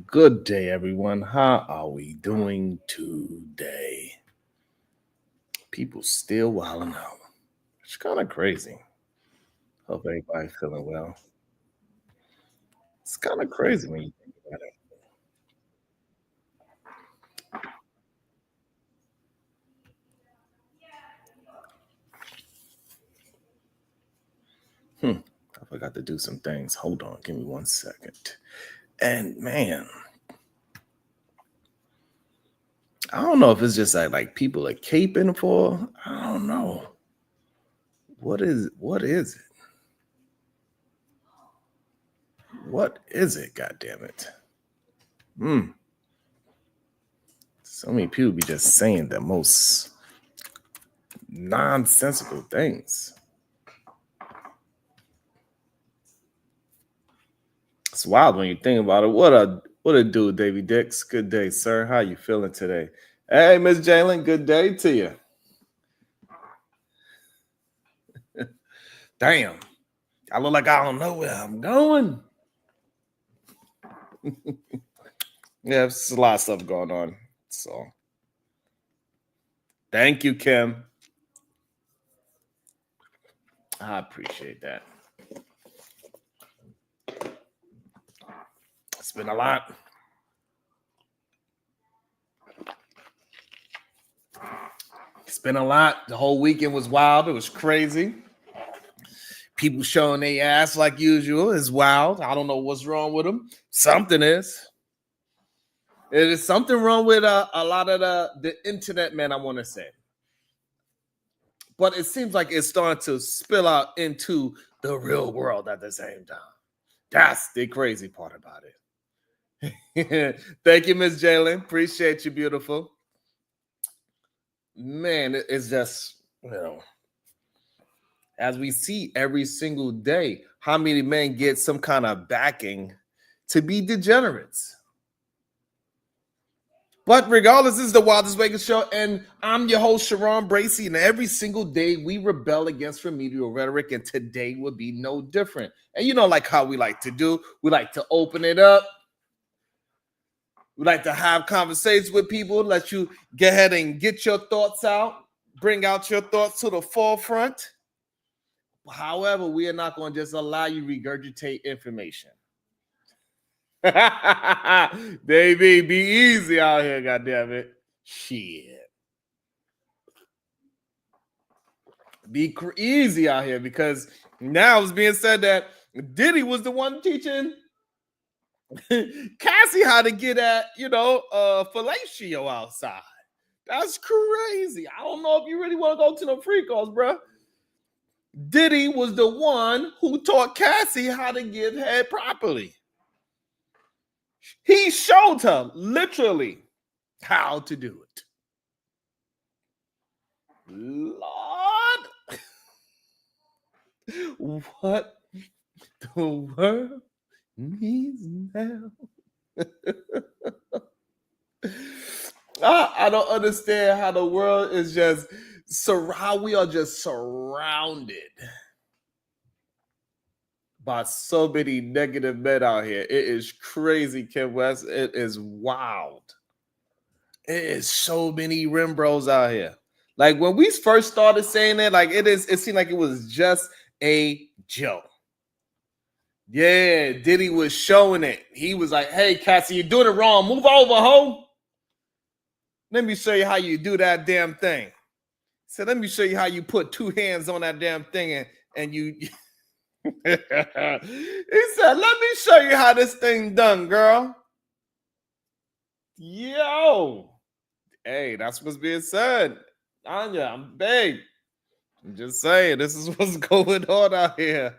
Good day, everyone. How are we doing today? People still wilding out. It's kind of crazy. Hope everybody's feeling well. It's kind of crazy when you think about it. I forgot to do some things. Hold on, give me 1 second. And man, I don't know if it's just like people are caping for. I don't know. What is it? What is it? God damn it. So many people be just saying the most nonsensical things. It's wild when you think about it. What a dude, Davy Dix. Good day, sir. How you feeling today? Hey, Miss Jalen. Good day to you. Damn, I look like I don't know where I'm going. Yeah, there's a lot of stuff going on. So, thank you, Kim. I appreciate that. It's been a lot. It's been a lot. The whole weekend was wild. It was crazy. People showing their ass like usual is wild. I don't know what's wrong with them. Something is. It is something wrong with a lot of the internet, man, I want to say. But it seems like it's starting to spill out into the real world at the same time. That's the crazy part about it. Thank you, Miss Jalen. Appreciate you, beautiful. Man, it's just, as we see every single day, how many men get some kind of backing to be degenerates. But regardless, this is the Wildest Vegas Show, and I'm your host, Sharon Bracey, and every single day we rebel against remedial rhetoric, and today will be no different. And like how we like to do, we like to open it up. We like to have conversations with people, let you get ahead and get your thoughts out, bring out your thoughts to the forefront. However, we are not going to just allow you regurgitate information. Baby, be easy out here, goddammit. Shit. Be easy out here, because now it's being said that Diddy was the one teaching Cassie how to get at, fellatio outside. That's crazy. I don't know if you really want to go to the free calls, bro. Diddy was the one who taught Cassie how to give head properly. He showed her literally how to do it. Lord, what the world needs now. I don't understand how the world is just how we are just surrounded by so many negative men out here. It is crazy, Kim West. It is wild. It is so many rim bros out here. Like when we first started saying that, it seemed like it was just a joke. Yeah, Diddy was showing it. He was like, "Hey, Cassie, you're doing it wrong. Move over, ho. Let me show you how you do that damn thing." So let me show you how you put two hands on that damn thing and you. He said, "Let me show you how this thing done, girl." Yo, hey, that's what's being said. Anya, I'm big. I'm just saying, this is what's going on out here.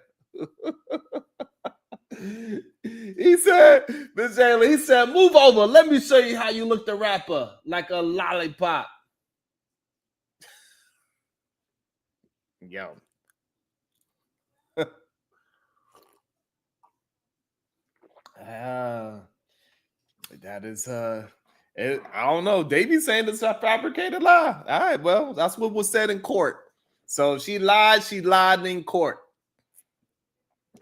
He said, Miss Jayla, he said, "Move over. Let me show you how you look the rapper like a lollipop." Yo. That is I don't know. Davey saying it's a fabricated lie. All right, well, that's what was said in court. So she lied in court.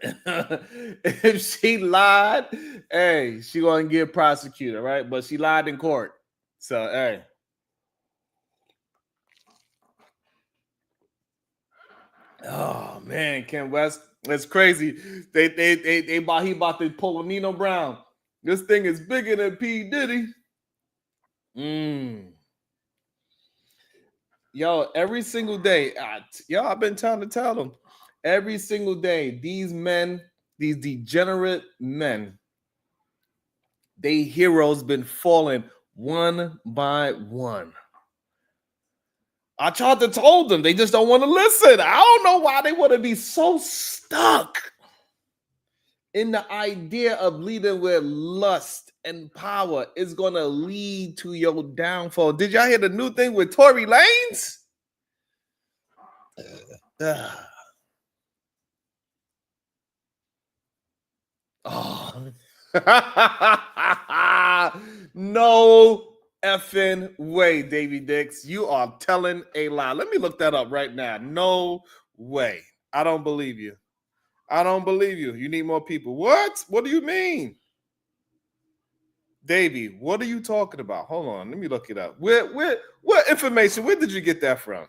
If she lied, hey, she gonna get prosecuted, right? But she lied in court. So hey. Oh man, Ken West, it's crazy. He about to pull a Nino Brown. This thing is bigger than P. Diddy. Yo, every single day, I've been trying to tell them. Every single day, these men, these degenerate men, they heroes been falling one by one. I tried to told them, they just don't want to listen. I don't know why they want to be so stuck in the idea of leading with lust and power is going to lead to your downfall. Did y'all hear the new thing with Tory Lanez? Oh. No effing way, Davy Dix. You are telling a lie. Let me look that up right now. No way. I don't believe you. I don't believe you. You need more people. What? What do you mean? Davy, what are you talking about? Hold on. Let me look it up. What information? Where did you get that from?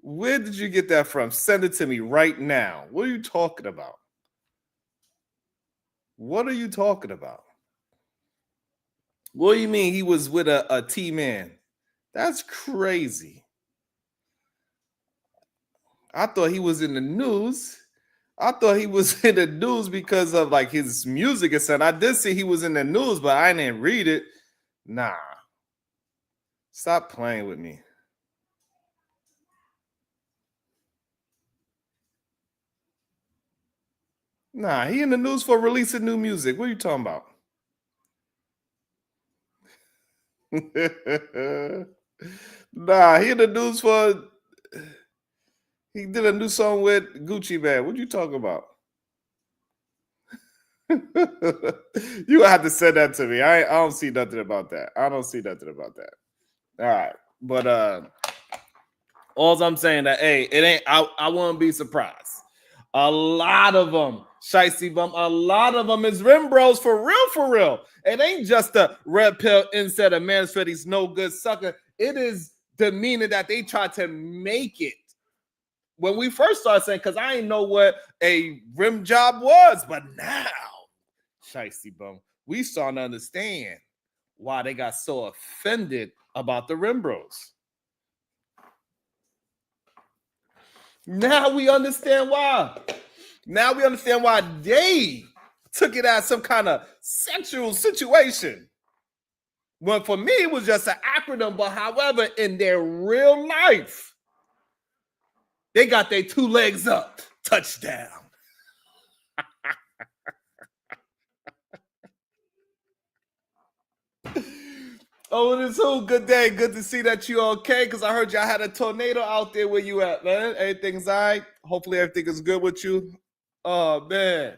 Where did you get that from? Send it to me right now. What are you talking about? What are you talking about? What do you mean he was with a T-man? That's crazy. I thought he was in the news. I thought he was in the news because of like his music and stuff. I did see he was in the news, but I didn't read it. Nah. Stop playing with me. Nah, he in the news for releasing new music. What are you talking about? Nah, he in the news for he did a new song with Gucci Man. What you talking about? You have to send that to me. I don't see nothing about that. I don't see nothing about that. All right. But all I'm saying that hey, it ain't I won't be surprised. A lot of them, Shicey Bum, a lot of them is rim bros for real, for real. It ain't just a red pill instead of man's for these no good sucker. It is the meaning that they try to make it. When we first started saying, because I didn't know what a rim job was, but now, Shicey Bum, we starting to understand why they got so offended about the rim bros. Now we understand why. Now we understand why they took it as some kind of sexual situation. When for me, it was just an acronym, but however, in their real life, they got their two legs up. Touchdown. Oh, it is who? Good day. Good to see that you okay. Because I heard y'all had a tornado out there where you at, man. Everything's all right. Hopefully everything is good with you. Oh, man.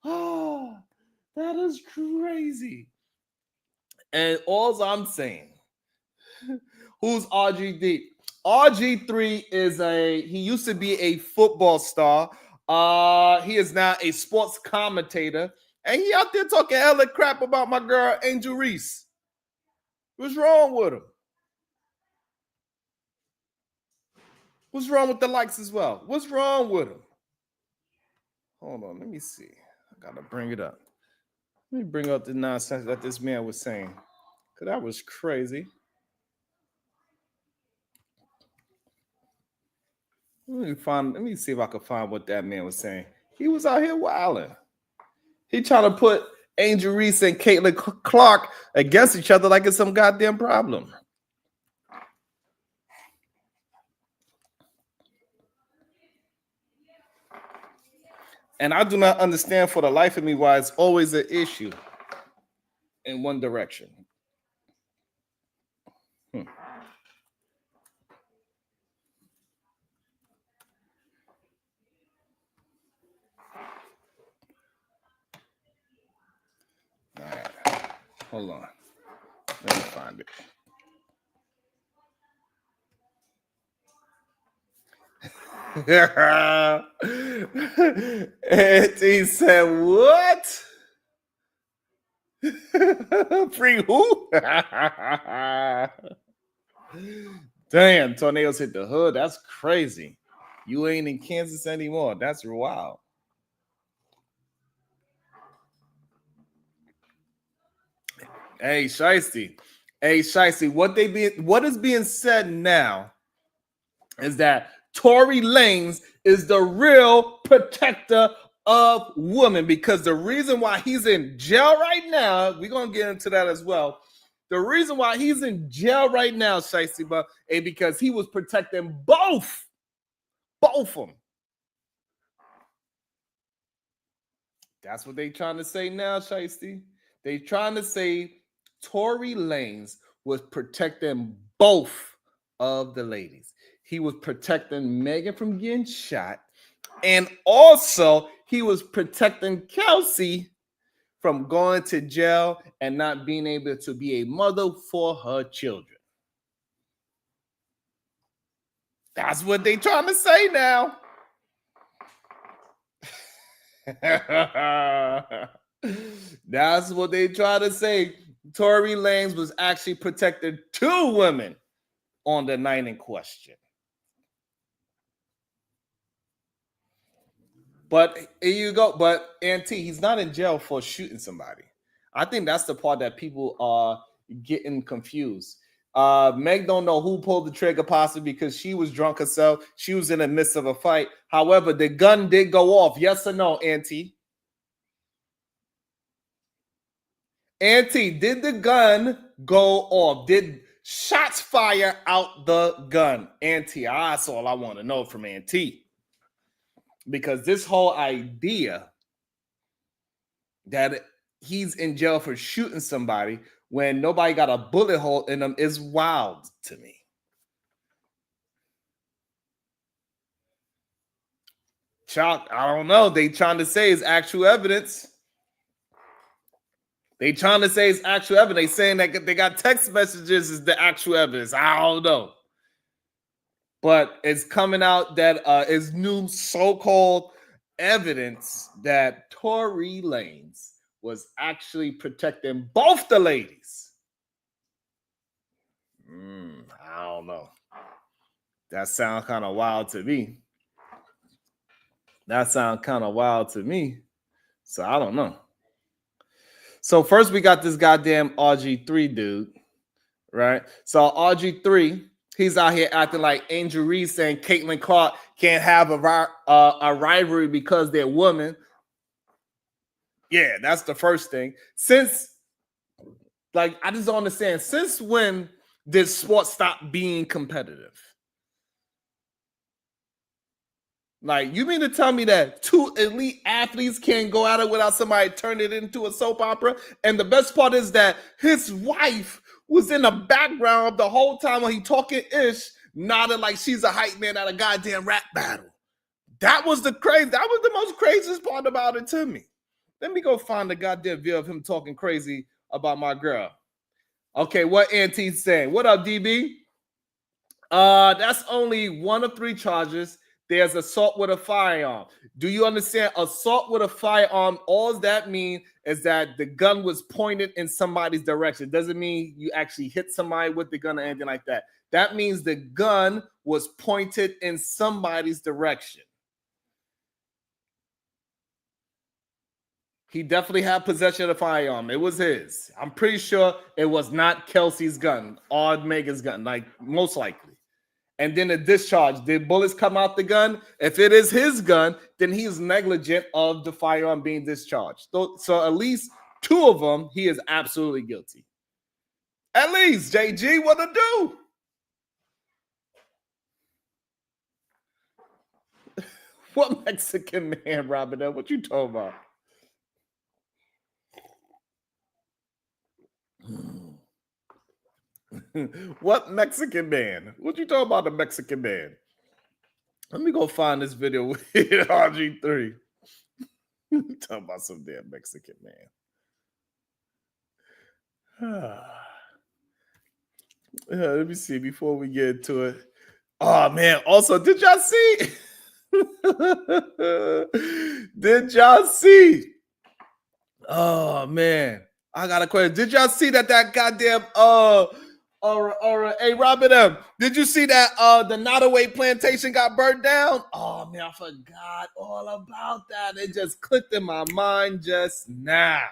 Oh, that is crazy. And all I'm saying, who's RG3? RG3 is he used to be a football star. He is now a sports commentator. And he out there talking hella crap about my girl, Angel Reese. What's wrong with him? What's wrong with the likes as well? What's wrong with him? Hold on, let me see. I gotta bring it up. Let me bring up the nonsense that this man was saying. Cause that was crazy. Let me see if I can find what that man was saying. He was out here wilding. He trying to put Angel Reese and Caitlin Clark against each other like it's some goddamn problem. And I do not understand for the life of me why it's always an issue in one direction. All right. Hold on. Let me find it. And he said, what? Free who? Damn, tornadoes hit the hood. That's crazy. You ain't in Kansas anymore. That's wild. Hey, Shiesty. Hey, Shiesty. What is being said now is that Tory Lanez is the real protector of women, because the reason why he's in jail right now, we're gonna get into that as well. The reason why he's in jail right now, Shiesty, is because he was protecting both of them. That's what they trying to say now, Shiesty. They trying to say Tory Lanez was protecting both of the ladies. He was protecting Megan from getting shot, and also he was protecting Kelsey from going to jail and not being able to be a mother for her children. That's what they trying to say now. That's what they try to say. Tory Lanez was actually protecting two women on the night in question. But here you go. But Auntie, he's not in jail for shooting somebody. I think that's the part that people are getting confused. Meg don't know who pulled the trigger, possibly because she was drunk herself. She was in the midst of a fight. However, the gun did go off. Yes or no, Auntie? Auntie, did the gun go off? Did shots fire out the gun? Auntie, that's all I want to know from Auntie. Because this whole idea that he's in jail for shooting somebody when nobody got a bullet hole in them is wild to me. Chuck, I don't know. They trying to say it's actual evidence. They trying to say it's actual evidence. They saying that they got text messages is the actual evidence. I don't know. But it's coming out that is new so-called evidence that Tory Lanez was actually protecting both the ladies. I don't know. That sounds kind of wild to me. So I don't know. So first we got this goddamn RG3 dude, right? So RG3, he's out here acting like Angel Reese and Caitlin Clark can't have a rivalry because they're women. Yeah, that's the first thing. Since, like, I just don't understand. Since when did sports stop being competitive? Like, you mean to tell me that two elite athletes can't go at it without somebody turning it into a soap opera? And the best part is that his wife was in the background the whole time when he talking ish, nodding like she's a hype man at a goddamn rap battle. That was the most craziest part about it to me. Let me go find the goddamn video of him talking crazy about my girl. Okay, what Auntie's saying? What up, DB? That's only one of three charges. There's assault with a firearm. Do you understand? Assault with a firearm, all that means is that the gun was pointed in somebody's direction. It doesn't mean you actually hit somebody with the gun or anything like that. That means the gun was pointed in somebody's direction. He definitely had possession of the firearm. It was his. I'm pretty sure it was not Kelsey's gun or Megan's gun, like most likely. And then the discharge, did bullets come out the gun? If it is his gun, then he's negligent of the firearm being discharged. So at least two of them, he is absolutely guilty. At least, JG, what to do? What Mexican man, Robin? What you talking about? What Mexican man? What you talking about, the Mexican man? Let me go find this video with RG3. Talking about some damn Mexican man. Let me see before we get into it. Oh man! Also, did y'all see? Did y'all see? Oh man, I got a question. Did y'all see that goddamn hey Robert M, did you see that the Nottoway plantation got burnt down? Oh man, I forgot all about that. It just clicked in my mind just now.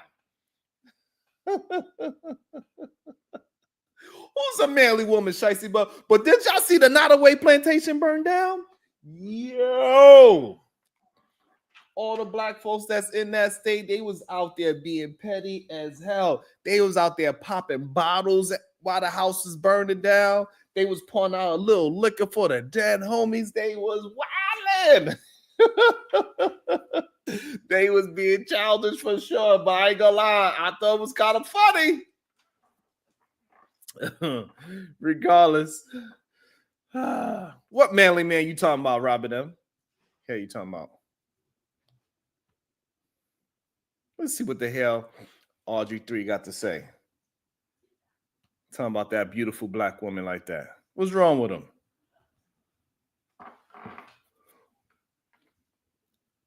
Who's a manly woman, Shicey? But did y'all see the Nottoway plantation burned down? Yo, all the black folks that's in that state, they was out there being petty as hell. They was out there popping bottles while the house was burning down. They was pouring out a little liquor for the dead homies. They was wildin'. They was being childish for sure, but I ain't gonna lie, I thought it was kind of funny. Regardless. What manly man you talking about, Robert M? Yeah, you talking about? Let's see what the hell RG3 got to say. Talking about that beautiful black woman like that. What's wrong with him?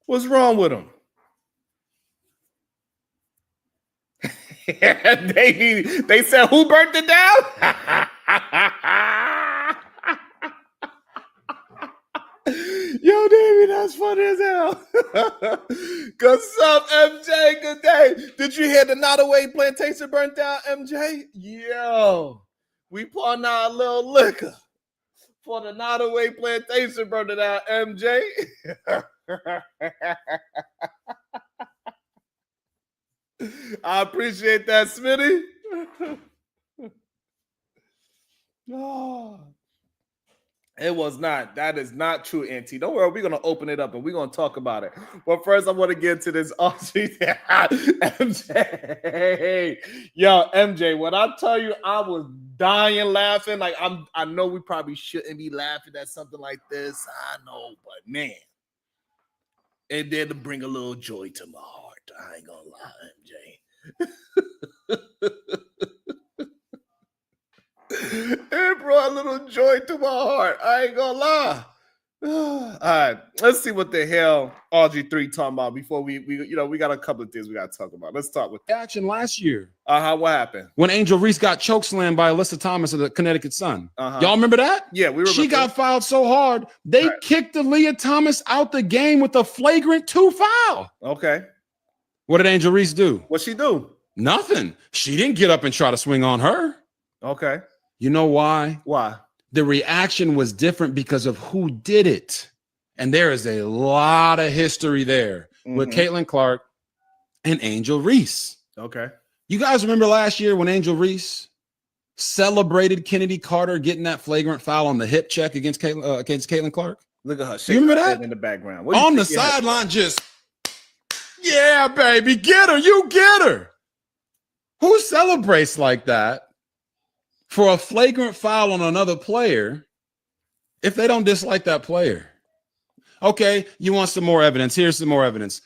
What's wrong with him? They said who burnt it down? Yo, Davey, that's funny as hell. Cause up, MJ, good day. Did you hear the Nottoway plantation burnt down, MJ? Yo, we pouring out a little liquor for the Nottoway plantation burnt it out, MJ. I appreciate that, Smitty. Oh. It was not. That is not true, Auntie. Don't worry. We're going to open it up and we're going to talk about it. But first, I want to get to this. MJ. Yo, MJ, when I tell you I was dying laughing, like I know we probably shouldn't be laughing at something like this. I know, but man, it did bring a little joy to my heart. I ain't going to lie, MJ. It brought a little joy to my heart. I ain't gonna lie. All right, let's see what the hell RG3 talking about before we got a couple of things we got to talk about. Let's start with action last year. What happened? When Angel Reese got chokeslammed by Alyssa Thomas of the Connecticut Sun. Y'all remember that? Yeah, we remember. She got fouled so hard, they kicked Aaliyah Thomas out the game with a flagrant 2 foul. Okay. What did Angel Reese do? What'd she do? Nothing. She didn't get up and try to swing on her. Okay. You know why? Why? The reaction was different because of who did it. And there is a lot of history there with Caitlin Clark and Angel Reese. Okay. You guys remember last year when Angel Reese celebrated Kennedy Carter getting that flagrant foul on the hip check against Caitlin Clark? Look at her. You remember that? In the background. On the sideline, just, yeah, baby, get her. You get her. Who celebrates like that for a flagrant foul on another player if they don't dislike that player? Okay, you want some more evidence? Here's some more evidence.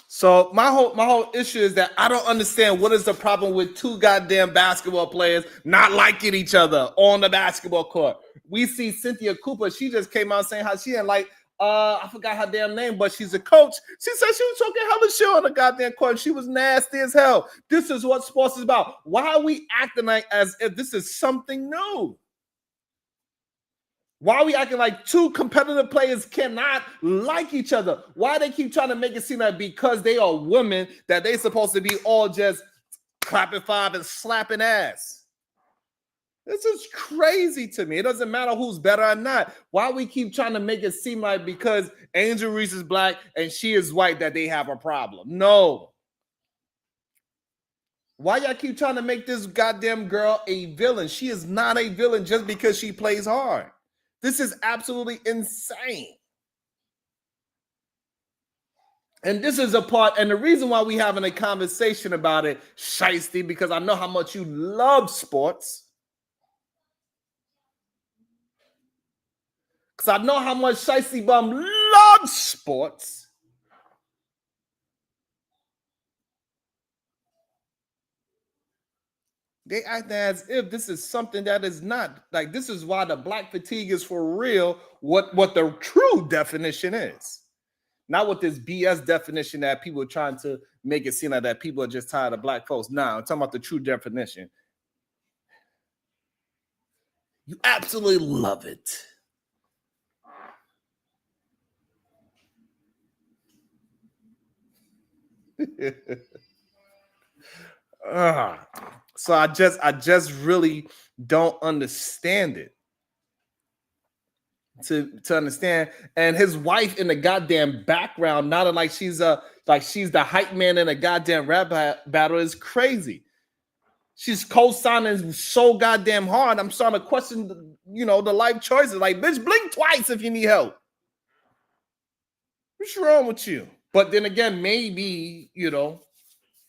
So my whole issue is that I don't understand what is the problem with two goddamn basketball players not liking each other on the basketball court. We see Cynthia Cooper. She just came out saying how she didn't like, I forgot her damn name, but she's a coach. She said she was talking hella shit on the goddamn court. She was nasty as hell. This is what sports is about. Why are we acting like as if this is something new? Why are we acting like two competitive players cannot like each other? Why they keep trying to make it seem like because they are women that they supposed to be all just clapping five and slapping ass? This is crazy to me. It doesn't matter who's better or not. Why we keep trying to make it seem like because Angel Reese is black and she is white that they have a problem? No. Why y'all keep trying to make this goddamn girl a villain? She is not a villain just because she plays hard. This is absolutely insane. And this is a part, and the reason why we're having a conversation about it, Shiesty, because I know how much you love sports. Because I know how much Shiesty Bum loves sports. They act as if this is something that is not. Like, this is why the black fatigue is for real, what the true definition is. Not what this BS definition that people are trying to make it seem like that people are just tired of black folks. Nah, I'm talking about the true definition. You absolutely love it. So I just really don't understand it. To understand, and his wife in the goddamn background, not like she's the hype man in a goddamn rap battle, is crazy. She's co-signing so goddamn hard. I'm starting to question, the life choices. Like, bitch, blink twice if you need help. What's wrong with you? But then again, maybe,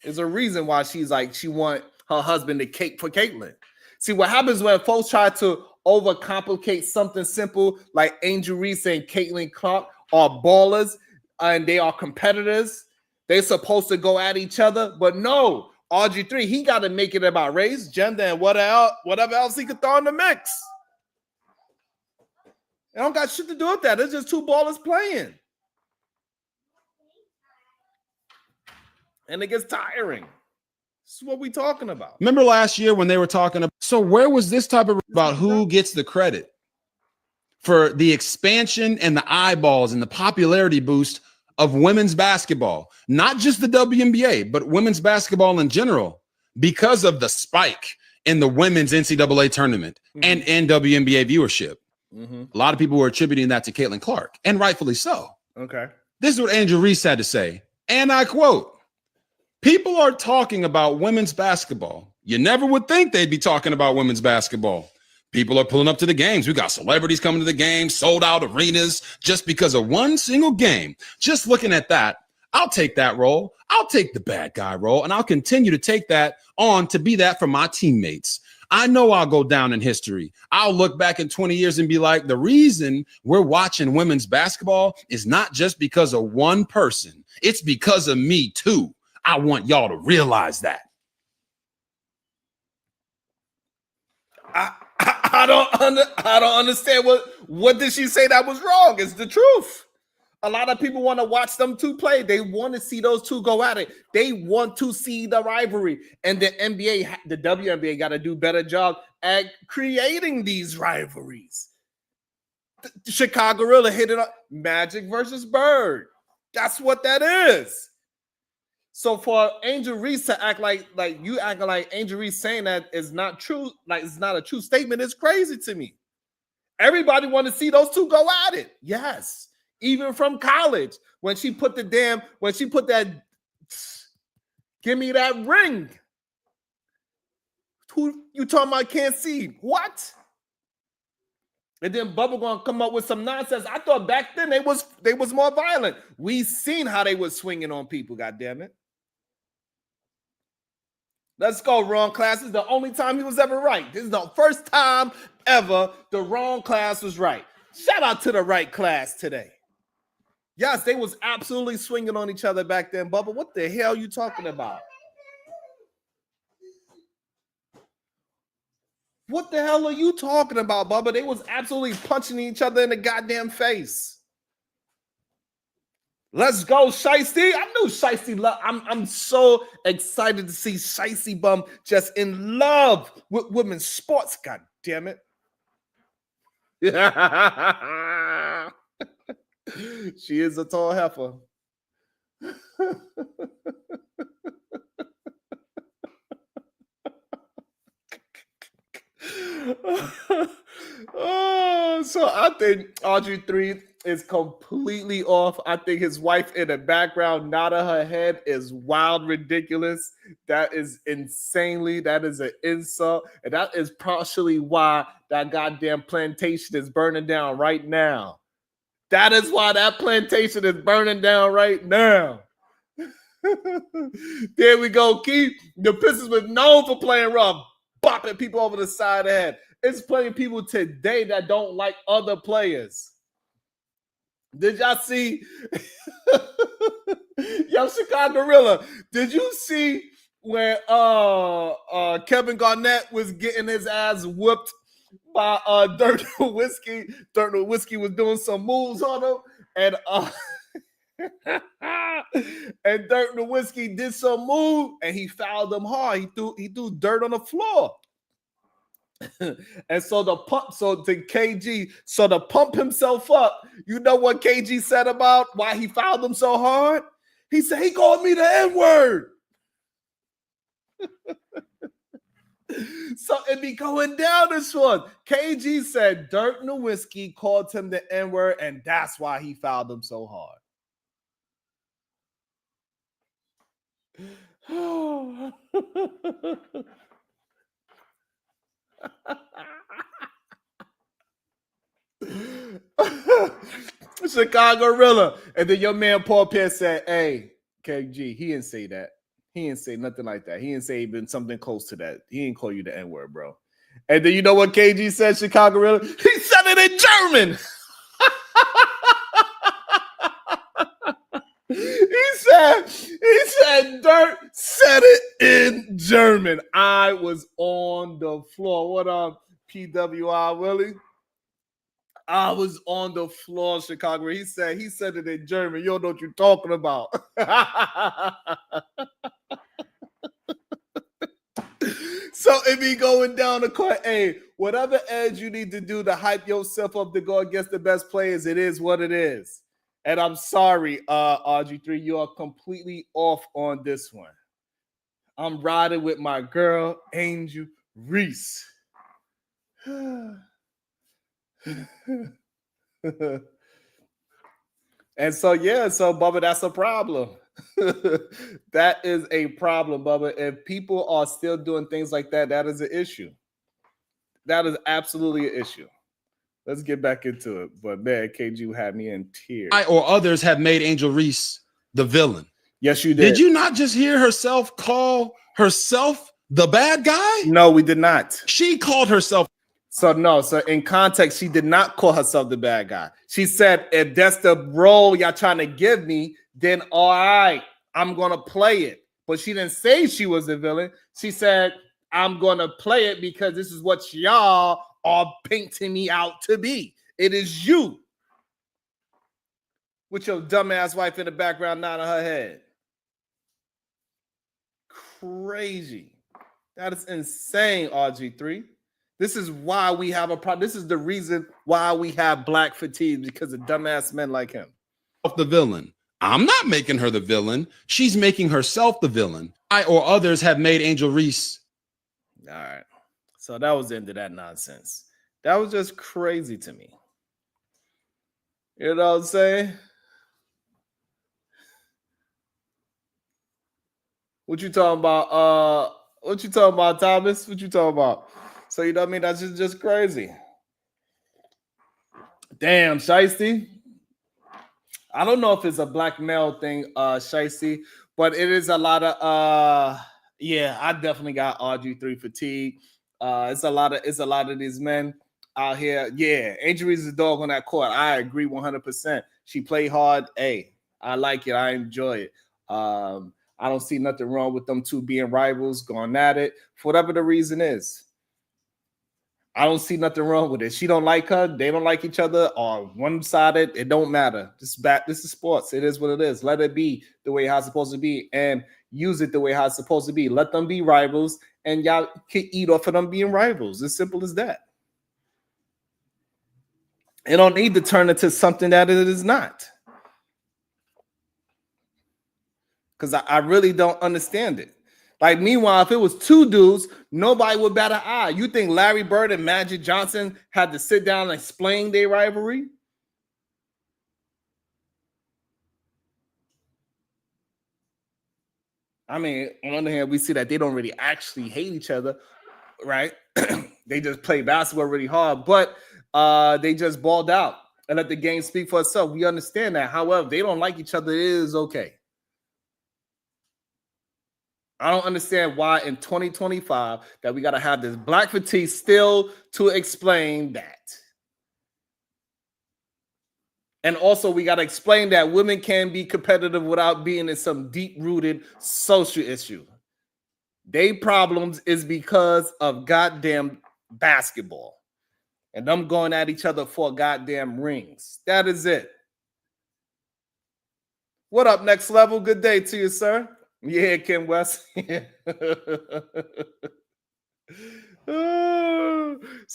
there's a reason why she's like, she want her husband to cake for Caitlyn. See, what happens when folks try to overcomplicate something simple, like Angel Reese and Caitlyn Clark are ballers and they are competitors. They're supposed to go at each other, but no, RG3, he got to make it about race, gender, and whatever else he could throw in the mix. It don't got shit to do with that. It's just two ballers playing. And it gets tiring. This is what we talking about. Remember last year when they were talking about, so where was this type of about who gets the credit for the expansion and the eyeballs and the popularity boost of women's basketball? Not just the WNBA, but women's basketball in general, because of the spike in the women's NCAA tournament and WNBA viewership. A lot of people were attributing that to Caitlyn Clark, and rightfully so. Okay. This is what Angel Reese had to say, and I quote, "People are talking about women's basketball. You never would think they'd be talking about women's basketball. People are pulling up to the games. We got celebrities coming to the games, sold out arenas just because of one single game. Just looking at that, I'll take that role. I'll take the bad guy role, and I'll continue to take that on to be that for my teammates. I know I'll go down in history. I'll look back in 20 years and be like, the reason we're watching women's basketball is not just because of one person. It's because of me too. I want y'all to realize that." I don't understand what did she say that was wrong? It's the truth. A lot of people want to watch them two play. They want to see those two go at it. They want to see the rivalry. And the NBA, the WNBA got to do a better job at creating these rivalries. The Chicago Gorilla hit it up. Magic versus Bird. That's what that is. So for Angel Reese to act like you acting like Angel Reese saying that is not true, like it's not a true statement, is crazy to me. Everybody want to see those two go at it. Yes. Even from college, when she put that, give me that ring. Who you talking about can't see? What? And then Bubba gonna come up with some nonsense. I thought back then they was more violent. We seen how they was swinging on people, goddamn it. Let's go, wrong class. This is the only time he was ever right. This is the first time ever the wrong class was right. Shout out to the right class today. Yes, they was absolutely swinging on each other back then, Bubba. What the hell are you talking about? What the hell are you talking about, Bubba? They was absolutely punching each other in the goddamn face. Let's go, Shiesty. I knew Shiesty love. I'm so excited to see Shiesty Bum just in love with women's sports. God damn it. She is a tall heifer. So I think RG3 is completely off. I think his wife in the background nodding her head is wild, ridiculous. That is insanely, that is an insult. And that is partially why that goddamn plantation is burning down right now. That is why that plantation is burning down right now. There we go, Keith. The Pistons were known for playing rough, bopping people over the side of the head. It's plenty of people today that don't like other players. Did y'all see? Yo, Chicago Gorilla, did you see when Kevin Garnett was getting his ass whooped by Dirk Nowitzki. Dirk Nowitzki was doing some moves on him, and and Dirk Nowitzki did some move, and he fouled him hard. He threw dirt on the floor. And so to pump himself up, you know what KG said about why he fouled him so hard? He said he called me the N-word. So it be going down this one. KG said Dirk Nowitzki called him the N-word, and that's why he fouled him so hard. Chicago Gorilla. And then your man Paul Pierce said, hey, KG, he didn't say that. He didn't say nothing like that. He didn't say even something close to that. He didn't call you the N-word, bro. And then you know what KG said, Chicago Gorilla? He said it in German. He said Dirk said it in German. I was on the floor. What up, PWI Willie? I was on the floor, Chicago. He said it in German. You don't know what you're talking about. So it be going down the court. Hey, whatever edge you need to do to hype yourself up to go against the best players, it is what it is. And I'm sorry, RG3, you are completely off on this one. I'm riding with my girl, Angel Reese. And so, Bubba, that's a problem. That is a problem, Bubba. If people are still doing things like that, that is an issue. That is absolutely an issue. Let's get back into it. But man, KG had me in tears. I or others have made Angel Reese the villain. Yes, you did. Did you not just hear herself call herself the bad guy? No, we did not. She called herself. So in context, she did not call herself the bad guy. She said, if that's the role y'all trying to give me, then all right, I'm going to play it. But she didn't say she was the villain. She said, I'm going to play it because this is what y'all are painting me out to be. It is you. With your dumbass wife in the background nodding her head. Crazy. That is insane, RG3. This is why we have a problem. This is the reason why we have black fatigue, because of dumbass men like him. The villain. I'm not making her the villain. She's making herself the villain. I or others have made Angel Reese. All right. So that was the end of that nonsense. That was just crazy to me. You know what I'm saying? What you talking about? What you talking about, Thomas? What you talking about? So you know what I mean? That's just crazy. Damn, Shiesty. I don't know if it's a black male thing, Shiesty, but it is a lot of I definitely got RG3 fatigue. It's a lot of these men out here. Yeah, Angel Reese is a dog on that court. I agree 100%. She played hard. Hey, I like it. I enjoy it. I don't see nothing wrong with them two being rivals, going at it for whatever the reason is. I don't see nothing wrong with it. She don't like her. They don't like each other. Or one-sided. It don't matter. This is sports. It is what it is. Let it be the way how it's supposed to be, and use it the way how it's supposed to be. Let them be rivals, and y'all can eat off of them being rivals. As simple as that. It don't need to turn into something that it is not. Because I really don't understand it. Like, meanwhile, if it was two dudes, nobody would bat an eye. You think Larry Bird and Magic Johnson had to sit down and explain their rivalry? I mean, on the other hand, we see that they don't really actually hate each other, right? They just play basketball really hard, but they just balled out and let the game speak for itself. We understand that. However, they don't like each other. It is okay. I don't understand why in 2025 that we got to have this black fatigue still to explain that. And also we got to explain that women can be competitive without being in some deep-rooted social issue. They problems is because of goddamn basketball. And them going at each other for goddamn rings. That is it. What up, Next Level? Good day to you, sir. Yeah, Ken West. So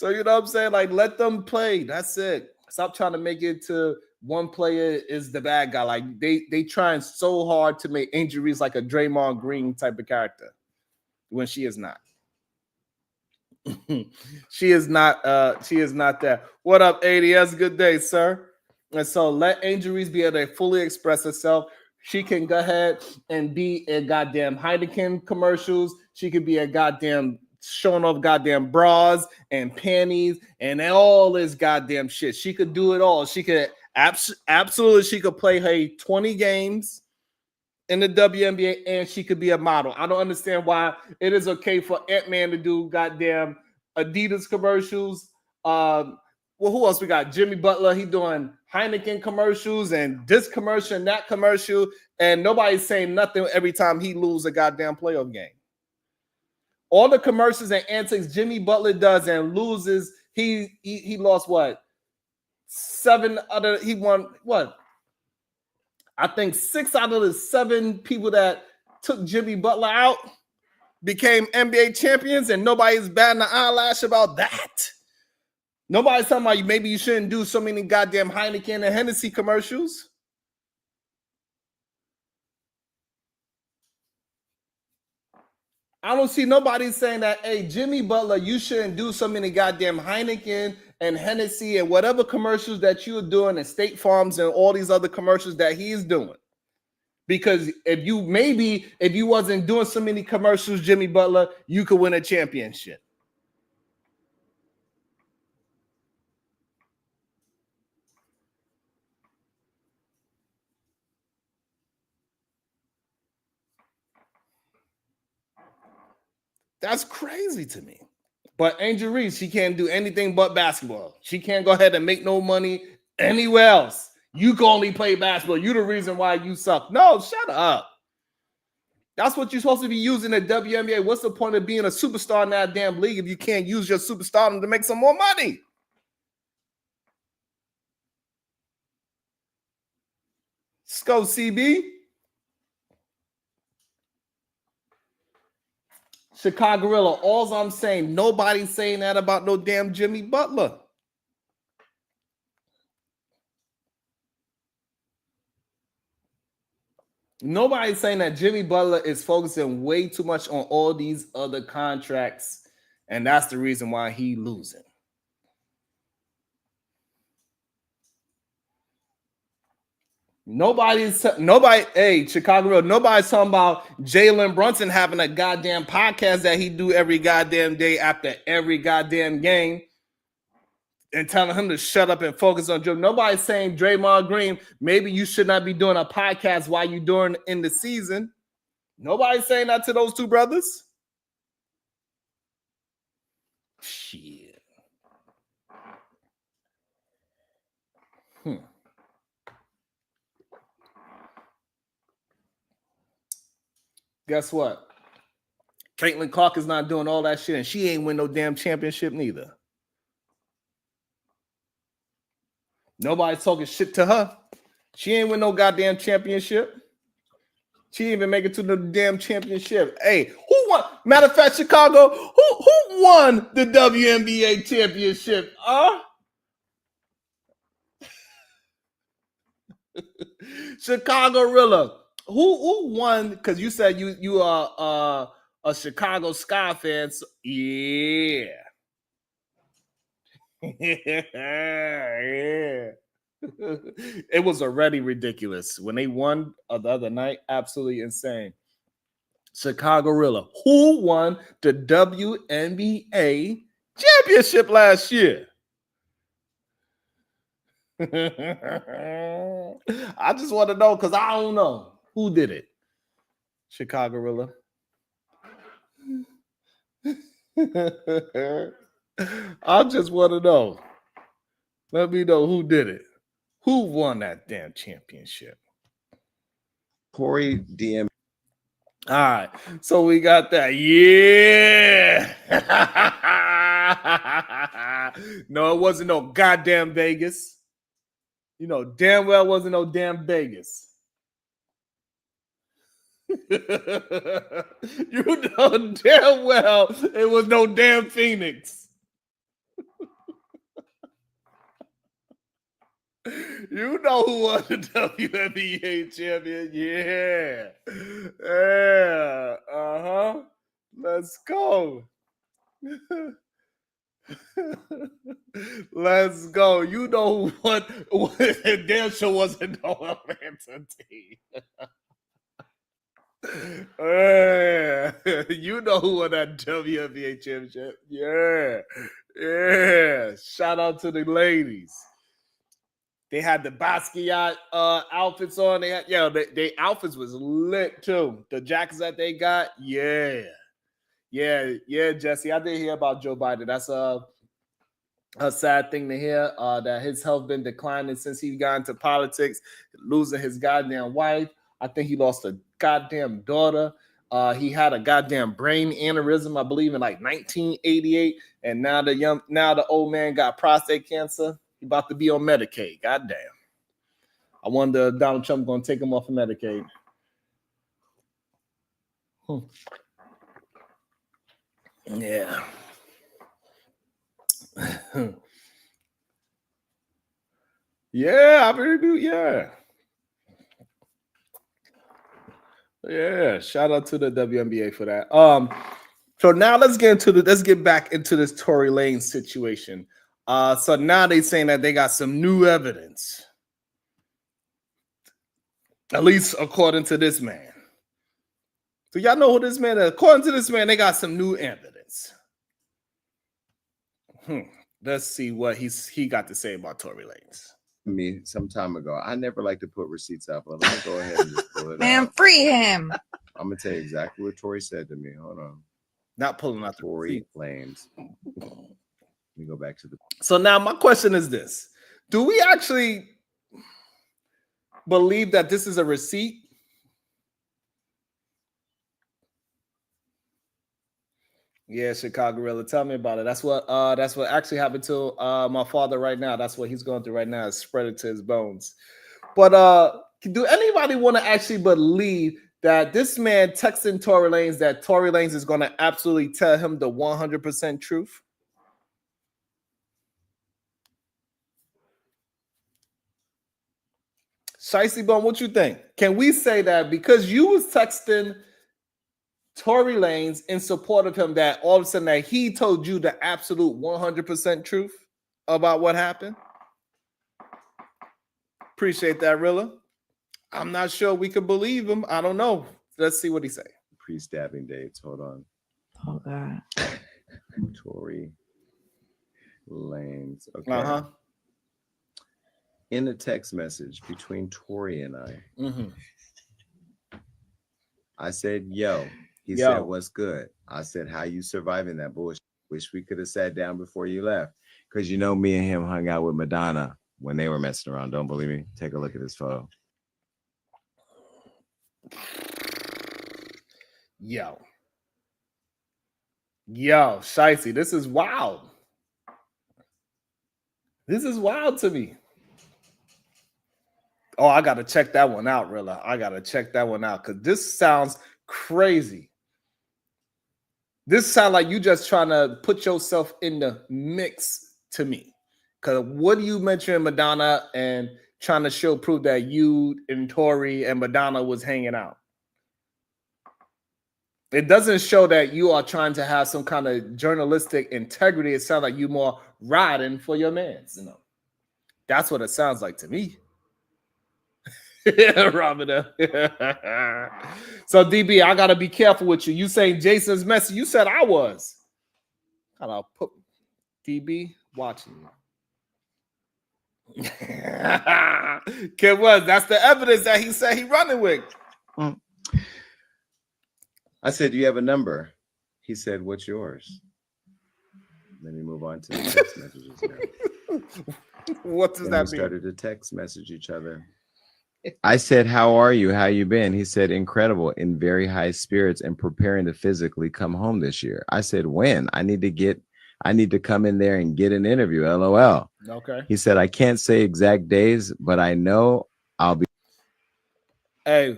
you know what I'm saying? Like, let them play. That's it. Stop trying to make it to one player is the bad guy. Like they trying so hard to make injuries like a Draymond Green type of character when she is not. She is not that. What up, ADS? Good day, sir. And so let injuries be able to fully express herself. She can go ahead and be in goddamn Heineken commercials. She could be a goddamn showing off goddamn bras and panties and all this goddamn shit. She could do it all. She could absolutely she could play her 20 games in the WNBA and she could be a model. I don't understand why it is okay for Ant-Man to do goddamn Adidas commercials. Well, who else we got? Jimmy Butler. He doing Heineken commercials and this commercial and that commercial, and nobody's saying nothing every time he loses a goddamn playoff game. All the commercials and antics Jimmy Butler does and loses, he lost what? 7 other, he won what? I think 6 out of the 7 people that took Jimmy Butler out became NBA champions, and nobody's batting an eyelash about that. Nobody's talking about maybe you shouldn't do so many goddamn Heineken and Hennessy commercials. I don't see nobody saying that, hey, Jimmy Butler, you shouldn't do so many goddamn Heineken and Hennessy and whatever commercials that you're doing and State Farms and all these other commercials that he's doing. Because if you wasn't doing so many commercials, Jimmy Butler, you could win a championship. That's crazy to me. But Angel Reese, she can't do anything but basketball. She can't go ahead and make no money anywhere else. You can only play basketball. You're the reason why you suck. No, shut up. That's what you're supposed to be using the WNBA. What's the point of being a superstar in that damn league if you can't use your superstardom to make some more money? Let's go, CB. Chicago Gorilla. All I'm saying, nobody's saying that about no damn Jimmy Butler. Nobody's saying that Jimmy Butler is focusing way too much on all these other contracts, and that's the reason why he's losing. Hey, Chicago Real, nobody's talking about Jalen Brunson having a goddamn podcast that he do every goddamn day after every goddamn game and telling him to shut up and focus on Joe. Nobody's saying Draymond Green, maybe you should not be doing a podcast while you're doing in the season. Nobody's saying that to those two brothers. Shit. Guess what? Caitlin Clark is not doing all that shit, and she ain't win no damn championship neither. Nobody's talking shit to her. She ain't win no goddamn championship. She didn't even make it to the damn championship. Hey, who won? Matter of fact, Chicago, who won the WNBA championship? Chicago Rilla. Who won? Because you said you are a Chicago Sky fan. So, yeah. Yeah. It was already ridiculous when they won the other night. Absolutely insane. Chicago Rilla. Who won the WNBA championship last year? I just want to know because I don't know who did it. Chicago Rilla. I just want to know. Let me know who did it. Who won that damn championship? Corey DM. All right. So we got that. Yeah. No, it wasn't no goddamn Vegas. You know, damn well it wasn't no damn Vegas. You know damn well it was no damn Phoenix. You know who won the WNBA champion? Yeah. Yeah. Uh-huh. Let's go. Let's go. You know what? Damn sure wasn't no Atlanta team. You know who won that WNBA championship? Yeah. Yeah. Shout out to the ladies. They had the Basquiat outfits on. They had, their outfits was lit too. The jackets that they got, yeah, Jesse. I did hear about Joe Biden. That's a sad thing to hear. That his health been declining since he got into politics, losing his goddamn wife. I think he lost a goddamn daughter. He had a goddamn brain aneurysm, I believe, in like 1988, and now the old man got prostate cancer. He about to be on Medicaid. Goddamn. I wonder if Donald Trump gonna take him off of Medicaid. Yeah. Yeah, I really do. Yeah. Yeah. Shout out to the WNBA for that. So now let's get back into this Tory Lanez situation. So now they saying that they got some new evidence. At least according to this man. So y'all know who this man is. According to this man, they got some new evidence. Let's see what he got to say about Tory Lanez. Me some time ago. I never like to put receipts up, but let me go ahead and just pull it Man, out. free him. I'm gonna tell you exactly what Tory said to me. Hold on. Not pulling out the Tory Lanez. Let me go back to the. So now my question is this: do we actually believe that this is a receipt? Yeah, Chicago Gorilla. Tell me about it. That's what actually happened to my father right now. That's what he's going through right now, is spread it to his bones. But do anybody want to actually believe that this man texting Tory Lanez that Tory Lanez is going to absolutely tell him the 100% truth? Shicey Bone, what you think? Can we say that because you was texting Tory Lanez in support of him, that all of a sudden that he told you the absolute 100% truth about what happened? Appreciate that, Rilla. I'm not sure we could believe him. I don't know. Let's see what he say. Pre-stabbing dates. Hold on. Oh God. Tory Lanez. Okay. Uh-huh. In a text message between Tory and I, I said, yo. He said, what's good? I said, how you surviving that bullshit? Wish we could have sat down before you left. Because you know me and him hung out with Madonna when they were messing around. Don't believe me? Take a look at this photo. Yo, Shicey, this is wild. This is wild to me. Oh, I got to check that one out, Rilla. I got to check that one out because this sounds crazy. This sounds like you just trying to put yourself in the mix to me. Because what do you mention Madonna and trying to show proof that you and Tory and Madonna was hanging out? It doesn't show that you are trying to have some kind of journalistic integrity. It sounds like you more riding for your mans. You know, that's what it sounds like to me. Yeah, Robin. So DB, I gotta be careful with you. You saying Jason's messy? You said I was. I'll put DB watching you. Kid was. That's the evidence that he said he running with. I said, do you have a number? He said, what's yours? Let me move on to the text messages now. What does that mean? We started to text message each other. I said, how are you? How you been? He said, incredible, in very high spirits and preparing to physically come home this year. I said, when? I need to come in there and get an interview. LOL. Okay. He said, I can't say exact days, but I know I'll be. Hey,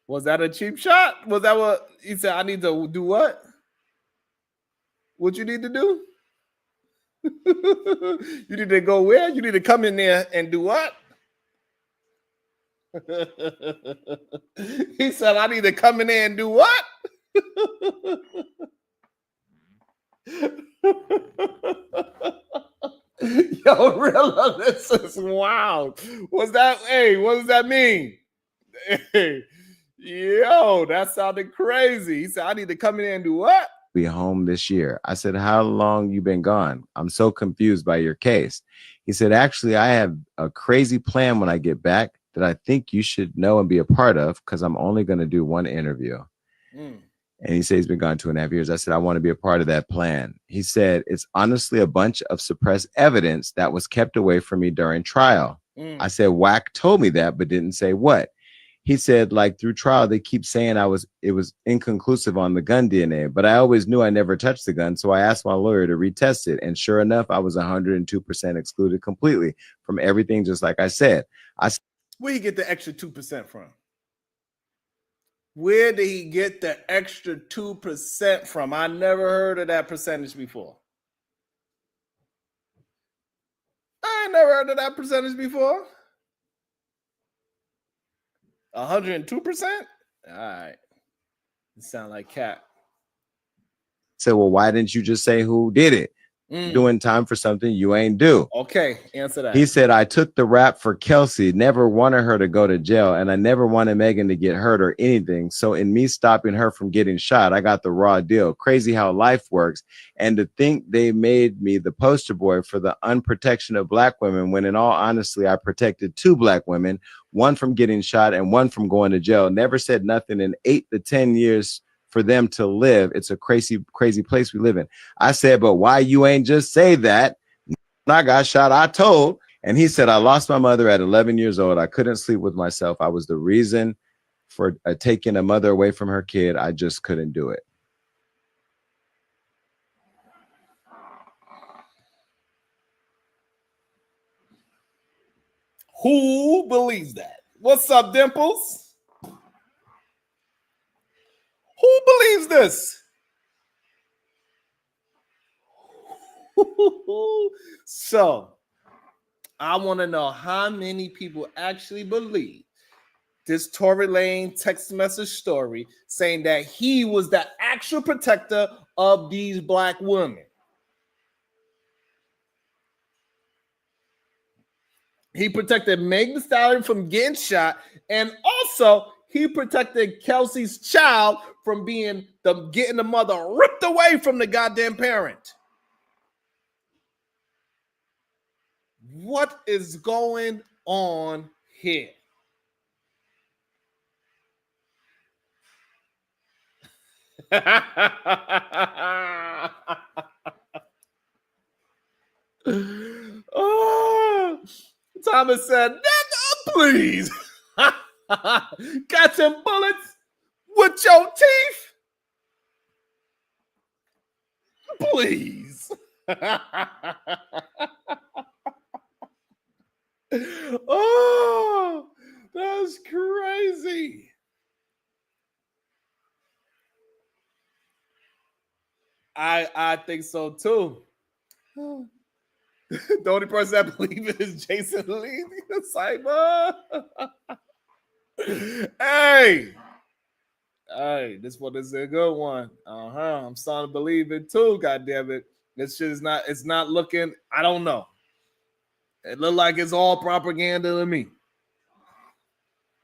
was that a cheap shot? Was that what he said? I need to do what? What you need to do? You need to go where? You need to come in there and do what? He said, I need to come in there and do what? Yo, real, this is wild. What's that? Hey, what does that mean? Hey, yo, that sounded crazy. He said, I need to come in and do what? Be home this year. I said, how long you been gone? I'm so confused by your case. He said, actually, I have a crazy plan when I get back that I think you should know and be a part of, because I'm only going to do one interview. And he said he's been gone 2.5 years. I said, I want to be a part of that plan. He said, it's honestly a bunch of suppressed evidence that was kept away from me during trial. I said, Wack told me that, but didn't say what. He said, like, through trial, they keep saying it was inconclusive on the gun DNA, but I always knew I never touched the gun. So I asked my lawyer to retest it. And sure enough, I was 102% excluded completely from everything, just like I said. Where he get the extra 2% from? Where did he get the extra 2% from? I never heard of that percentage before. I ain't never heard of that percentage before. 102%? All right. You sound like Cap. Said, well, why didn't you just say who did it? Doing time for something you ain't do. Okay, answer that. He said, I took the rap for Kelsey, never wanted her to go to jail, and I never wanted Megan to get hurt or anything. So in me stopping her from getting shot, I got the raw deal. Crazy how life works. And to think they made me the poster boy for the unprotection of Black women, when in all honesty, I protected 2 Black women, one from getting shot and one from going to jail. Never said nothing in 8 to 10 years for them to live. It's a crazy, crazy place we live in. I said, but why you ain't just say that? When I got shot, I told. And he said, I lost my mother at 11 years old. I couldn't sleep with myself. I was the reason for taking a mother away from her kid. I just couldn't do it. Who believes that? What's up, Dimples? Who believes this? So, I want to know how many people actually believe this Tory Lanez text message story saying that he was the actual protector of these Black women. He protected Megan Thee Stallion from getting shot, and also he protected Kelsey's child from getting the mother ripped away from the goddamn parent. What is going on here? Oh, Thomas said, nigga, please. Got some bullets with your teeth? Please. Oh, that's crazy. I think so too. The only person I believe in is Jason Lee, the cyber. Hey, this one is a good one. I'm starting to believe it too. God damn it. This shit is not, it's not looking, I don't know. It look like it's all propaganda to me.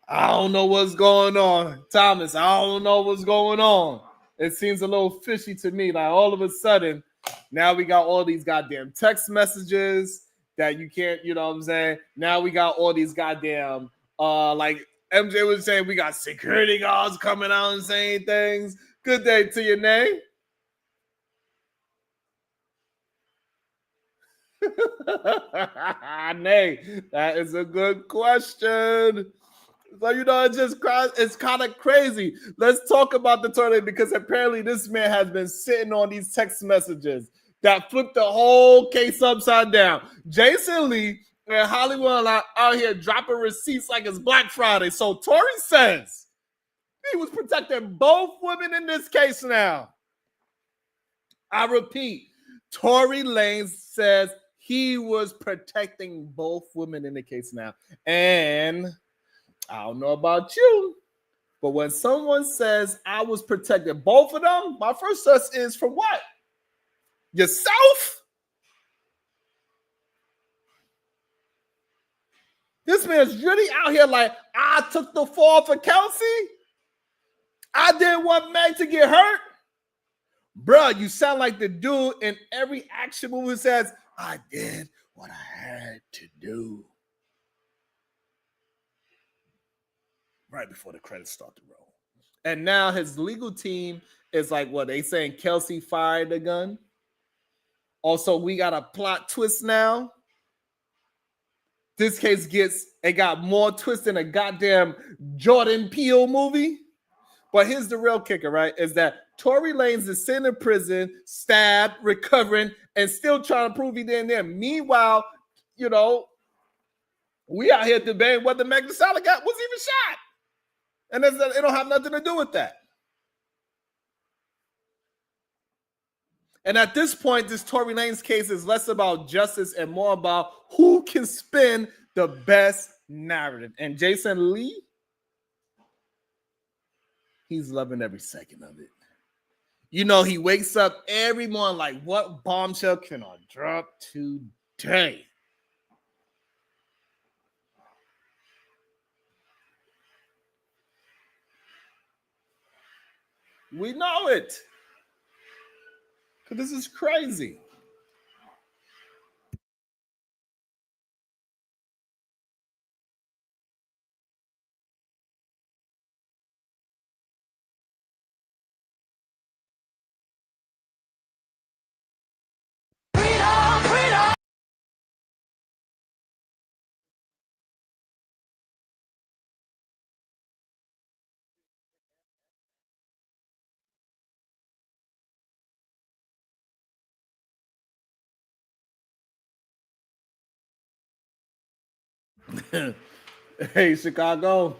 I don't know what's going on. Thomas, I don't know what's going on. It seems a little fishy to me. Like all of a sudden, now we got all these goddamn text messages that you can't, you know what I'm saying? Now we got all these goddamn, like MJ was saying, we got security guards coming out and saying things. Good day to your name. Nay, that is a good question. So, it's kind of crazy. Let's talk about the tournament because apparently this man has been sitting on these text messages that flipped the whole case upside down. Jason Lee and Hollywood are out here dropping receipts like it's Black Friday. So Tory says he was protecting both women in this case now. I repeat, Tory Lanez says he was protecting both women in the case now. And I don't know about you, but when someone says I was protecting both of them, my first thought is from what? Yourself? This man's really out here like, I took the fall for Kelsey. I didn't want Meg to get hurt. Bruh, you sound like the dude in every action movie says, I did what I had to do. Right before the credits start to roll. And now his legal team is like, what, they saying Kelsey fired the gun? Also, we got a plot twist now. This case got more twist than a goddamn Jordan Peele movie. But here's the real kicker, right? Is that Tory Lanez is sitting in prison, stabbed, recovering, and still trying to prove he didn't there. Meanwhile, we out here debating whether Meg Thee Stallion was even shot. And it don't have nothing to do with that. And at this point, this Tory Lanez case is less about justice and more about who can spin the best narrative. And Jason Lee, he's loving every second of it. He wakes up every morning like, what bombshell can I drop today? We know it. Because this is crazy. Hey, Chicago.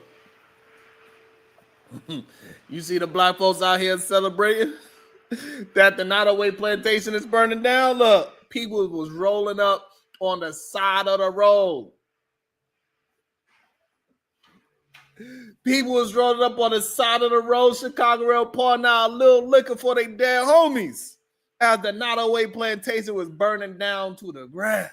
You see the black folks out here celebrating that the Nottoway plantation is burning down? Look, people was rolling up on the side of the road. People was rolling up on the side of the road, Chicago Rail, pouring out a little liquor for their dead homies as the Nottoway plantation was burning down to the ground.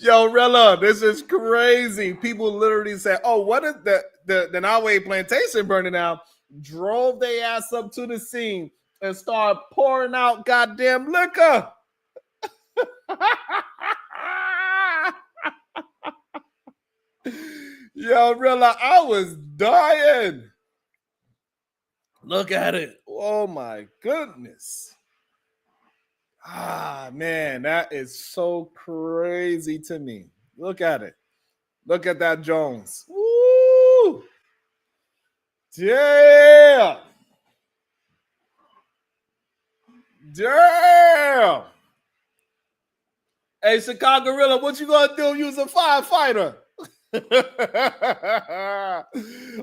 Yo, Rella, this is crazy. People literally said, oh, what is the Nottoway plantation burning down? Drove their ass up to the scene and started pouring out goddamn liquor. Yo, Rella, I was dying. Look at it. Oh, my goodness. Ah, man, that is so crazy to me. Look at it. Look at that Jones. Woo! Damn! Damn! Hey, Chicago Gorilla, what you gonna do? Use a firefighter.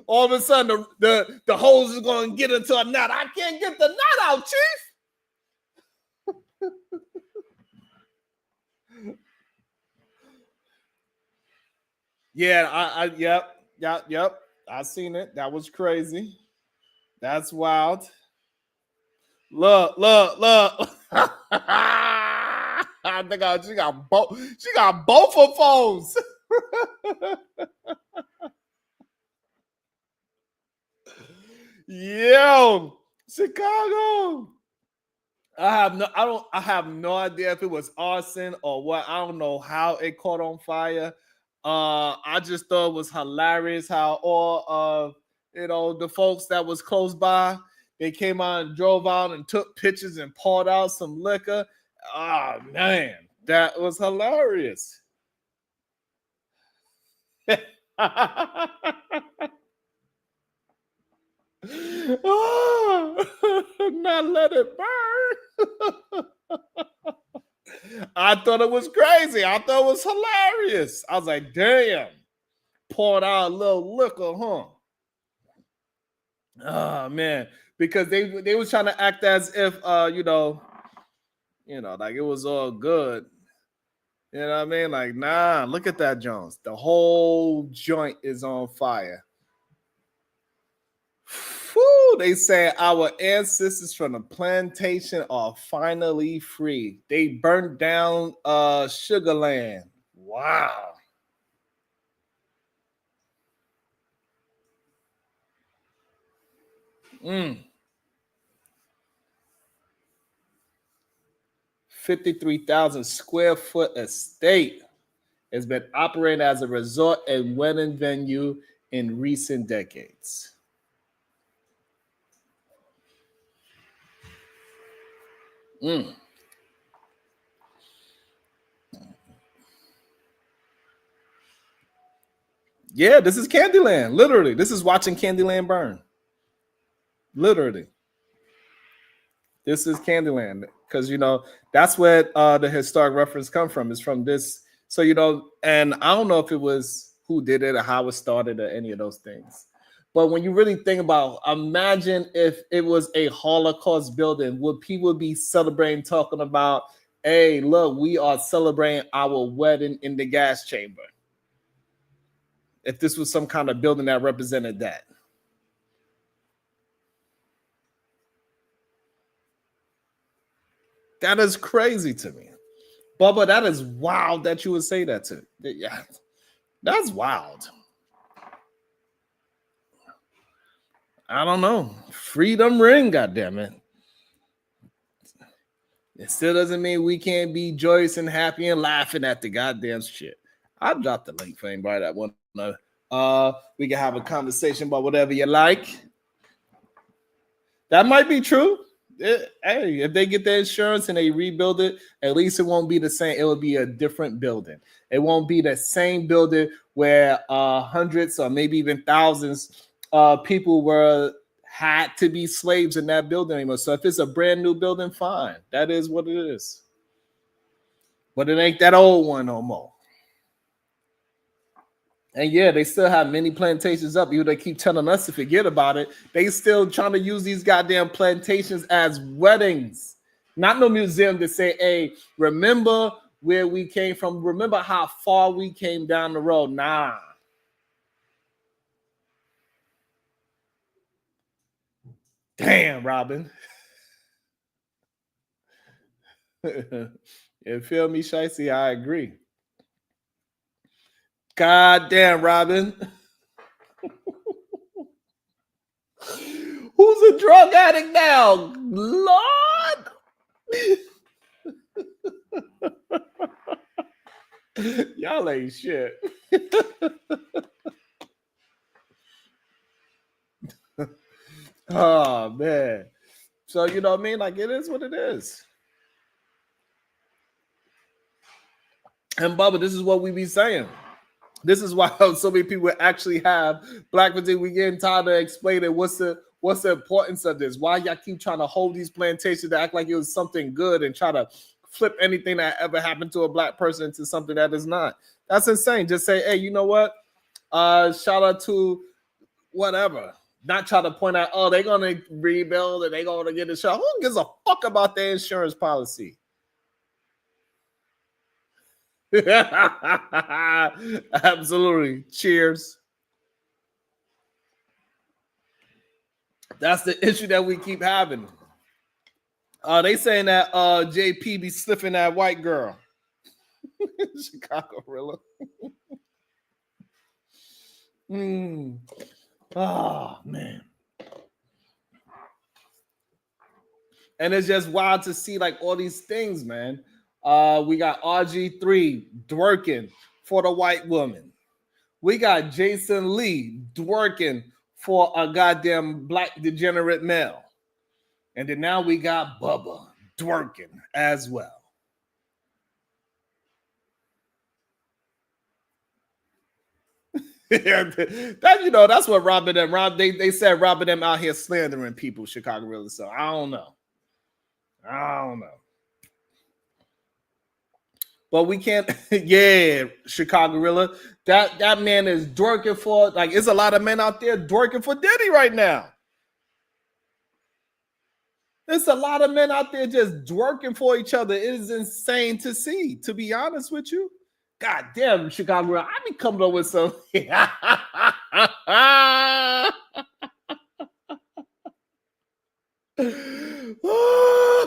All of a sudden, the hose is gonna get into a knot. I can't get the knot out, Chief. Yeah, yep. I seen it. That was crazy. That's wild. Look. I think she got both. She got both her phones. Yo, Chicago. I have no idea if it was arson or what. I don't know how it caught on fire. I just thought it was hilarious how all of You know, the folks that was close by, they came out and drove out and took pictures and poured out some liquor. Oh, man, that was hilarious. Oh, not let it burn. I thought it was crazy. I thought it was hilarious. I was like, damn, poured out a little liquor, huh? Oh man, because they was trying to act as if you know, like it was all good. You know what I mean? Like, nah, look at that, Jones. The whole joint is on fire. Whew, they say our ancestors from the plantation are finally free. They burnt down Sugarland. Wow. Mm. 53,000 square foot estate has been operating as a resort and wedding venue in recent decades. Mm. Yeah, this is Candyland. Literally, this is watching Candyland burn. Literally, this is Candyland because that's where the historic reference come from. Is from this. So and I don't know if it was who did it or how it started or any of those things. But when you really think about, imagine if it was a Holocaust building, would people be celebrating, talking about, hey, look, we are celebrating our wedding in the gas chamber? If this was some kind of building that represented that. That is crazy to me. Bubba, that is wild that you would say that to. Yeah, that's wild. I don't know. Freedom ring, goddammit. It still doesn't mean we can't be joyous and happy and laughing at the goddamn shit. I dropped the link for anybody that want to. We can have a conversation about whatever you like. That might be true. Hey, if they get the insurance and they rebuild it, at least it won't be the same. It will be a different building. It won't be the same building where hundreds or maybe even thousands people had to be slaves in that building anymore. So if it's a brand new building, fine. That is what it is. But it ain't that old one no more. And yeah, they still have many plantations up. Even they keep telling us to forget about it. They still trying to use these goddamn plantations as weddings. Not no museum to say, hey, remember where we came from. Remember how far we came down the road. Nah. Damn, Robin. You feel me, Shicey? I agree. God damn, Robin. Who's a drug addict now? Lord. Y'all ain't shit. Oh, man. So, you know what I mean? Like, it is what it is. And Bubba, this is what we be saying. This is why so many people actually have black fatigue. We getting tired of explaining what's the importance of this. Why y'all keep trying to hold these plantations to act like it was something good and try to flip anything that ever happened to a black person into something that is not. That's insane. Just say, hey, you know what? Shout out to whatever. Not try to point out, oh, they're gonna rebuild and they're gonna get a shot. Who gives a fuck about their insurance policy? Absolutely. Cheers. That's the issue that we keep having. They saying that JP be sniffing that white girl. Chicago Rilla. Oh man. And it's just wild to see like all these things, man. We got RG3 twerking for the white woman. We got Jason Lee twerking for a goddamn black degenerate male. And then now we got Bubba twerking as well. That's what Robin and they said Robin them out here slandering people, Chicago Real. So I don't know. But we can't, yeah, Chicago Gorilla. That man is dorking for, like, there's a lot of men out there dorking for Diddy right now. There's a lot of men out there just dorking for each other. It is insane to see, to be honest with you. God damn, Chicago Gorilla. I be coming up with some.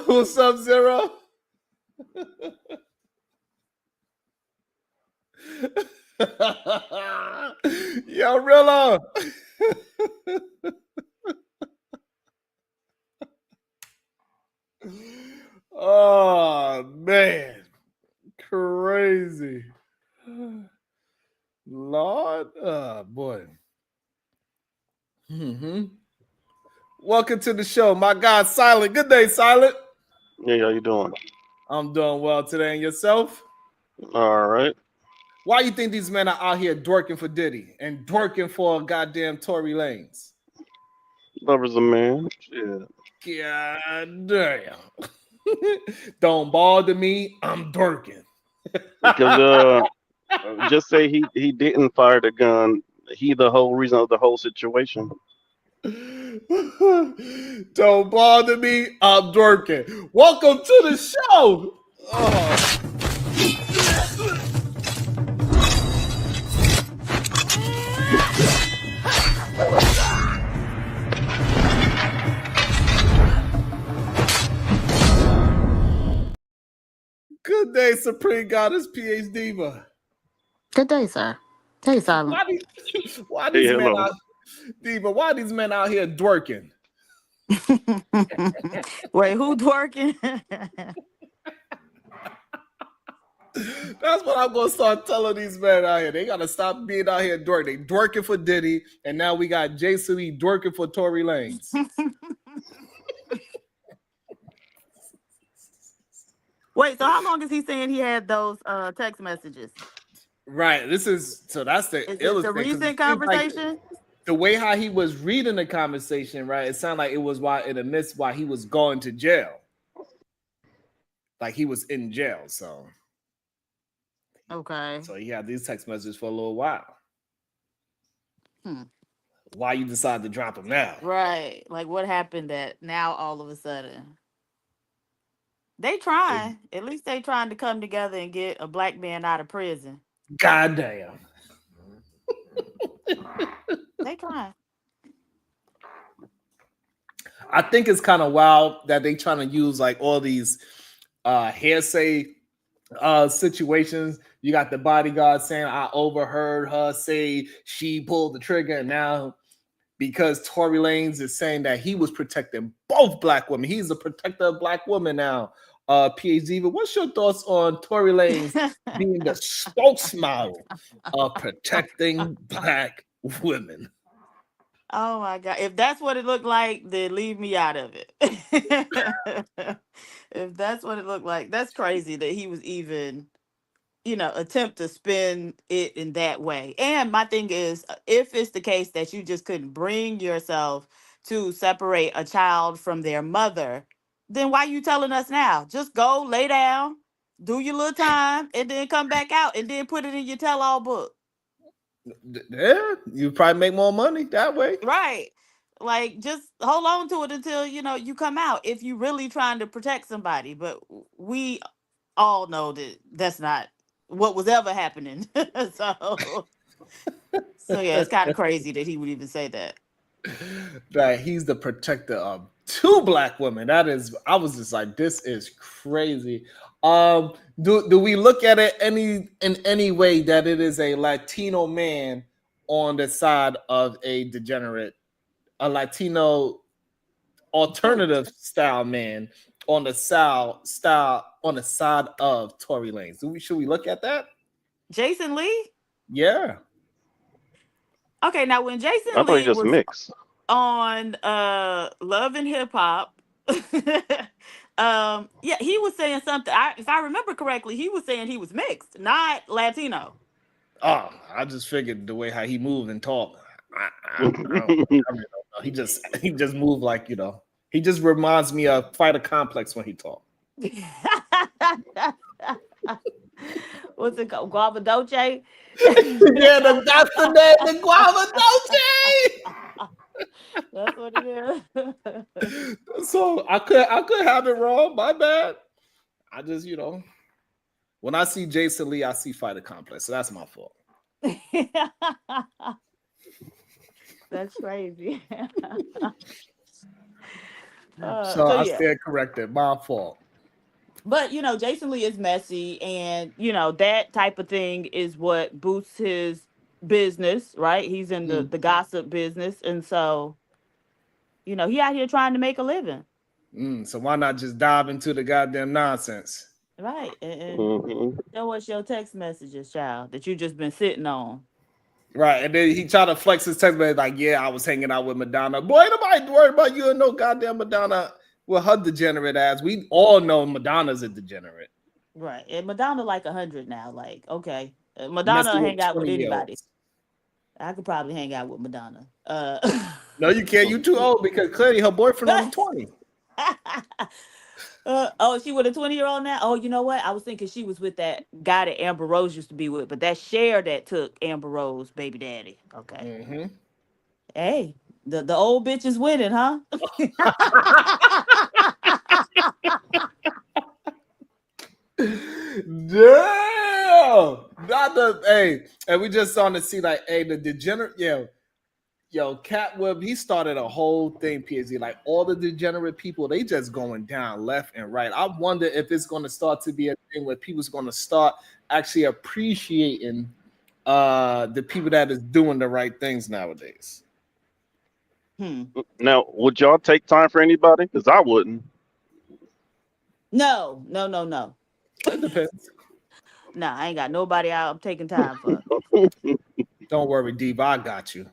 What's up, Zero? Yo, Rilla. Oh man, crazy. Lord, boy. Welcome to the show, my God, Silent. Good day, Silent. Yeah, how you doing? I'm doing well today, and yourself? All right. Why you think these men are out here dorking for Diddy and dorking for goddamn Tory Lanez? Lover's a man. Yeah. God damn. Don't bother me. I'm dorking. Because just say he didn't fire the gun. He the whole reason of the whole situation. Don't bother me. I'm dorking. Welcome to the show. Oh. Good day, Supreme Goddess PhD Diva. Good day, sir. Hey, Silent. Why these men out, Diva? Why these men out here twerking? Wait, who twerking? That's what I'm gonna start telling these men out here. They gotta stop being out here twerking. They twerking for Diddy, and now we got Jason Lee twerking for Tory Lanez. Wait, so how long is he saying he had those text messages? Right. That's the Is this a recent conversation? Like, the way how he was reading the conversation, right? It sounded like it was while he was going to jail. Like he was in jail. So okay. So he had these text messages for a little while. Why you decide to drop them now? Right. Like what happened that now all of a sudden? They trying. At least they trying to come together and get a black man out of prison. God damn. They trying. I think it's kind of wild that they trying to use like all these hearsay situations. You got the bodyguard saying I overheard her say she pulled the trigger, and now because Tory Lanez is saying that he was protecting both black women, he's a protector of black women now. PhD, but what's your thoughts on Tory Lanez being the spokesman of protecting black women? Oh my God. If that's what it looked like, then leave me out of it. If that's what it looked like, that's crazy that he was even, attempt to spin it in that way. And my thing is, if it's the case that you just couldn't bring yourself to separate a child from their mother, then why you telling us now? Just go lay down, do your little time, and then come back out and then put it in your tell-all book. Yeah, you probably make more money that way. Right. Like, just hold on to it until, you come out if you really trying to protect somebody. But we all know that that's not what was ever happening. So yeah, it's kind of crazy that he would even say that. That he's the protector of two black women. I was just like, this is crazy. Do we look at it in any way that it is a Latino man on the side of a Latino alternative style man on the side of Tory Lanez? Should we look at that? Jason Lee? Yeah. Okay, now when Jason I thought he Lee just was mixed. on Love and Hip Hop, yeah, he was saying something. If I remember correctly, he was saying he was mixed, not Latino. Oh, I just figured the way how he moved and talked. I really don't know. He just moved like, you know. He just reminds me of Fighter Complex when he talked. What's it called? Guava Dolce? Yeah, that's the name, the Guava Dolce. That's what it is. So I could have it wrong. My bad. I just, you know, when I see Jason Lee, I see Fighter Complex. So that's my fault. That's crazy. So I stand corrected. My fault. But you know, Jason Lee is messy, and you know that type of thing is what boosts his business, right? He's in the gossip business, and so you know he out here trying to make a living. So why not just dive into the goddamn nonsense? Right, and show us your text messages, child, that you just been sitting on. Right, and then he tried to flex his text message like, yeah, I was hanging out with Madonna. Boy, nobody worried about you and no goddamn Madonna with her degenerate ass. We all know Madonna's a degenerate. Right, and Madonna like 100 now. Like, okay, Madonna hang out with anybody. I could probably hang out with Madonna. No, you can't. You too old because clearly her boyfriend only 20. Oh, she with a 20-year-old now? Oh, you know what? I was thinking she was with that guy that Amber Rose used to be with, but that Cher that took Amber Rose baby daddy. Okay. Hey, the old bitch is winning, huh? Damn. Hey, and we just starting to see like, hey, the degenerate, Yo, Catwood, he started a whole thing, PhD. Like all the degenerate people, they just going down left and right. I wonder if it's going to start to be a thing where people's going to start actually appreciating the people that is doing the right things nowadays. Now, would y'all take time for anybody? Because I wouldn't. No. It depends. No, I ain't got nobody out I'm taking time for. Don't worry, Diva, I got you.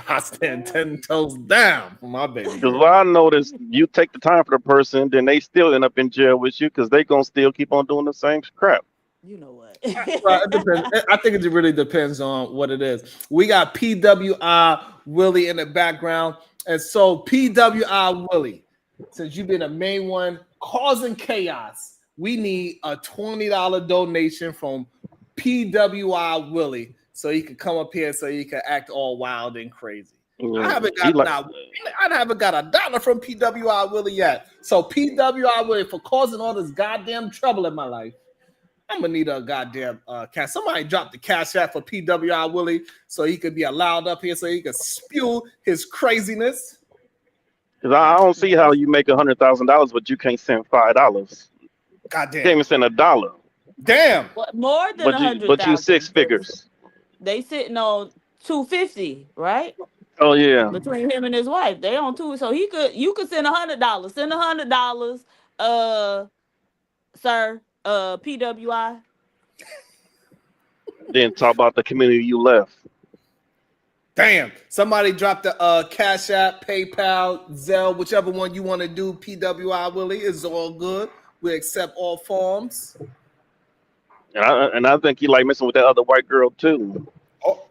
I stand 10 toes down for my baby. Because I noticed you take the time for the person, then they still end up in jail with you because they gonna still keep on doing the same crap. You know what? Well, it depends. I think it really depends on what it is. We got PWI Willie in the background, and so PWI Willie, since you've been the main one causing chaos, we need a $20 donation from PWI Willie so he could come up here so he could act all wild and crazy. I haven't got a dollar from PWI Willie yet. So PWI Willie, for causing all this goddamn trouble in my life, I'm gonna need a goddamn cash. Somebody drop the cash app for PWI Willie so he could be allowed up here so he could spew his craziness. Because I don't see how you make $100,000, but you can't send $5. Goddamn, can't even send $1. Damn. What, more than 100,000? But you six figures. They sitting on 250, right? Oh yeah. Between him and his wife, they on two. So you could send $100. Send $100, sir. PWI. Then talk about the community you left. Damn. Somebody dropped the Cash App, PayPal, Zelle, whichever one you want to do. PWI Willie is all good. We accept all forms. And I think he like messing with that other white girl too. Oh.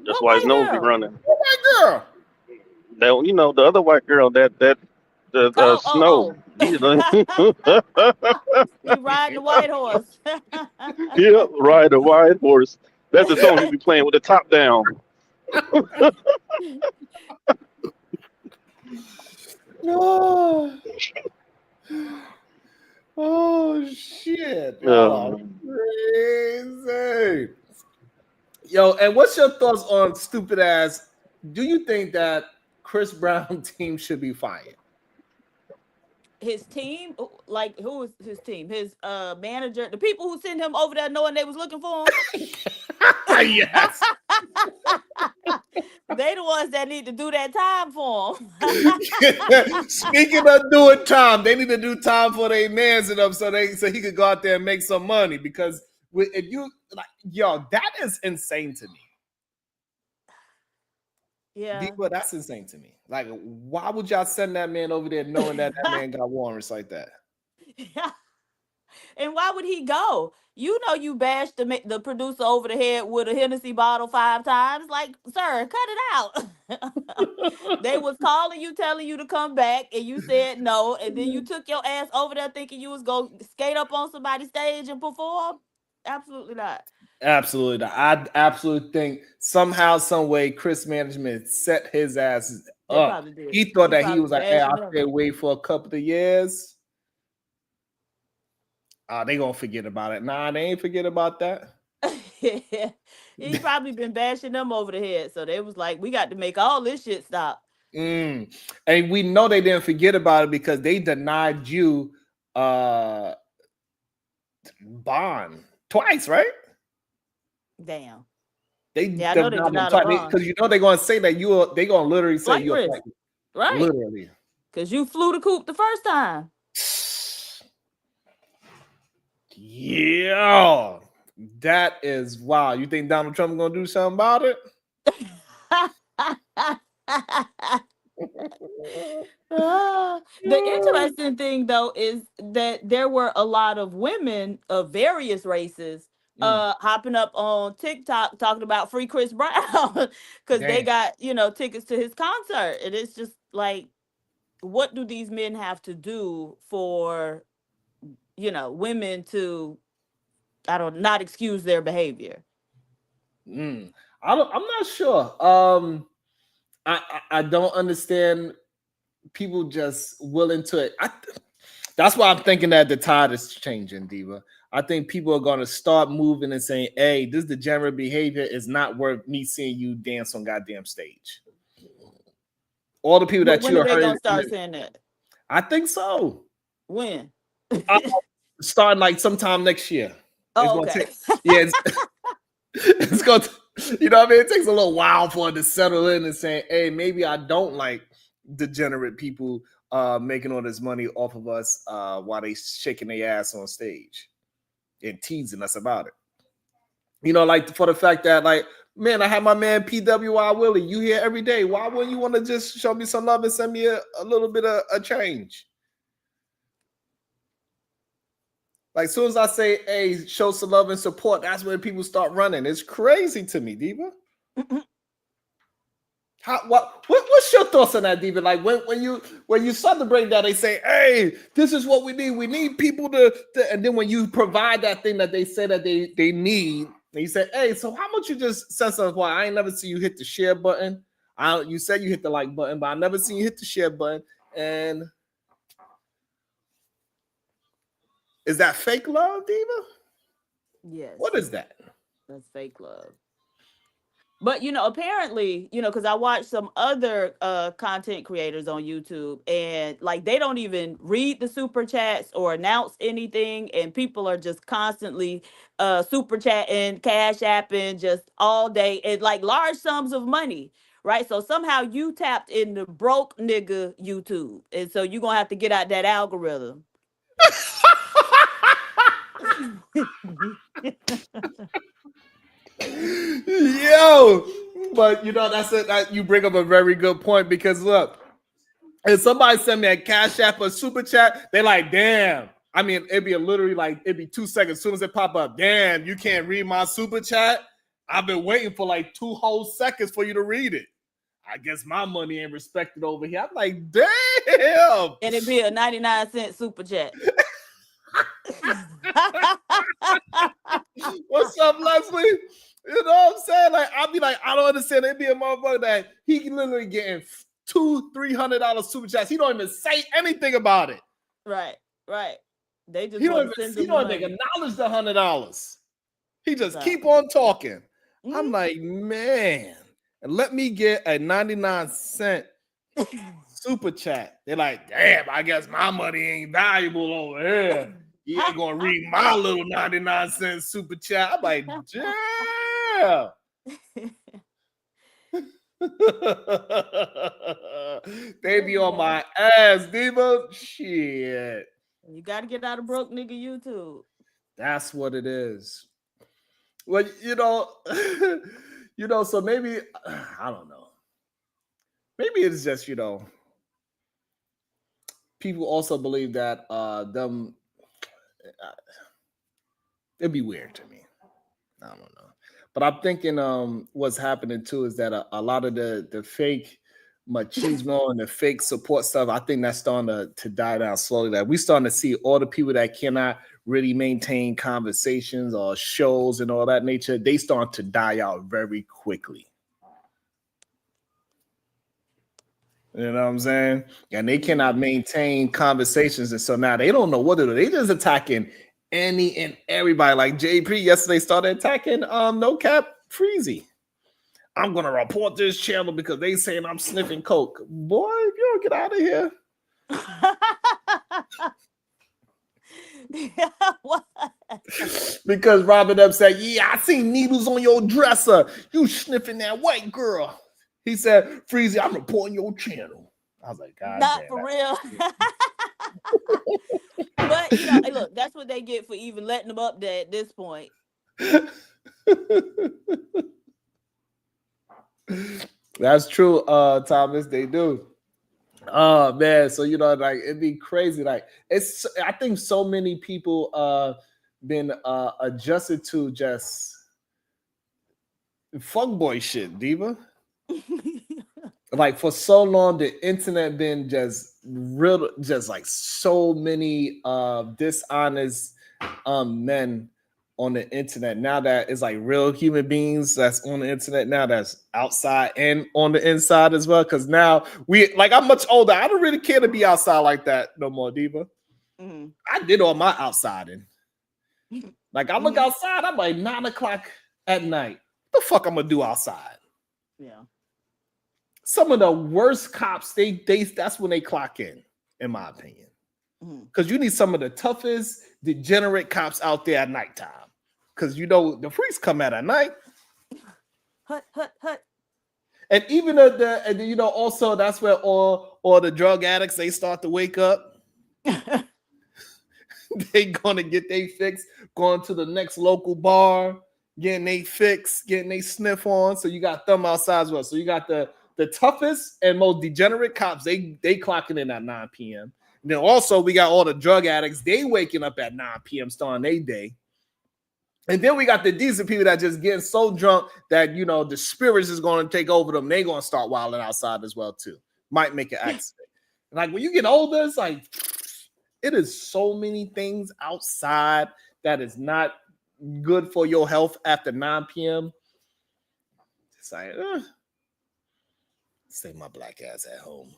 That's why his nose be running. What white girl? That, you know, the other white girl that Snow. He riding the white horse. Yeah, ride the white horse. That's the song he be playing with the top down. Oh shit. Oh, crazy. Yo, and what's your thoughts on stupid ass? Do you think that Chris Brown team should be fired? His team, like who is his team? His manager, the people who sent him over there knowing they was looking for him. Yes. They the ones that need to do that time for him. Speaking of doing time, they need to do time for their mans and them so he could go out there and make some money, because if you like, yo, that is insane to me. Yeah. Diva, that's insane to me. Like, why would y'all send that man over there knowing that man got warrants like that? And why would he go? You know, you bashed the producer over the head with a Hennessy bottle 5 times. Like, sir, cut it out. They was calling you, telling you to come back, and you said no. And then you took your ass over there thinking you was going to skate up on somebody's stage and perform. Absolutely not. Absolutely not. I absolutely think somehow, some way, Chris management set his ass They up. probably did. He thought that he probably was like, hey, bashing I'll them. stay away for a couple of years. They gonna forget about it. Nah, they ain't forget about that. He probably been bashing them over the head. So they was like, we got to make all this shit stop. And we know they didn't forget about it because they denied you bond twice, right? Damn. They I know they denied a bond. Because you know they're gonna say that they gonna literally say Flight you're risk. Right. Literally. Because you flew the coop the first time. Yeah. That is wow. You think Donald Trump gonna do something about it? The interesting thing though is that there were a lot of women of various races hopping up on TikTok talking about free Chris Brown because they got, tickets to his concert. And it's just like, what do these men have to do for, women to, not excuse their behavior? I'm not sure. I don't understand people just willing to it. That's why I'm thinking that the tide is changing, Diva. I think people are going to start moving and saying, hey, this degenerate behavior is not worth me seeing you dance on goddamn stage. All the people that when you are they heard going to start saying that? I think so. When? Starting like sometime next year. Oh, okay. It's going to, you know what I mean? It takes a little while for it to settle in and say, hey, maybe I don't like degenerate people making all this money off of us while they shaking their ass on stage and teasing us about it. Like for the fact that, like, man, I have my man PWI Willie. You here every day. Why wouldn't you want to just show me some love and send me a little bit of a change? Like, as soon as I say, hey, show some love and support, that's when people start running. It's crazy to me, Diva. What's your thoughts on that, Diva? Like, when you start to break down, they say, hey, this is what we need. We need people to and then when you provide that thing that they say that they need, and you say, hey, so how much you just send something? Why I ain't never see you hit the share button. You said you hit the like button, but I never seen you hit the share button. And is that fake love, Diva? Yes. What is that? That's fake love. But, apparently, because I watched some other content creators on YouTube and like they don't even read the super chats or announce anything. And people are just constantly super chatting, cash apping just all day and like large sums of money. Right. So somehow you tapped into broke nigga YouTube. And so you're going to have to get out that algorithm. Yo, but that's it. You bring up a very good point because look, if somebody send me a cash app or super chat, they like, damn. I mean, it'd be it'd be 2 seconds. As soon as it pop up, damn, you can't read my super chat. I've been waiting for like 2 whole seconds for you to read it. I guess my money ain't respected over here. I'm like, damn. And it'd be a 99-cent super chat. What's up, Leslie? You know what I'm saying? Like, I'll be like, I don't understand. It'd be a motherfucker that he literally getting $200-$300 super chats. He don't even say anything about it. Right. They just he don't even acknowledge the $100. He just keep on talking. Mm-hmm. I'm like, man, let me get a 99-cent super chat. They're like, damn, I guess my money ain't valuable over here. You ain't gonna read my little 99-cent super chat. I'm like, damn. They be on my ass, Diva. Shit. You gotta get out of broke nigga YouTube. That's what it is. Well, so maybe I don't know. Maybe it's just, people also believe that it'd be weird to me. I don't know. But I'm thinking what's happening too is that a lot of the fake machismo and the fake support stuff, I think that's starting to die down slowly. Like we starting to see all the people that cannot really maintain conversations or shows and all that nature, they start to die out very quickly. You know what I'm saying? And they cannot maintain conversations. And so now they don't know what to do. They just attacking any and everybody. Like JP yesterday started attacking No Cap Freezy. I'm gonna report this channel because they saying I'm sniffing coke. Boy, if you don't get out of here. What? Because Robin up said, yeah, I seen needles on your dresser. You sniffing that white girl. He said, Freezy, I'm reporting your channel. I was like, God Not damn for it. real. But hey, look, that's what they get for even letting them up there at this point. That's true, Thomas. They do. Oh man, so like it'd be crazy. Like I think so many people been adjusted to just fuckboy shit, Diva. Like for so long, the internet been just like so many dishonest men on the internet. Now that it's like real human beings that's on the internet now, that's outside and on the inside as well. Because now I'm much older. I don't really care to be outside like that no more, Diva. Mm-hmm. I did all my outsiding. Like I look outside, I'm like 9 o'clock at night. What the fuck I'm gonna do outside? Yeah. Some of the worst cops, that's when they clock in my opinion. Because you need some of the toughest, degenerate cops out there at nighttime. Because the freaks come out at night. Hut. And even also that's where all the drug addicts, they start to wake up. They gonna get their fix, going to the next local bar, getting their fix, getting their sniff on. So you got them outside as well. So you got the toughest and most degenerate cops, they clocking in at 9 p.m. And then also we got all the drug addicts, they waking up at 9 p.m. starting their day. And then we got the decent people that just getting so drunk that, the spirits is going to take over them. They going to start wilding outside as well too. Might make an accident. Like when you get older, it's like, it is so many things outside that is not good for your health after 9 p.m. It's like, stay my black ass at home.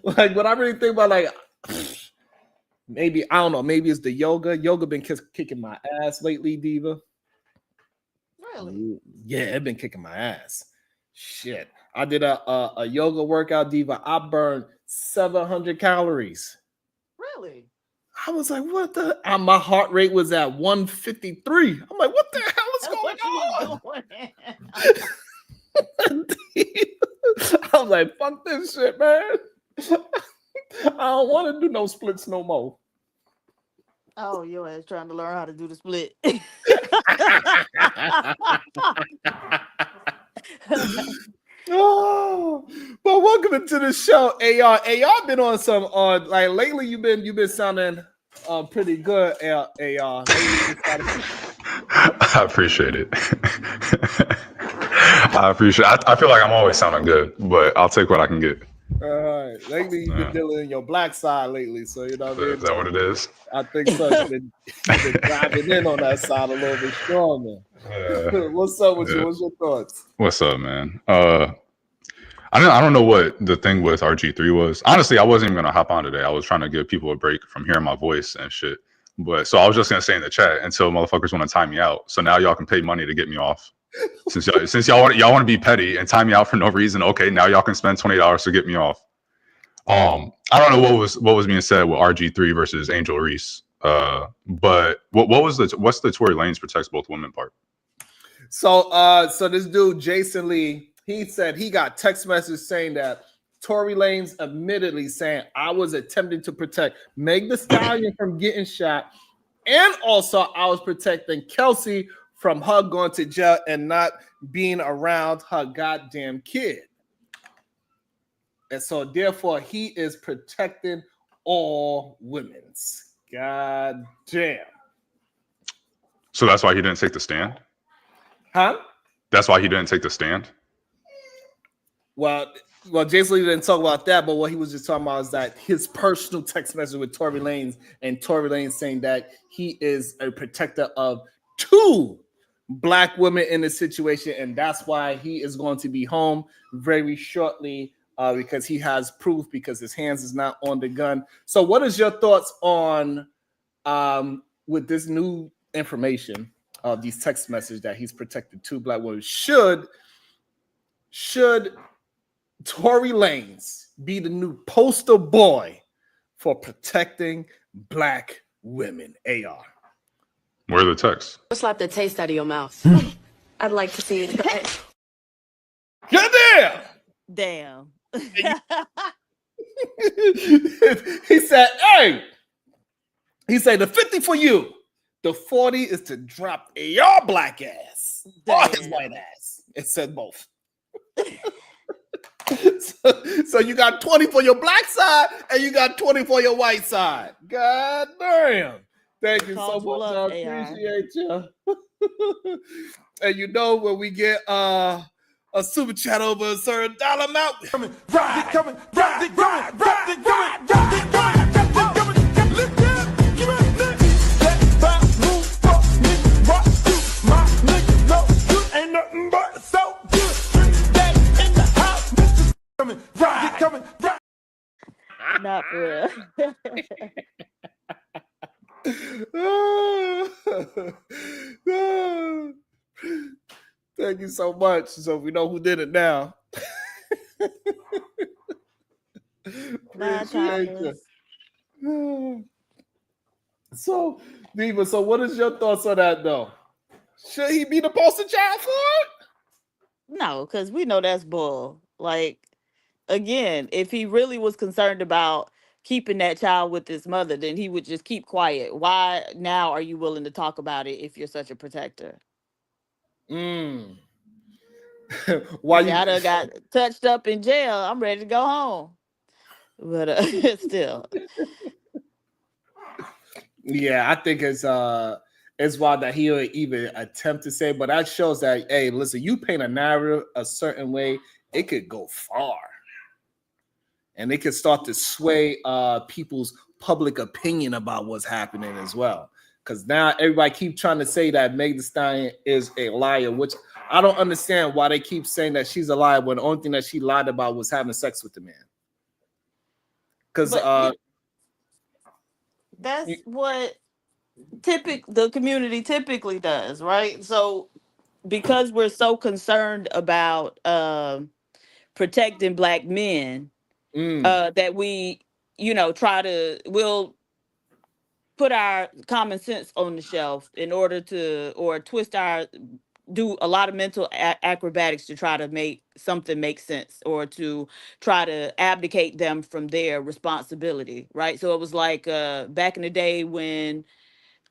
Like when I really think about like maybe I don't know, maybe it's the yoga. Yoga been kicking my ass lately, Diva. Really? Yeah, it been kicking my ass. Shit, I did a yoga workout, Diva. I burned 700 calories. Really? I was like, what the? My heart rate was at 153. I'm like, what the hell is going on? I was like, fuck this shit, man. I don't want to do no splits no more. Oh, your ass trying to learn how to do the split. Oh, but welcome into the show, AR. AR been on some like lately. You've been sounding pretty good, AR. I appreciate it. I feel like I'm always sounding good, but I'll take what I can get. All right. Lately, you've been dealing in your black side lately, so you know what I mean? Is that what it is? I think so. You've been driving in on that side a little bit stronger. What's up with you? What's your thoughts? What's up, man? I don't know what the thing with RG3 was. Honestly, I wasn't even gonna hop on today. I was trying to give people a break from hearing my voice and shit. But so I was just gonna say in the chat until motherfuckers want to time me out. So now y'all can pay money to get me off. Since y'all want to be petty and time me out for no reason, okay, now y'all can spend $20 to get me off. I don't know what was being said with RG3 versus Angel Reese. But what's the Tory Lanez protects both women part? So this dude Jason Lee, he said he got text messages saying that Tory Lanez admittedly saying I was attempting to protect Meg Thee Stallion from getting shot And also, I was protecting Kelsey from her going to jail and not being around her goddamn kid. And so, therefore, he is protecting all women's. God damn. So that's why he didn't take the stand? Huh? That's why he didn't take the stand? Well, Jason Lee didn't talk about that, but what he was just talking about is that his personal text message with Tory Lanez, and Tory Lanez saying that he is a protector of 2 black women in this situation, and that's why he is going to be home very shortly because he has proof because his hands is not on the gun. So what is your thoughts on with this new information of these text messages that he's protected 2 black women? Should Tory Lanez be the new poster boy for protecting black women? AR. Where are the texts? Slap the taste out of your mouth. I'd like to see it. Goddamn! Damn. He said, hey, he said the 50 for you. The 40 is to drop your black ass or his white ass. It said both. So you got 20 for your black side and you got 20 for your white side. God damn. Thank you so much. I appreciate you. And you know when we get a super chat over a certain dollar amount. Not for real. Thank you so much. So we know who did it now. Appreciate you. So, Diva, so what is your thoughts on that though? Should he be the poster child for it? No, because we know that's bull. Like, again, if he really was concerned about keeping that child with his mother, then he would just keep quiet. Why now are you willing to talk about it if you're such a protector? Why you got touched up in jail? I'm ready to go home. But still. Yeah, I think it's wild that he would even attempt to say, but that shows that, hey, listen, you paint a narrative a certain way, it could go far. And it could start to sway people's public opinion about what's happening as well. Because now everybody keep trying to say that Meg Thee Stallion is a liar, which I don't understand why they keep saying that she's a liar when the only thing that she lied about was having sex with the man. Because that's what the community typically does, right? So because we're so concerned about protecting black men, that we, we'll put our common sense on the shelf in order to, or do a lot of mental acrobatics to try to make something make sense, or to try to abdicate them from their responsibility, right? So it was like back in the day when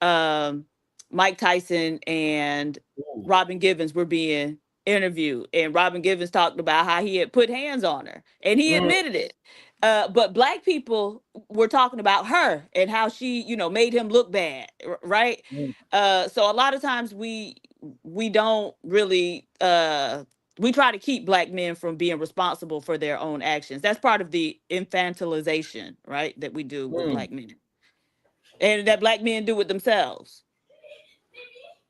Mike Tyson and Robin Givens were being interviewed, and Robin Givens talked about how he had put hands on her, and he admitted it. But black people were talking about her and how she, made him look bad, right? So a lot of times we don't really we try to keep black men from being responsible for their own actions. That's part of the infantilization, right, that we do with black men, and that black men do with themselves.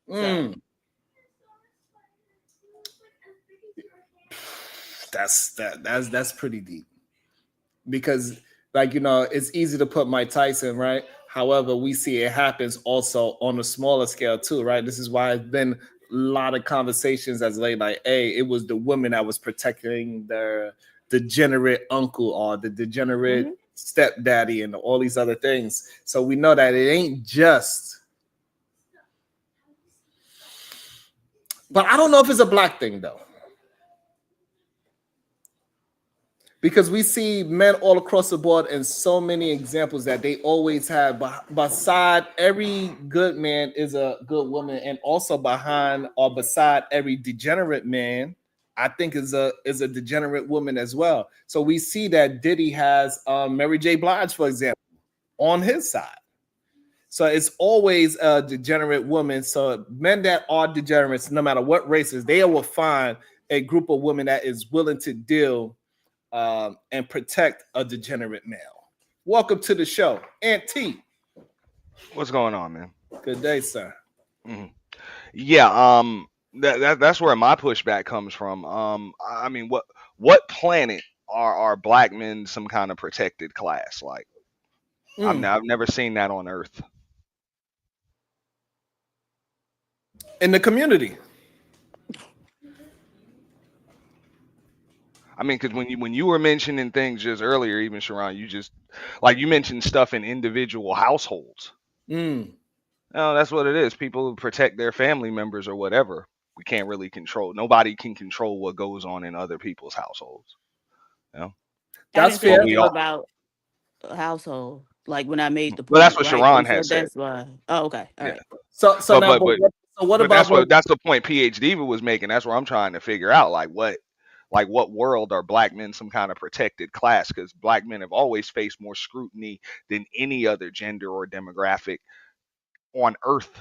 So. That's pretty deep, because it's easy to put Mike Tyson, right? However, we see it happens also on a smaller scale too, right? This is why it's been a lot of conversations as late, like, hey, it was the woman that was protecting the degenerate uncle or the degenerate stepdaddy and all these other things. So we know that it ain't just. But I don't know if it's a black thing though. because we see men all across the board and so many examples that they always have. Beside every good man is a good woman, and also behind or beside every degenerate man, I think is a degenerate woman as well. So we see that Diddy has Mary J. Blige, for example, on his side. So it's always a degenerate woman. So men that are degenerates, no matter what races, they will find a group of women that is willing to deal and protect a degenerate male. Welcome to the show, Aunt T. What's going on, man? Good day, sir. hmm Yeah, that's where my pushback comes from. I mean, what planet are black men some kind of protected class? Like, I've never seen that on Earth. In the community. I mean, because when you were mentioning things just earlier, even Sharon, you just like you mentioned stuff in individual households. No, that's what it is. People who protect their family members or whatever. We can't really control. Nobody can control what goes on in other people's households. You know? I That's didn't say fair. But we anything all. about a household, like when I made the Well, that's point, what right? Sharon And so had said. that's why. Oh, okay. All Yeah. right. So But now, but but so what but about that's the point PhD was making. That's what I'm trying to figure out. Like what world are black men some kind of protected class? Because black men have always faced more scrutiny than any other gender or demographic on Earth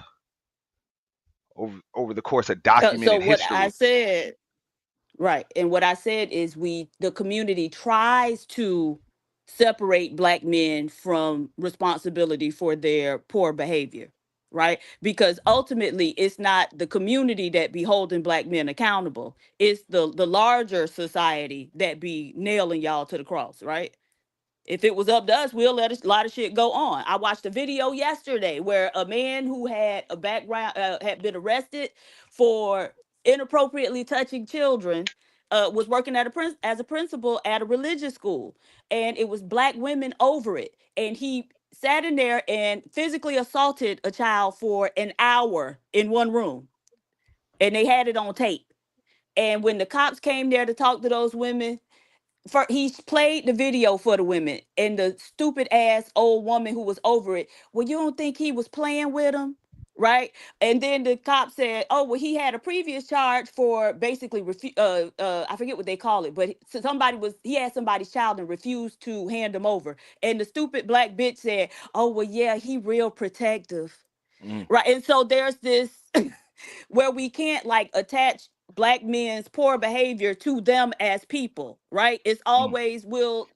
over the course of So documented what I history. said, right, and what I said is the community tries to separate black men from responsibility for their poor behavior, right? Because ultimately it's not the community that be holding black men accountable. It's the larger society that be nailing y'all to the cross, right? If it was up to us, we'll let a lot of shit go on. I watched a video yesterday where a man who had a background had been arrested for inappropriately touching children. Was working as a principal at a religious school, and it was black women over it. And he sat in there and physically assaulted a child for an hour in one room, and they had it on tape. And when the cops came there to talk to those women, he played the video for the women, and the stupid ass old woman who was over it, well, you don't think he was playing with him, right? And then the cop said, oh, well, he had a previous charge for basically I forget what they call it, but he had somebody's child and refused to hand him over. And the stupid black bitch said, oh, well, yeah, he real protective, Mm, right? And so there's this where we can't like attach black men's poor behavior to them as people, right? It's mm, always will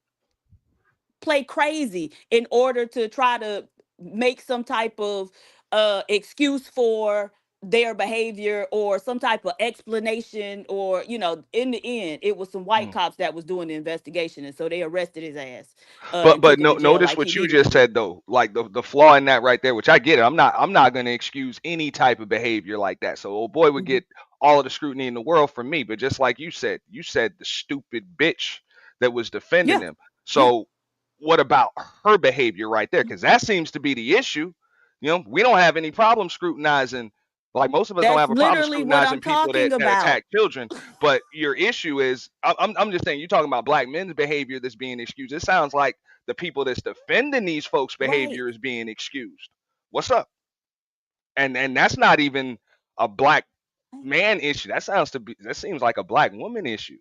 play crazy in order to try to make some type of excuse for their behavior or some type of explanation, or in the end it was some white mm. cops that was doing the investigation, and so they arrested his ass But and took him no, to jail notice like he what you didn't just do. said though. Like the flaw in that right there, which I get it. I'm not going to excuse any type of behavior like that. So old boy would Mhm. get all of the scrutiny in the world from me. But just like you said the stupid bitch that was defending Yeah, him. yeah, So what about her behavior right there? Because that seems to be the issue. We don't have any problem scrutinizing. Like most of us don't that's have a problem literally what I'm scrutinizing people talking that about. attack children. But your issue is, I'm just saying, you're talking about black men's behavior that's being excused. It sounds like the people that's defending these folks' Right. behavior is being excused. What's up? And that's not even a black man issue. That seems like a black woman issue.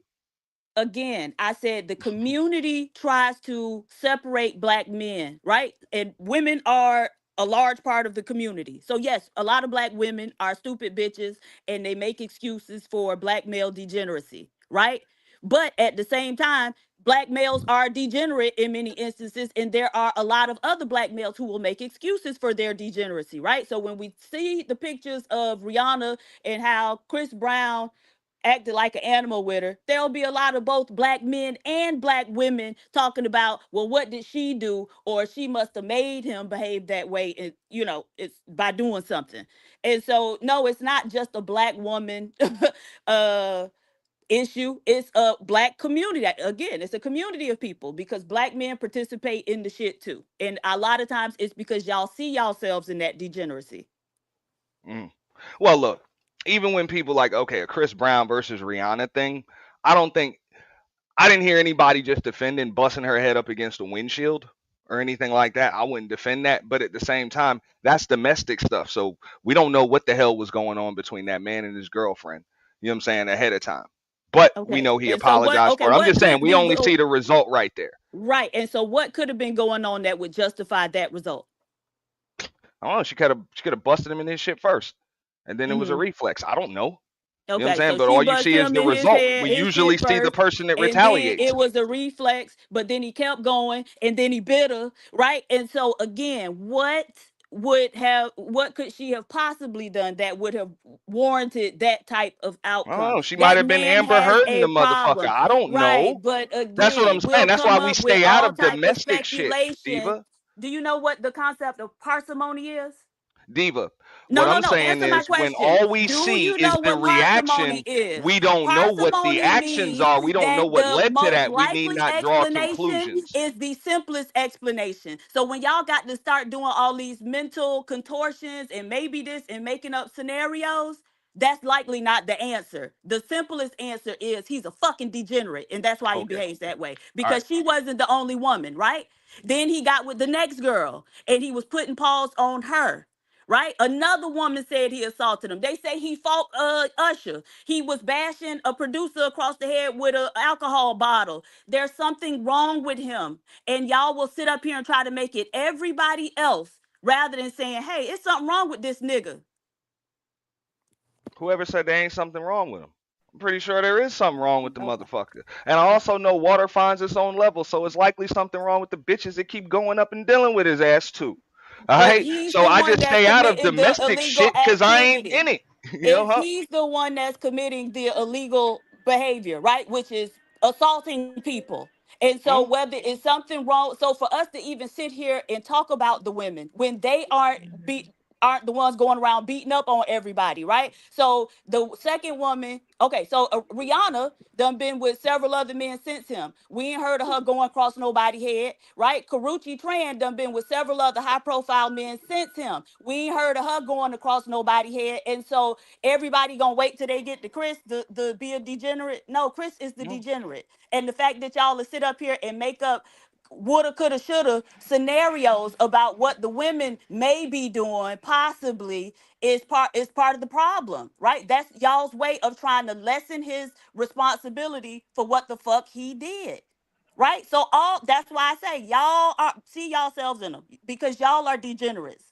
Again, I said the community tries to separate black men, right? And women are a large part of the community. So yes, a lot of black women are stupid bitches and they make excuses for black male degeneracy, right? But at the same time, black males are degenerate in many instances, and there are a lot of other black males who will make excuses for their degeneracy, right? So when we see the pictures of Rihanna and how Chris Brown acted like an animal with her, there'll be a lot of both black men and black women talking about, well, what did she do? Or she must have made him behave that way. And, it's by doing something. And so, no, it's not just a black woman uh, issue. It's a black community. Again, it's a community of people because black men participate in the shit too. And a lot of times it's because y'all see yourselves in that degeneracy. Mm. Well, look, even when people like, okay, a Chris Brown versus Rihanna thing, I don't think I didn't hear anybody just defending busting her head up against a windshield or anything like that. I wouldn't defend that, but at the same time, that's domestic stuff. So we don't know what the hell was going on between that man and his girlfriend. You know what I'm saying, ahead of time. But we Okay. know he And so apologized for it. I'm what just saying could we be only see the result right there. right. And so what could have been going on that would justify that result? I don't know. She could have busted him in his shit first, and then it was a Mm-hmm. reflex. I don't know. You know what I'm Okay, saying? so But she all you bust see is him the in his result. head, We his usually shit see the first, person that and then retaliates. it was a reflex, but then he kept going, and then he bit her, right? And so again, what could she have possibly done that would have warranted that type of I don't outcome? know. She might That have been man Amber has Hearding a the motherfucker. problem, I don't right? know. But That's what I'm again, saying. we'll That's why come we up with stay out all of type of domestic shit, speculation. Diva. Do you know what the concept of parsimony is? Diva. No, What no, I'm no. saying Answer my is when question. all we Do see you is know the what parsimony reaction, is? we don't know what the Parsimony actions are. means We don't know that what the led to most that. We need likely not draw explanation conclusions. is the simplest explanation. So when y'all got to start doing all these mental contortions and maybe this and making up scenarios, that's likely not the answer. The simplest answer is he's a fucking degenerate, and that's why he Okay. behaves that way. All right. Because she wasn't the only woman, right? Then he got with the next girl, and he was putting paws on her. Right? Another woman said he assaulted him. They say he fought Usher. He was bashing a producer across the head with an alcohol bottle. There's something wrong with him. And y'all will sit up here and try to make it everybody else rather than saying, hey, it's something wrong with this nigga. Whoever said there ain't something wrong with him? I'm pretty sure there is something wrong with the motherfucker. And I also know water finds its own level, so it's likely something wrong with the bitches that keep going up and dealing with his ass too. All But right? he's So the I one just that's stay out of committing the domestic illegal shit because I ain't activity. in it. You know, If huh? he's the one that's committing the illegal behavior, right, which is assaulting people. And so Hmm? whether it's something wrong, so for us to even sit here and talk about the women when they aren't the ones going around beating up on everybody, right? So the second woman, okay, so Rihanna done been with several other men since him. We ain't heard of her going across nobody's head, right? Karuchi Tran done been with several other high profile men since him. We ain't heard of her going across nobody's head. And so everybody gonna wait till they get to Chris to be a degenerate. No, Chris is the No. degenerate. And the fact that y'all will sit up here and make up woulda, coulda, shoulda scenarios about what the women may be doing, possibly is part of the problem, right? That's y'all's way of trying to lessen his responsibility for what the fuck he did. Right? So all that's why I say y'all are see yourselves in them because y'all are degenerates.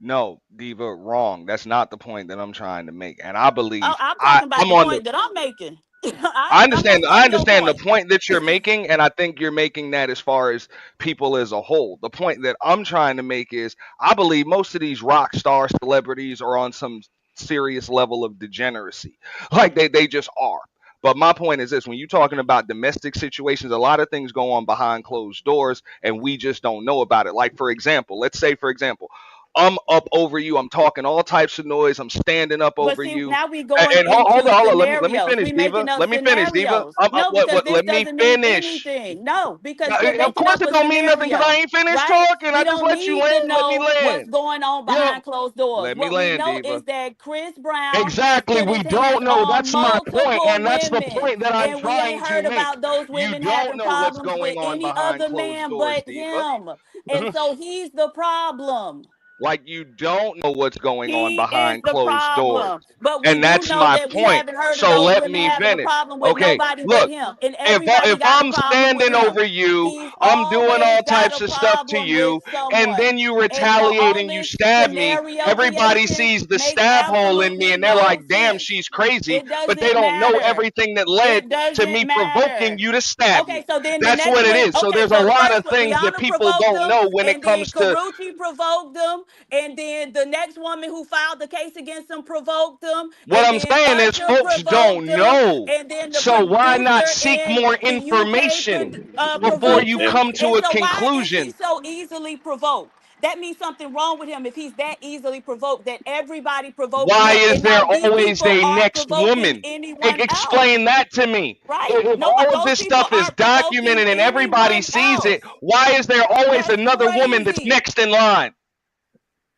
No, Diva, wrong. That's not the point that I'm trying to make. And I Oh, believe I'm talking about I'm the on the point that I'm making. I'm gonna I flip your understand the point. point that you're making, and I think you're making that as far as people as a whole. The point that I'm trying to make is I believe most of these rock star celebrities are on some serious level of degeneracy. Like they just are. But my point is this: when you're talking about domestic situations, a lot of things go on behind closed doors, and we just don't know about it. Like, for example, let's say, for example, I'm up over you. I'm talking all types of noise. I'm standing up But over see, you. now we going And into hold on. Let me scenarios. finish, We Diva. making up Let me finish, Diva. scenarios. No, because this Let me doesn't mean finish. anything. No, because Now, you're of making course, up it a don't mean nothing because I scenario, ain't finished right? talking. We I just don't let you need to land. Let me know what's land. going on You know, behind closed doors. let me What we land, know Diva. is that Chris Brown has Exactly. put We his don't hands know. on That's my point, multiple and that's the women, point that I'm and we ain't trying to heard make. about those You women don't having know what's problems with going on any behind other closed man doors, but Diva. him. And so he's the problem. Like you don't know what's going on He is behind the closed doors. problem. But we And do that's know my that we point. haven't heard of So those let women me having a finish. problem with Okay, nobody but look, him. And everybody if got a I'm problem with standing him. over you, He's I'm doing always all got types a of stuff to problem with you, and someone. then you And so retaliate all and you this stab me, scenario everybody creation sees the makes stab hole in me absolutely and they're no like, damn, sense. she's crazy, It but they doesn't don't know matter. everything that led It to doesn't me provoking matter. you to stab Okay, me. so then the That's next what it one. is. So Okay, there's a so the lot first of one, things that Rihanna people provoked don't them, know when it and then comes to Karuchi provoked them, and then the next woman who filed the case against him provoked them, what and I'm then saying is Usher folks provoked don't them, know. and then the So why not producer seek in more the UK information before provoked you him. come to And a so why is he conclusion? so easily provoked? That means something wrong with him if he's that easily provoked that everybody provoking Why him. is And there now these always people a aren't next provoking woman? anyone else. Explain that to me. Right? If No, but all of those this people stuff is aren't provoking documented and everybody anyone sees it, else. why is there always That's another woman that's crazy. next in line?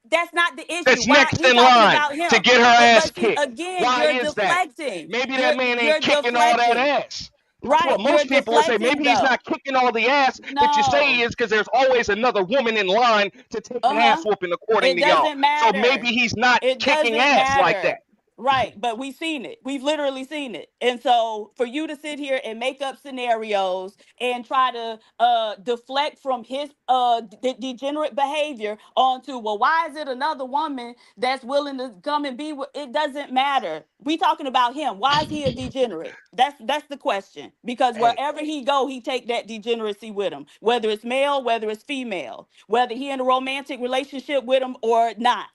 That's not the issue. That's Why next we in talking line about to him? get her ass But see, kicked. again, Why you're is that? deflecting. Maybe that You're man ain't you're kicking all that deflecting. ass. That's what Right. You're most people will say. deflecting Maybe he's though. not kicking all the ass that you say he No. is because there's always another woman in line to take an ass Uh-huh. whooping, according It to y'all. doesn't So maybe matter. he's not It kicking doesn't ass like matter. that. Right, but we've seen it. We've literally seen it. And so for you to sit here and make up scenarios and try to deflect from his degenerate behavior onto, well, why is it another woman that's willing to come and be with, it doesn't matter. We talking about him. Why is he a degenerate? That's the question. Because Hey, wherever he go, he take that degeneracy with him. Whether it's male, whether it's female, whether he in a romantic relationship with him or not.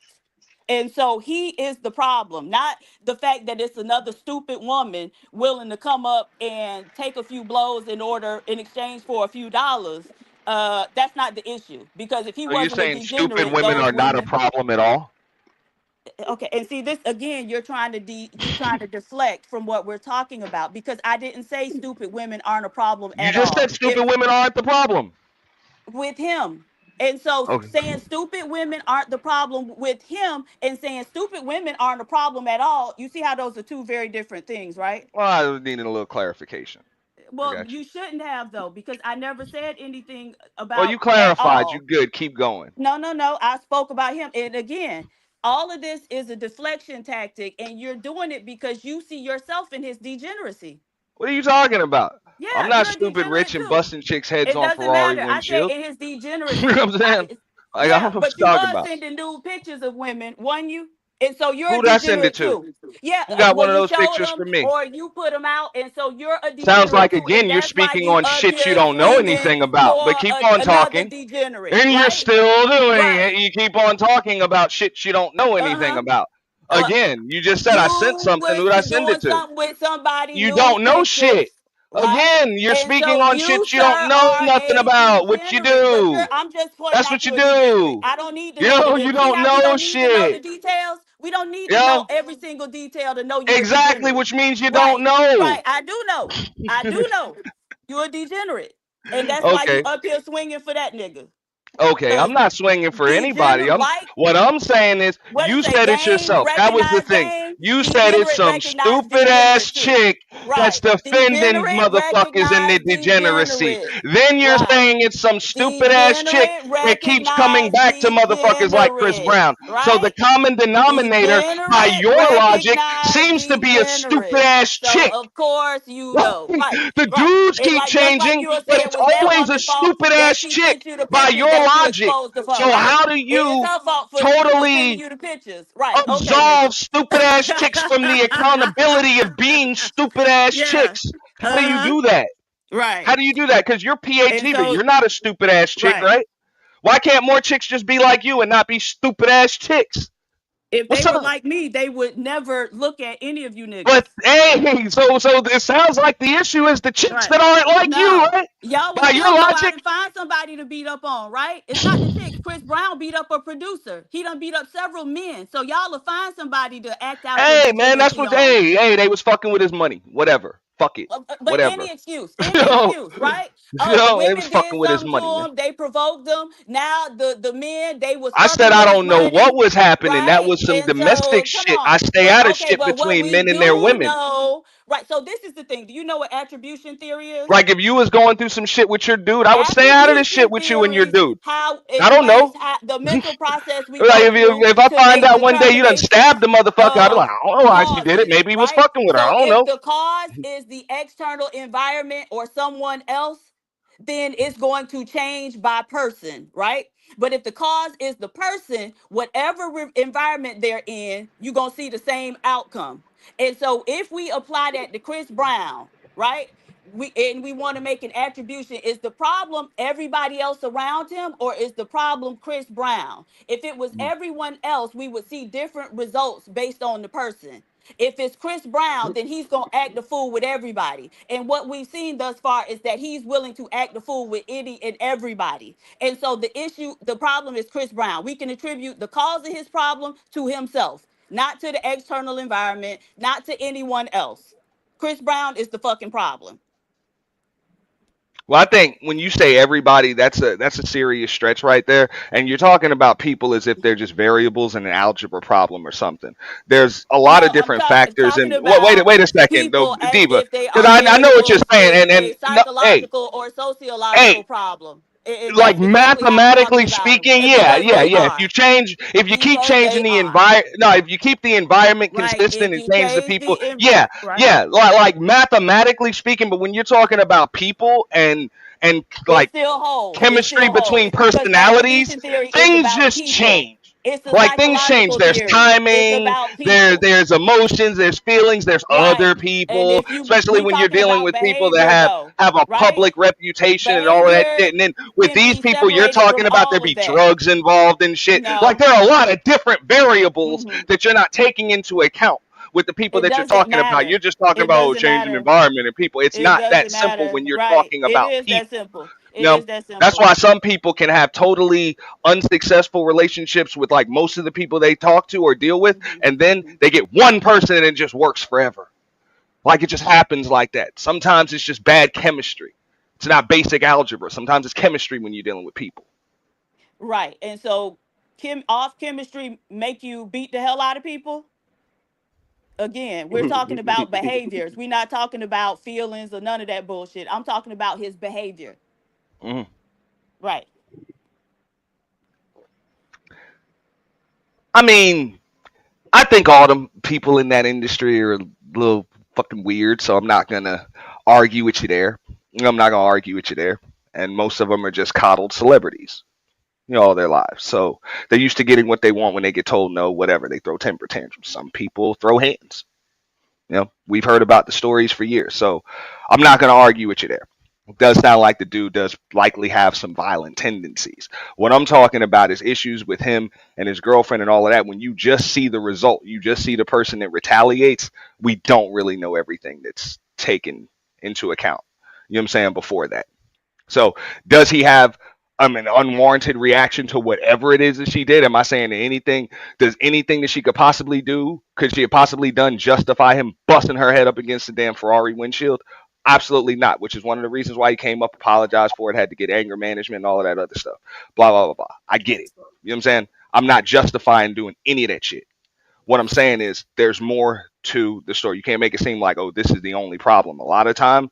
And so he is the problem, not the fact that it's another stupid woman willing to come up and take a few blows in exchange for a few dollars. That's not the issue, because if he are you wasn't a saying stupid degenerate, women those are not a women. problem at all? Okay, and see this again. You're trying to deflect from what we're talking about, because I didn't say stupid women aren't a problem You at just all. said stupid women aren't the problem. With him. And so Okay. saying stupid women aren't the problem with him and saying stupid women aren't a problem at all, you see how those are two very different things, right? Well, I was needing a little clarification. I Well, got you. you shouldn't have, though, because I never said anything Well, you about at clarified. You all. good. Keep going. No, no, no. I spoke about him. And again, all of this is a deflection tactic, and you're doing it because you see yourself in his degeneracy. What are you talking about? I'm Yeah, not you're a stupid, rich, degenerate and too. busting chicks' heads It on doesn't Ferrari matter. I said windshield. in his You know degeneracy. what I'm saying? Like, I don't know Yeah, what but you're you talking was about. sending nude pictures of women, wasn't you? And so you're a Who did I send it degenerate to? too. Yeah, Who got well, one of you those showed pictures them for me? or you put them out, and so you're a Sounds degenerate like, too, and again, you're that's why speaking you on up shit you here don't know swinging anything about. But for keep on another talking. degenerate, And you're right? still doing it. Right. You keep on talking about shit you don't know Uh anything huh. about. Uh, Again, you just said I sent you something. Who was did I send doing it to? something with somebody You nude don't know pictures, shit. right? Again, you're And speaking so on you, shit you sir, don't know are nothing a about. What you degenerate. But do? I'm just pointing That's out what you you're a degenerate. do. I don't need to know Yo, the. you See don't how we know don't need to know shit. the details. We don't need to know Yo, every single detail to know you're a exactly, degenerate. which means you don't Right, know. right. I do know. I do know. You're a degenerate, and that's why you Okay. up here swinging for that nigga. Okay, I'm Cause not swinging for anybody. degenerate, I'm like what I'm saying is what it you say, said it game, yourself. That was the recognize thing. game, You said it's degenerate, some recognize stupid ass degenerate too. chick that's Right. defending Degenerate, motherfuckers in their recognize degeneracy. degenerate. Then you're Right. saying it's some stupid ass chick Degenerate, that keeps coming recognize back to motherfuckers like Chris degenerate. Brown. So the Right? common denominator by Degenerate, your logic recognize seems to be a stupid degenerate. ass So chick. of course you know. Right, The right. dudes And keep like just like changing, you were but saying, it's was that always a woman fault stupid that ass she chick sent you the by pictures your that you logic. exposed of her, So right? how do It is you her fault for sending totally you the pictures. Right. Okay, absolve nigga. stupid ass chicks from the accountability of being stupid ass Yeah. chicks? How do you Uh-huh. do that? Right. How do you do that? Because you're And PhD, so you're not a stupid ass chick, right. right? Why can't more chicks just be like you and not be stupid ass chicks? If they What's were up? like me, they would never look at any of you niggas. But hey, so it sounds like the issue is the chicks Right. that aren't like you, No. right? Y'all would By your still go out logic, and find somebody to beat up on, right? It's not the chicks. Chris Brown beat up a producer. He done beat up several men. So y'all will find somebody to act out your hey man, that's degeneracy what on. they was fucking with his money. Whatever. Fuck it. But Whatever. any yo, excuse, right? Oh, the they was women fucking did with his something money, to man. him. They provoked them. Now the men, they was I said fucking I with his don't know what money, was happening. That right? was some And domestic so, come shit. I on. stay But out of okay, shit but what between we men and their do women. know, right? So this is the thing. Do you know what attribution theory is? Like if you was going through some shit with your dude, I would stay out of this shit Attribution with you and your theory, dude. how I don't explains know. how the mental process we Like go through if I to find make out one day you done stabbed determinations the motherfucker, I'd be like, of I don't know why she did it. causes, Maybe he was right? fucking with her. I So don't if know. the cause is the external environment or someone else, then it's going to change by person, right? But if the cause is the person, whatever environment they're in, you're going to see the same outcome. And so if we apply that to Chris Brown, right? We want to make an attribution. Is the problem everybody else around him, or is the problem Chris Brown? If it was everyone else, we would see different results based on the person. If it's Chris Brown, then he's gonna act the fool with everybody. And what we've seen thus far is that he's willing to act the fool with any and everybody. And so the problem is Chris Brown. We can attribute the cause of his problem to himself, not to the external environment, not to anyone else. Chris Brown is the fucking problem. Well, I think when you say everybody, that's a serious stretch right there, and you're talking about people as if they're just variables in an algebra problem or something. There's a lot No, of I'm different factors, talking and wait, about wait a second, though, people as Diva, if they because are I know what you're variables saying, in and a no, hey, psychological or sociological hey, problem. And like that's exactly how I'm talking mathematically about them, speaking, yeah, because yeah, they yeah. are. If you keep Because changing they the are. environment, no, if you keep the environment Right. consistent If and you change the change people, the yeah, right. yeah, like mathematically speaking. But when you're talking about people and It like still holds. It chemistry still holds. between Because personalities, attribution theory is things about just people. change. It's a Like things change. psychological There's theory. It's timing, about people. there's emotions, there's feelings, there's other Right. And people, if you especially we when you're talking dealing about with people that behavior though, have a right? public reputation and all of that Behavior shit. And then with can these be people you're separated from talking about, there all be of that. drugs involved and shit. Like No. there are a lot of different variables Hmm. that you're not taking into account with the people It that you're doesn't talking about. matter. You're just talking It about doesn't changing matter. environment and people. It's It not that doesn't simple matter. when you're Right. talking It about is that people. simple. You It know, is that that's simple. why some people can have totally unsuccessful relationships with like most of the people they talk to or deal with, Hmm. and then Hmm. they get one person and it just works forever. Like it just happens like that. Sometimes it's just bad chemistry. It's not basic algebra. Sometimes it's chemistry when you're dealing with people. Right. And so off chemistry make you beat the hell out of people? Again, we're talking about behaviors. We're not talking about feelings or none of that bullshit. I'm talking about his behavior. Mhm. Right. I mean, I think all them people in that industry are a little fucking weird, so I'm not gonna argue with you there. I'm not gonna argue with you there. And most of them are just coddled celebrities, all their lives. So they're used to getting what they want when they get told no, whatever. They throw temper tantrums. Some people throw hands. We've heard about the stories for years. So I'm not gonna argue with you there. It does sound like the dude does likely have some violent tendencies. What I'm talking about is issues with him and his girlfriend and all of that. When you just see the result, you just see the person that retaliates, we don't really know everything that's taken into account. You know what I'm saying? Before that. So does he have an unwarranted reaction to whatever it is that she did? Am I saying that does anything that she could possibly do, could she have possibly done justify him busting her head up against the damn Ferrari windshield? Absolutely not, which is one of the reasons why he came up, apologized for it, had to get anger management and all of that other stuff. Blah, blah, blah, blah. I get it. You know what I'm saying? I'm not justifying doing any of that shit. What I'm saying is there's more to the story. You can't make it seem like, oh, this is the only problem. A lot of time,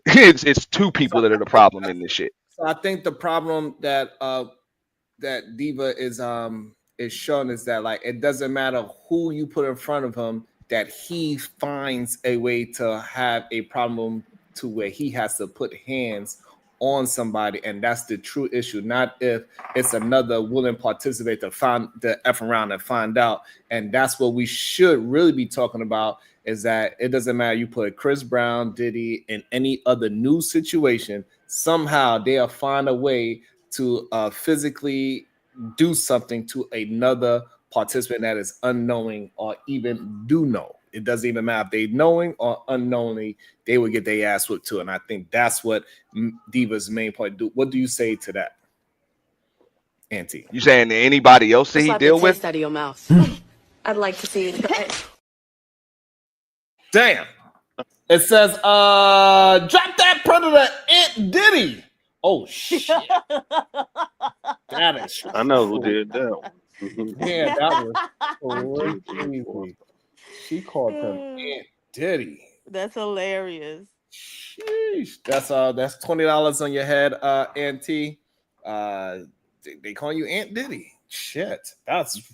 it's two people that are the problem in this shit. So I think the problem that that Diva is showing is that like it doesn't matter who you put in front of him, that he finds a way to have a problem to where he has to put hands on somebody, and that's the true issue. Not if it's another willing participant to find the F around and find out. And that's what we should really be talking about, is that it doesn't matter. You put Chris Brown, Diddy, in any other new situation, somehow they'll find a way to physically do something to another participant that is unknowing or even do know. It doesn't even matter if they knowing or unknowingly, they would get their ass whipped too. And I think that's what Diva's main point. What do you say to that, Auntie? You saying to anybody else that he Slap the deal with? taste out of your mouth. I'd like to see you try it. Damn. It says, drop that predator, Aunt Diddy. Oh shit. That is I know who did that one. yeah, that was crazy. She called him Aunt Diddy. That's hilarious. Sheesh. That's $20 on your head, Auntie. They call you Aunt Diddy. Shit. That's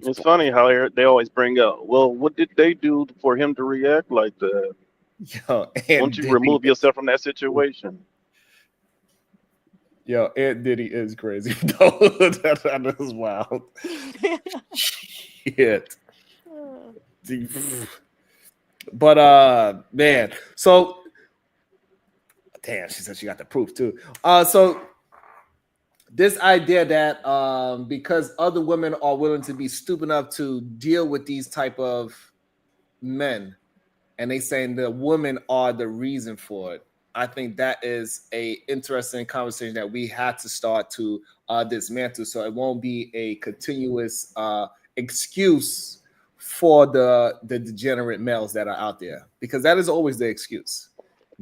It's funny how they always bring up, well, what did they do for him to react like that? yo, Won't Aunt you Diddy. remove yourself from that situation? Yo, Aunt Diddy is crazy. that is wild. Shit. But man, so damn, she said she got the proof too. So this idea that because other women are willing to be stupid enough to deal with these type of men, and they saying the women are the reason for it. I think that is a interesting conversation that we had to start to dismantle, so it won't be a continuous excuse for the degenerate males that are out there, because that is always the excuse.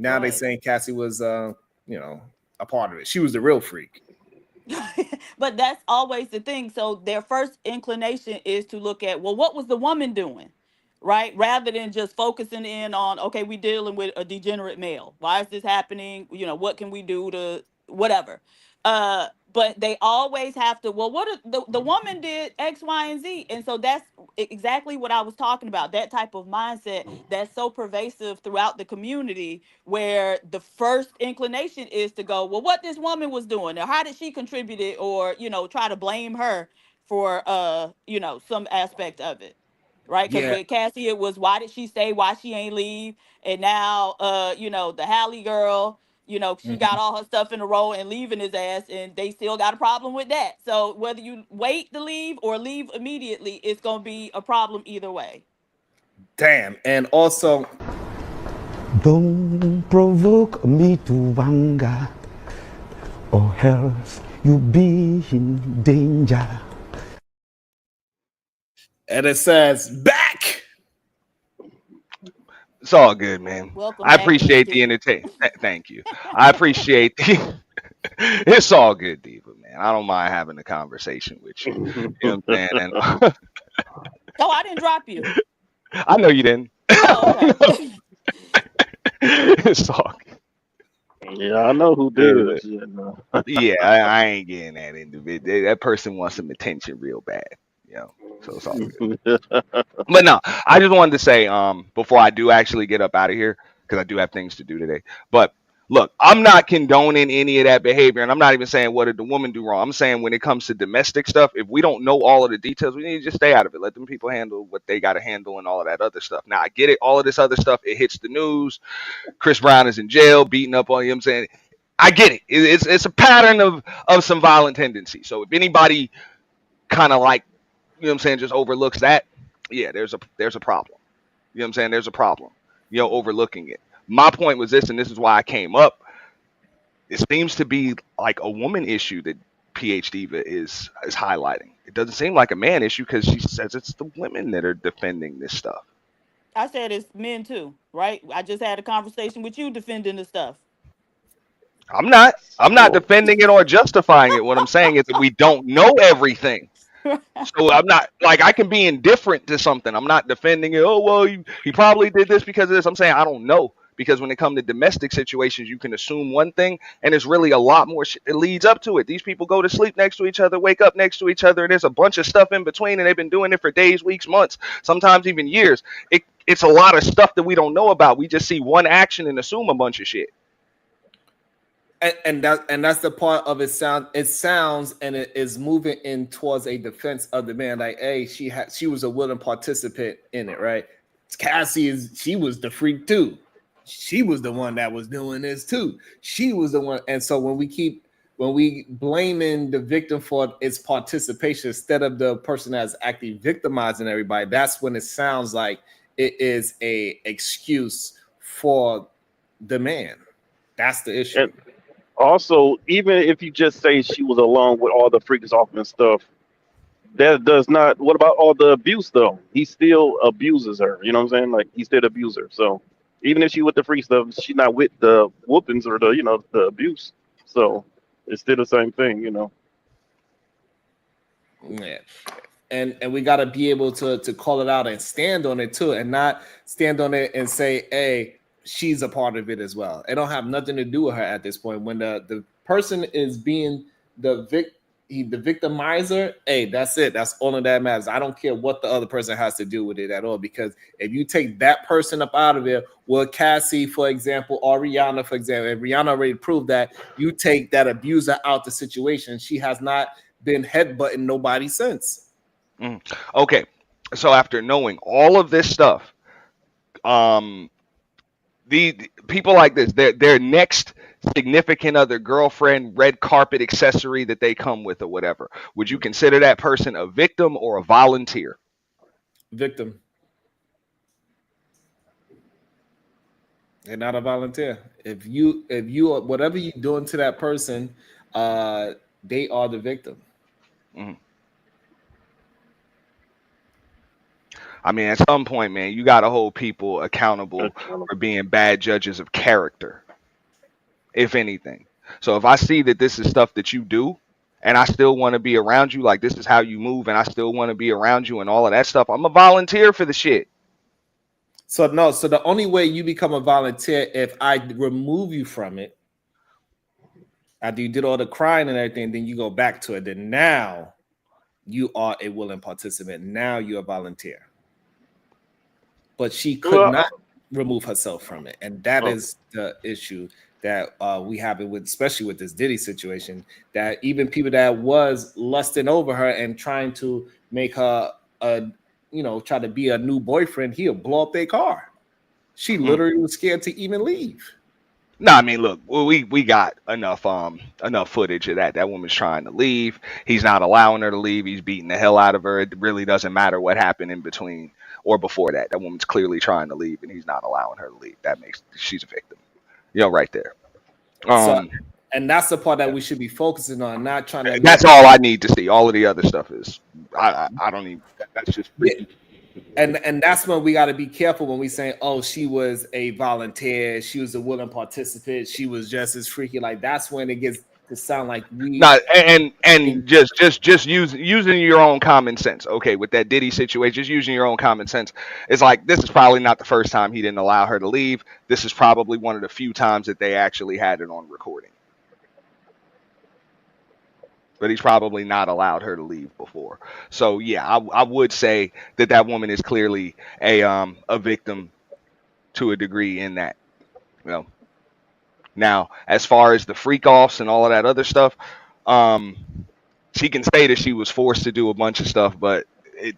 Now they saying Cassie was, a part of it. She was the real freak. But that's always the thing. So their first inclination is to look at, well, what was the woman doing? Right? Rather than just focusing in on, okay, we're dealing with a degenerate male. Why is this happening? What can we do to whatever? But they always have to, well, the woman did X, Y, and Z. And so that's exactly what I was talking about. That type of mindset that's so pervasive throughout the community, where the first inclination is to go, well, what this woman was doing, or how did she contribute it, or, try to blame her for, some aspect of it. Right? Because with Cassie, it was, why did she stay? Why she ain't leave? And now, the Hallie girl, she got all her stuff in a row and leaving his ass, and they still got a problem with that. So whether you wait to leave or leave immediately, it's gonna be a problem either way. Damn. And also, don't provoke me to anger, or else you be in danger. And it says back. It's all good, man. Welcome I back, appreciate the Misty. entertainment. Thank you. I appreciate the. It's all good, Diva, man. I don't mind having a conversation with you. You know what I'm saying? Oh, I didn't drop you. I know you didn't. Oh, okay. It's all good. Yeah, I know who did. Yeah, I ain't getting that individual. That person wants some attention real bad. So it's all good. But no, I just wanted to say, before I do actually get up out of here, because I do have things to do today. But look, I'm not condoning any of that behavior, and I'm not even saying what did the woman do wrong. I'm saying when it comes to domestic stuff, if we don't know all of the details, we need to just stay out of it. Let them people handle what they got to handle and all of that other stuff. Now, I get it. All of this other stuff, it hits the news. Chris Brown is in jail, beating up on you. I'm saying, I get it. It's a pattern of some violent tendencies. So if anybody kind of like, just overlooks that, yeah, there's a problem. You know what I'm saying? There's a problem, overlooking it. My point was this, and this is why I came up. It seems to be like a woman issue that PH Diva is highlighting. It doesn't seem like a man issue, because she says it's the women that are defending this stuff. I said it's men too, right? I just had a conversation with you defending the stuff. I'm not defending it or justifying it. What I'm saying is that we don't know everything. So I'm not, like, I can be indifferent to something. I'm not defending it. Oh, well, he probably did this because of this. I'm saying I don't know. Because when it comes to domestic situations, you can assume one thing, and there's really a lot more shit that leads up to it. These people go to sleep next to each other, wake up next to each other, and there's a bunch of stuff in between, and they've been doing it for days, weeks, months, sometimes even years. It's a lot of stuff that we don't know about. We just see one action and assume a bunch of shit. And that's the part of it sounds and it is moving in towards a defense of the man. Like, hey, she was a willing participant in it, right? She was the freak too. She was the one that was doing this too. She was the one. And so when we blaming the victim for its participation instead of the person that's actually victimizing everybody, that's when it sounds like it is a excuse for the man. That's the issue. And also, even if you just say she was along with all the freaking off and stuff, that does not. What about all the abuse though? He still abuses her. You know what I'm saying? Like, he still abuses her. So even if she with the freak stuff, she's not with the whoopings or the the abuse. So it's still the same thing. Yeah. And we got to be able to call it out and stand on it too, and not stand on it and say, hey, she's a part of it as well. It don't have nothing to do with her at this point. When the person is being the victimizer, hey, that's it. That's all that matters. I don't care what the other person has to do with it at all, because if you take that person up out of it, well, Cassie, for example, or Rihanna, for example, and Rihanna already proved that you take that abuser out the situation, she has not been headbutting nobody since. Okay, so after knowing all of this stuff, the people like this, their next significant other, girlfriend, red carpet accessory that they come with or whatever, would you consider that person a victim or a volunteer? Victim. They're not a volunteer. If you are, whatever you're doing to that person, they are the victim. I mean, at some point, man, you got to hold people accountable for being bad judges of character, if anything. So if I see that this is stuff that you do and I still want to be around you, like this is how you move and I still want to be around you and all of that stuff, I'm a volunteer for the shit. So no, so the only way you become a volunteer if I remove you from it, after you did all the crying and everything, then you go back to it. Then now you are a willing participant. Now you're a volunteer. But she could not remove herself from it. And that is the issue that we have it with, especially with this Diddy situation, that even people that was lusting over her and trying to make her try to be a new boyfriend, he'll blow up their car. She literally was scared to even leave. No, I mean, look, we got enough footage of that. That woman's trying to leave. He's not allowing her to leave. He's beating the hell out of her. It really doesn't matter what happened in between or before that. That woman's clearly trying to leave, and he's not allowing her to leave. She's a victim. Right there. And that's the part that we should be focusing on, not trying to. That's all I need to see. All of the other stuff is I don't need. That's just. Yeah. And that's when we got to be careful when we say, oh, she was a volunteer, she was a willing participant, she was just as freaky. Like that's when it gets to sound like we. And just using your own common sense. Okay, with that Diddy situation, just using your own common sense. It's like this is probably not the first time he didn't allow her to leave. This is probably one of the few times that they actually had it on recording. But he's probably not allowed her to leave before. So yeah, I would say that woman is clearly a victim to a degree in that. Now, as far as the freak offs and all of that other stuff, she can say that she was forced to do a bunch of stuff, but it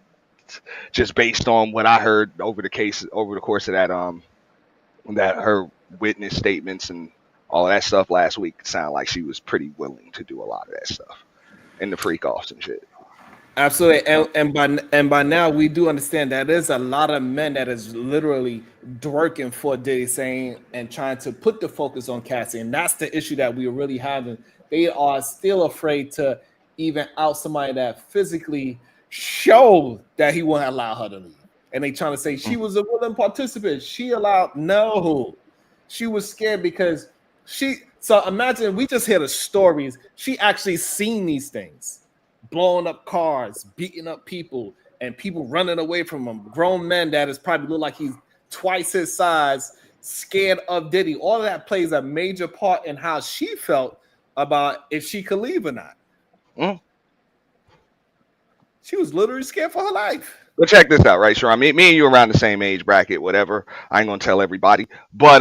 just based on what I heard over the course of that her witness statements and all of that stuff last week, it sounded like she was pretty willing to do a lot of that stuff. And the freak offs and shit. Absolutely. And by now we do understand that there's a lot of men that is literally working for Diddy saying and trying to put the focus on Cassie. And that's the issue that we're really having. They are still afraid to even out somebody that physically showed that he won't allow her to leave. And they trying to say she was a willing participant. She was scared because so imagine we just hear the stories. She actually seen these things, blowing up cars, beating up people, and people running away from him. Grown men that is probably look like he's twice his size, scared of Diddy. All of that plays a major part in how she felt about if she could leave or not. She was literally scared for her life. But check this out, right, Sharon? Me and you around the same age bracket, whatever. I ain't gonna tell everybody, but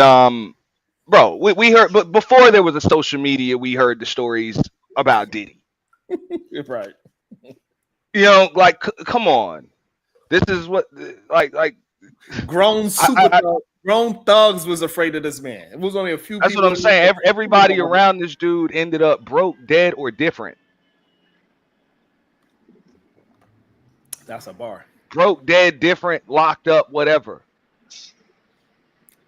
bro, we heard, but before there was a social media, we heard the stories about Diddy. Right. Like, come on. This is what, like grown thugs was afraid of this man. It was only a few. That's what I'm saying. Everybody around this dude ended up broke, dead, or different. That's a bar. Broke, dead, different, locked up, whatever.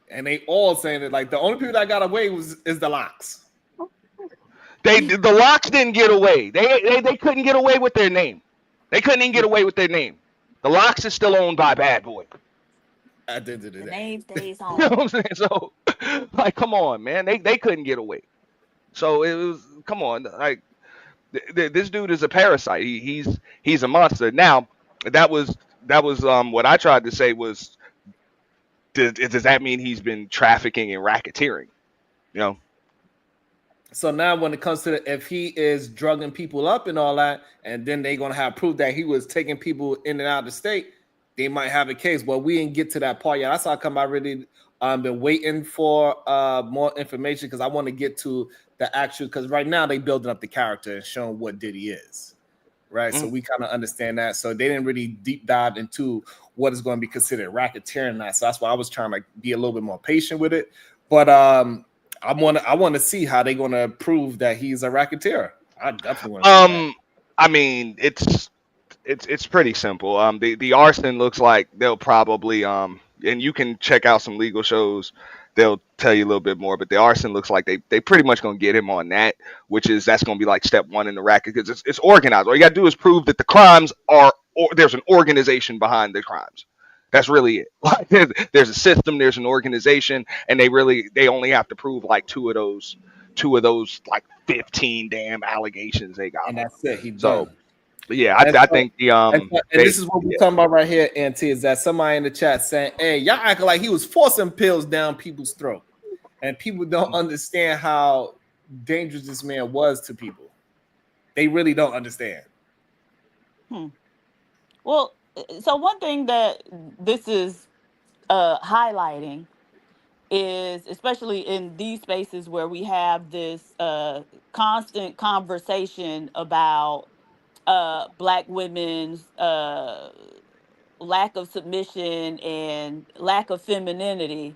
And they all saying that like the only people that got away is the Locks. The Locks didn't get away. They couldn't get away with their name. They couldn't even get away with their name. The Locks is still owned by Bad Boy. The name stays on. You know what I'm saying? So, like, come on, man. They couldn't get away. So it was, come on, like this dude is a parasite. He's a monster. Now that was what I tried to say was. Does that mean he's been trafficking and racketeering? So now when it comes to if he is drugging people up and all that, and then they're going to have proof that he was taking people in and out of the state, they might have a case. Well, we didn't get to that part yet. That's how come I really been waiting for more information because I want to get to the actual, because right now they building up the character and showing what Diddy is. Right. So we kind of understand that. So they didn't really deep dive into what is going to be considered racketeering. That. So that's why I was trying to be a little bit more patient with it. But I want to see how they're going to prove that he's a racketeer. I definitely want to see that. I mean, it's pretty simple. The arson looks like they'll probably and you can check out some legal shows. They'll tell you a little bit more, but the arson looks like they pretty much gonna get him on that, that's gonna be like step one in the racket because it's organized. All you gotta do is prove that the crimes are, or there's an organization behind the crimes. That's really it. Like, there's a system, there's an organization, and they only have to prove like two of those like 15 damn allegations they got And on that's them. it. He So done. yeah, And I so, think the and this is what we're talking about right here, NT, is that somebody in the chat saying, hey, y'all acting like he was forcing pills down people's throat. And people don't understand how dangerous this man was to people. They really don't understand. Well, so one thing that this is highlighting is, especially in these spaces where we have this constant conversation about Black women's lack of submission and lack of femininity.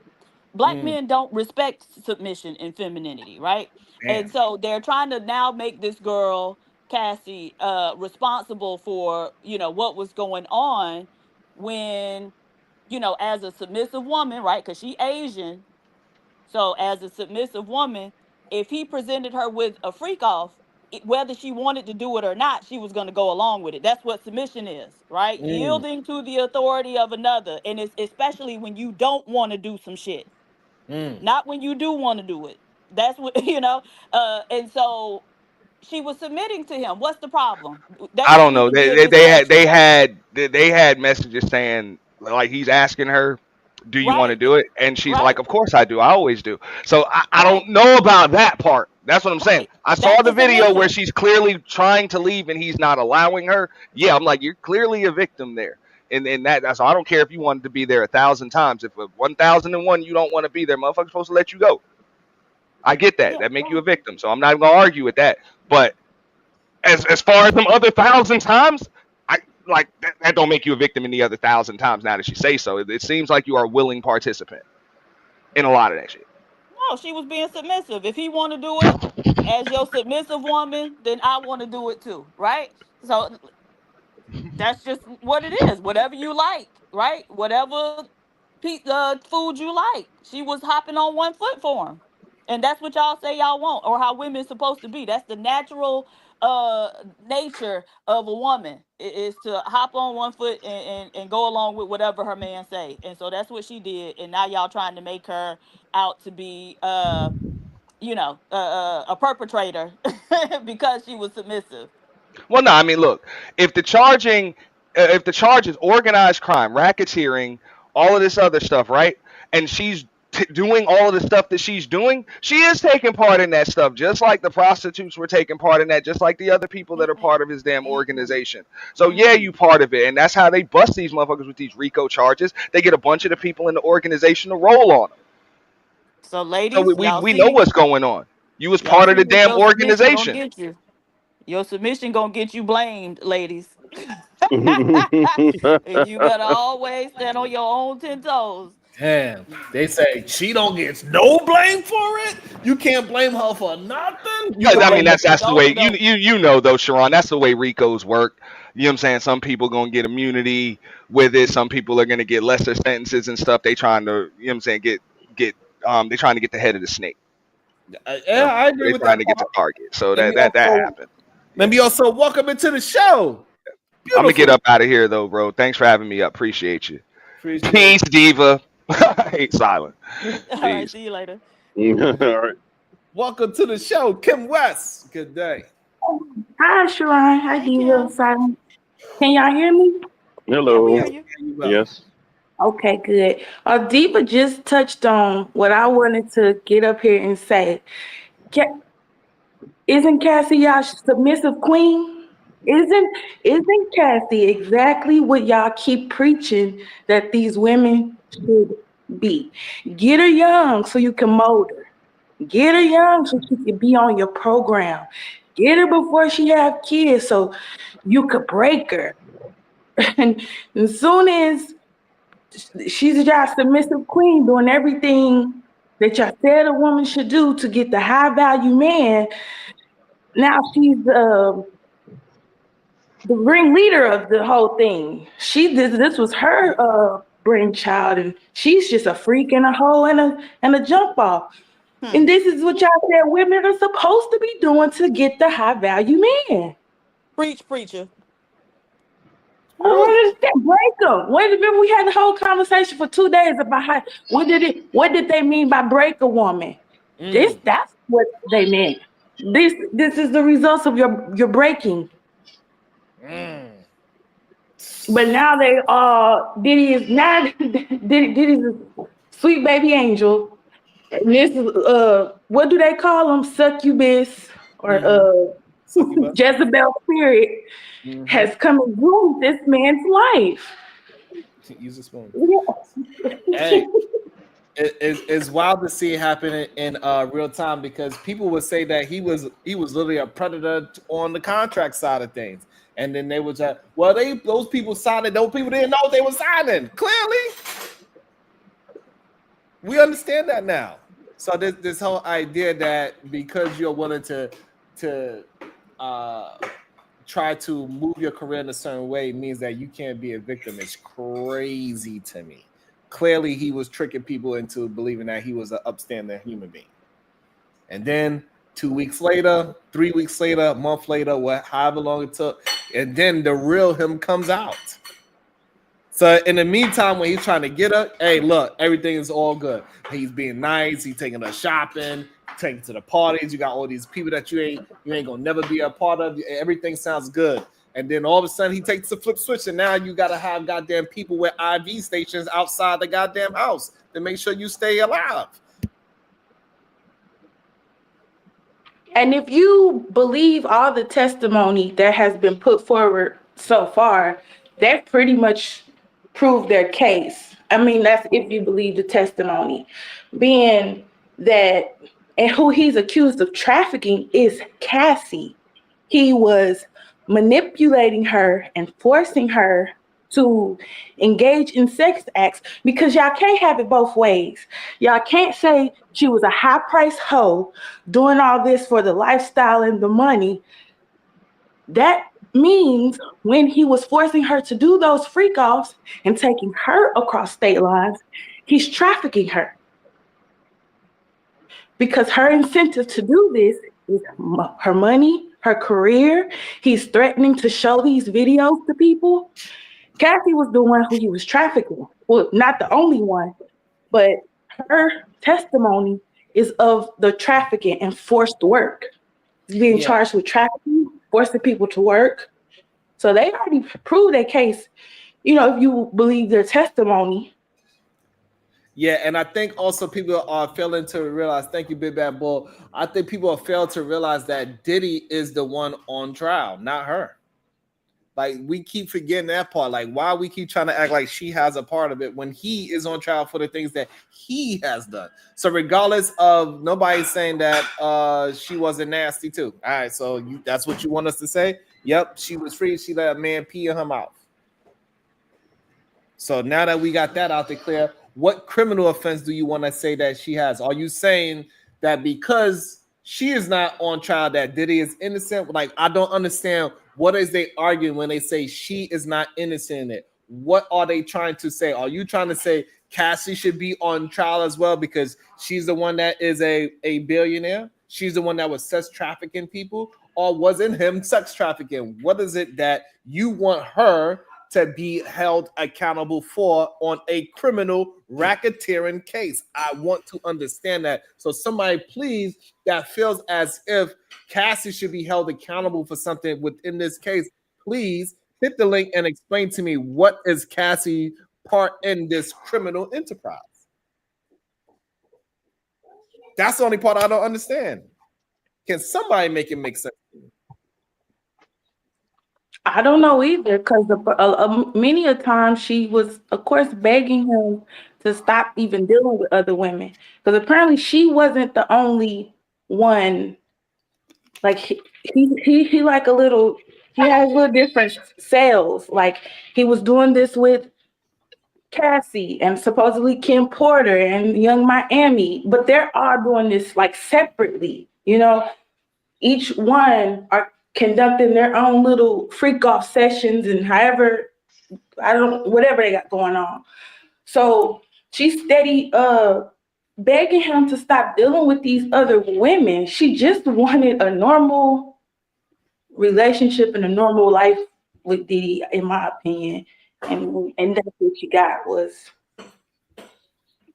Black men don't respect submission and femininity, right? Damn. And so they're trying to now make this girl Cassie responsible for, you know, what was going on when, you know, as a submissive woman, right? Because she Asian. So as a submissive woman, if he presented her with a freak off, whether she wanted to do it or not, she was going to go along with it. That's what submission is, right? Yielding to the authority of another. And it's especially when you don't want to do some shit, not when you do want to do it. That's what, you know. And so she was submitting to him. What's the problem? That I don't don't need know. to be a They had messages saying, like, he's asking her, do you want to right, do it? And she's right, like, of course I do. I always do. So I right, don't know about that part. That's what I'm saying. right. I saw That's the the video where submission. she's clearly trying to leave and he's not allowing her. Yeah, I'm like, you're clearly a victim there. And that's, so I don't care if you wanted to be there 1,000 times. If 1,001 you don't want to be there, motherfucker's supposed to let you go. I get that. Yeah, That make you right. a victim. So I'm not gonna argue with that. But as far as them other 1,000 times, I like that don't make you a victim in the other 1,000 times. Now that you say so, it seems like you are a willing participant in a lot of that shit. No, she was being submissive. If he want to do it as your submissive woman, then I want to do it too, right? So that's just what it is. Whatever you like, right? Whatever food you like. She was hopping on one foot for him, and that's what y'all say y'all want, or how women's supposed to be. That's the natural uh nature of a woman, is to hop on one foot and go along with whatever her man say. And so that's what she did. And now y'all trying to make her out to be a perpetrator because she was submissive. Well, no, I mean, look, if the if the charge is organized crime, racketeering, all of this other stuff, right? And she's doing all of the stuff that she's doing, she is taking part in that stuff, just like the prostitutes were taking part in that, just like the other people that are part of his damn organization. So yeah, you part of it, and that's how they bust these motherfuckers with these RICO charges. They get a bunch of the people in the organization to roll on them. So So ladies, we know what's going on. You was y'all part of see the what damn your submission gonna organization. get you. Your submission gonna get you blamed, ladies. And you better always stand on your own 10 toes. Damn. They say she don't get no blame for it. You can't blame her for nothing. You can I mean, blame her. that's the way No. you know though, Sharon. That's the way RICOs work. You know what I'm saying? Some people gonna get immunity with it. Some people are gonna get lesser sentences and stuff. They trying to, you know what I'm saying, get they trying to get the head of the snake. Yeah, You know? I agree They with trying that to get the part. target. So Let me that also happened. let me also welcome into the show. I'm gonna get Beautiful. up out of here though, bro. Thanks for having me up. Appreciate you. Appreciate Peace, diva. I hate silent. All right, Peace. see you later. All right. Welcome to the show, Kim West. Good day. Hi, Sharon. Hi, Hey, Diva. Kim. Silent. Can y'all hear me? Yeah, we Hello. hear Yes, you. very well. Yes. Okay, good. Diva just touched on what I wanted to get up here and say. Ca- Isn't Cassie y'all submissive queen? Isn't Cassie exactly what y'all keep preaching that these women should be? Get her young so you can mold her. Get her young so she can be on your program. Get her before she have kids so you could break her. And as soon as she's y'all submissive queen doing everything that y'all said a woman should do to get the high value man, now she's the ringleader of the whole thing. This was her brainchild, and she's just a freak and a hoe and a jump ball. And this is what y'all said women are supposed to be doing to get the high value man. Preach, preacher. I don't understand. Break them. Remember we had the whole conversation for 2 days about what did they mean by break a woman? That's what they meant. This is the results of your breaking. But now Diddy's a sweet baby angel. And this is what do they call them? Succubus or Jezebel spirit has come and ruined this man's life. Use a spoon. Yeah. Hey, it's wild to see it happen in real time, because people would say that he was literally a predator on the contract side of things, and then they was those people signed it. Those people didn't know what they were signing. Clearly, we understand that now. So this whole idea that because you're willing to try to move your career in a certain way means that you can't be a victim is crazy to me. Clearly, he was tricking people into believing that he was an upstanding human being. And then 2 weeks later, 3 weeks later, a month later, however long it took, and then the real him comes out. So in the meantime, when he's trying to get her, hey, look, everything is all good. He's being nice. He's taking her shopping, taking to the parties. You got all these people that you ain't gonna never be a part of. Everything sounds good. And then all of a sudden he takes the flip switch, and now you gotta have goddamn people with IV stations outside the goddamn house to make sure you stay alive. And if you believe all the testimony that has been put forward so far, that pretty much proved their case. I mean, that's if you believe the testimony. Being that, and who he's accused of trafficking is Cassie. He was manipulating her and forcing her to engage in sex acts, because y'all can't have it both ways. Y'all can't say she was a high-priced hoe doing all this for the lifestyle and the money. That means when he was forcing her to do those freak-offs and taking her across state lines, he's trafficking her. Because her incentive to do this is her money, her career. He's threatening to show these videos to people. Cassie was the one who he was trafficking. Well, not the only one, but her testimony is of the trafficking and forced work. He's being charged with trafficking, forcing people to work. So they already proved their case, if you believe their testimony. Yeah, and I think also people are failing to realize, thank you, Big Bad Bull. I think people have failed to realize that Diddy is the one on trial, not her. Like, we keep forgetting that part. Like, why we keep trying to act like she has a part of it when he is on trial for the things that he has done. So regardless of nobody's saying that she wasn't nasty too. All right, so that's what you want us to say? Yep, she was free. She let a man pee in her mouth. So now that we got that out there clear, what criminal offense do you want to say that she has? Are you saying that because she is not on trial that Diddy is innocent? Like, I don't understand. What is they arguing when they say she is not innocent in it? What are they trying to say? Are you trying to say Cassie should be on trial as well because she's the one that is a billionaire? She's the one that was sex trafficking people? Or wasn't him sex trafficking? What is it that you want her to be held accountable for on a criminal racketeering case? I want to understand that. So somebody, please, that feels as if Cassie should be held accountable for something within this case, please hit the link and explain to me what is Cassie's part in this criminal enterprise. That's the only part I don't understand. Can somebody make it make sense to me? I don't know either, because many a time she was, of course, begging him to stop even dealing with other women. Because apparently she wasn't the only one. Like he like a little, he has little different cells. Like he was doing this with Cassie and supposedly Kim Porter and Young Miami, but they're all doing this like separately. Each one are conducting their own little freak off sessions and whatever they got going on. So she's steady begging him to stop dealing with these other women. She just wanted a normal relationship and a normal life with Diddy, in my opinion. And that's what she got was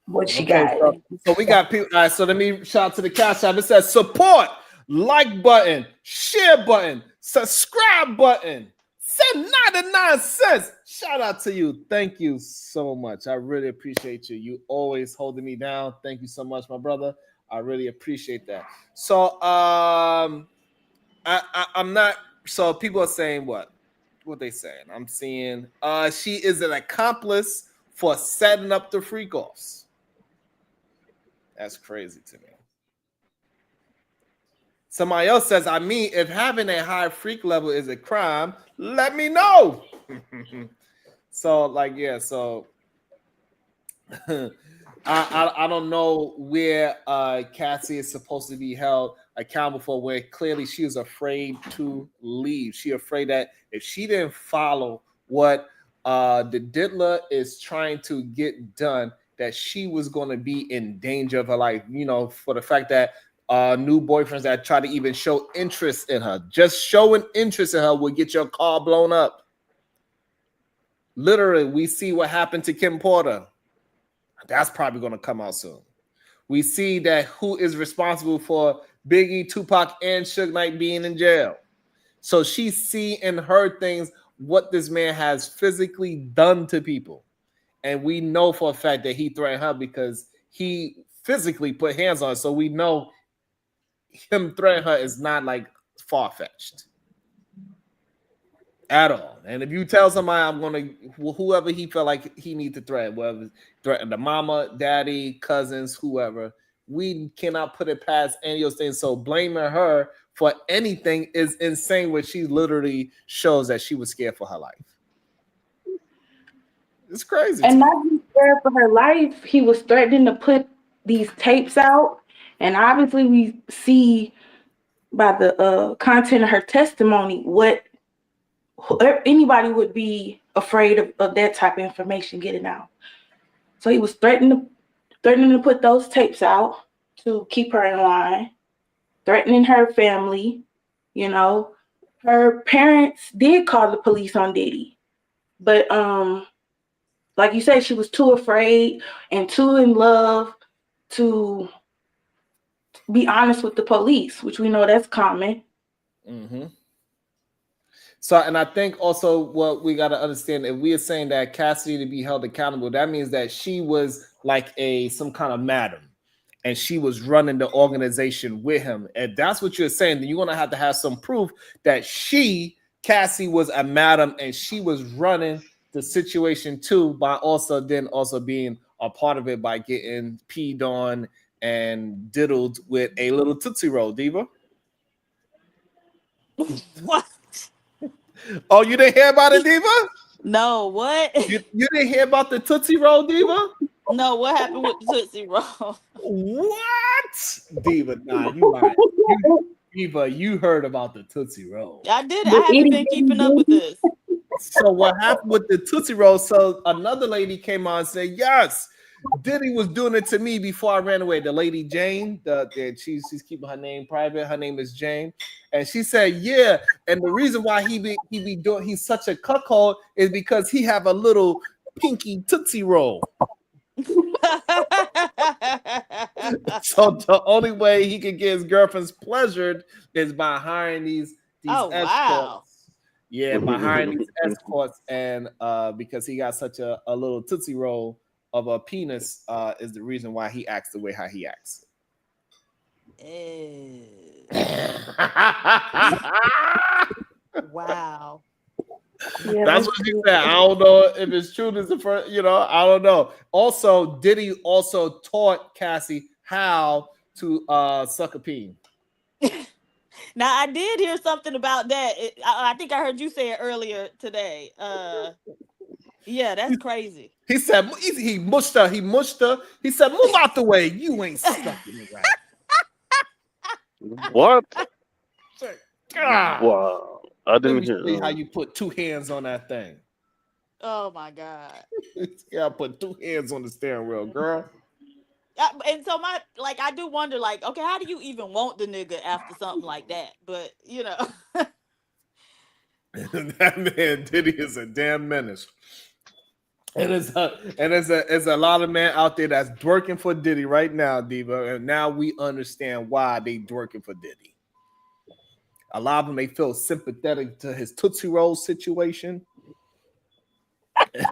what she Okay, got. so we got people. All right, so let me shout out to the Cash App. It says support, like button, share button, subscribe button. Send 99 cents. Shout out to you. Thank you so much. I really appreciate you. You always holding me down. Thank you so much, my brother. I really appreciate that. So I'm not. So people are saying what they saying? I'm seeing she is an accomplice for setting up the freak offs. That's crazy to me. Somebody else says, I mean, if having a high freak level is a crime, let me know. So, like, yeah, so I don't know where Cassie is supposed to be held accountable for, where clearly she was afraid to leave. She afraid that if she didn't follow what the diddler is trying to get done, that she was going to be in danger of her life, you know, for the fact that new boyfriends that try to even show interest in her, just showing interest in her will get your car blown up. Literally, we see what happened to Kim Porter. That's probably going to come out soon. We see that who is responsible for Biggie, Tupac, and Suge Knight being in jail. So she see and heard things, what this man has physically done to people. And we know for a fact that he threatened her because he physically put hands on her. So we know him threatening her is not like far-fetched at all. And if you tell somebody I'm going to, whoever he felt like he need to threaten, whether threaten the mama, daddy, cousins, whoever, we cannot put it past any of those things. So blaming her for anything is insane, where she literally shows that she was scared for her life. It's crazy. And not just scared for her life, he was threatening to put these tapes out. And obviously we see by the content of her testimony what anybody would be afraid of that type of information getting out. So he was threatening to put those tapes out to keep her in line, threatening her family. You know, her parents did call the police on Diddy, but like you said, she was too afraid and too in love to be honest with the police, which we know that's common. Mm-hmm. So, and I think also what we got to understand, if we are saying that Cassidy to be held accountable, that means that she was like some kind of madam, and she was running the organization with him. And that's what you're saying. Then you're going to have some proof that Cassie was a madam, and she was running the situation too, by also being a part of it by getting peed on and diddled with a little Tootsie Roll, Diva. What? Oh, you didn't hear about it, Diva? No, what? You didn't hear about the Tootsie Roll, Diva? No, what happened with the Tootsie Roll? What? Diva, nah, you lied. Diva, you heard about the Tootsie Roll. I did. I haven't been keeping up with this. So what happened with the Tootsie Roll? So another lady came on and said, yes, Diddy was doing it to me before I ran away. The lady Jane, she's keeping her name private. Her name is Jane. And she said, yeah. And the reason why he's such a cuckold is because he have a little pinky Tootsie Roll. So the only way he can get his girlfriends pleasured is by hiring these escorts. Wow. Yeah, by hiring these escorts, and because he got such a little Tootsie Roll of a penis is the reason why he acts the way how he acts. Wow. Yeah, that's what she said. I don't know if it's true. This is the first, I don't know. Also, Diddy also taught Cassie how to suck a peen. Now, I did hear something about that. I think I heard you say it earlier today. Yeah, that's crazy. He said he mushed her. He said, move out the way. You ain't sucking it right. What? God. Wow. I didn't Let me see hear how you put two hands on that thing. Oh, my God. Yeah, I put two hands on the steering wheel, girl. And so I do wonder, okay, how do you even want the nigga after something like that? But, That man Diddy is a damn menace. And it's a lot of men out there that's twerking for Diddy right now, Diva. And now we understand why they twerking for Diddy. A lot of them, they feel sympathetic to his Tootsie Roll situation. You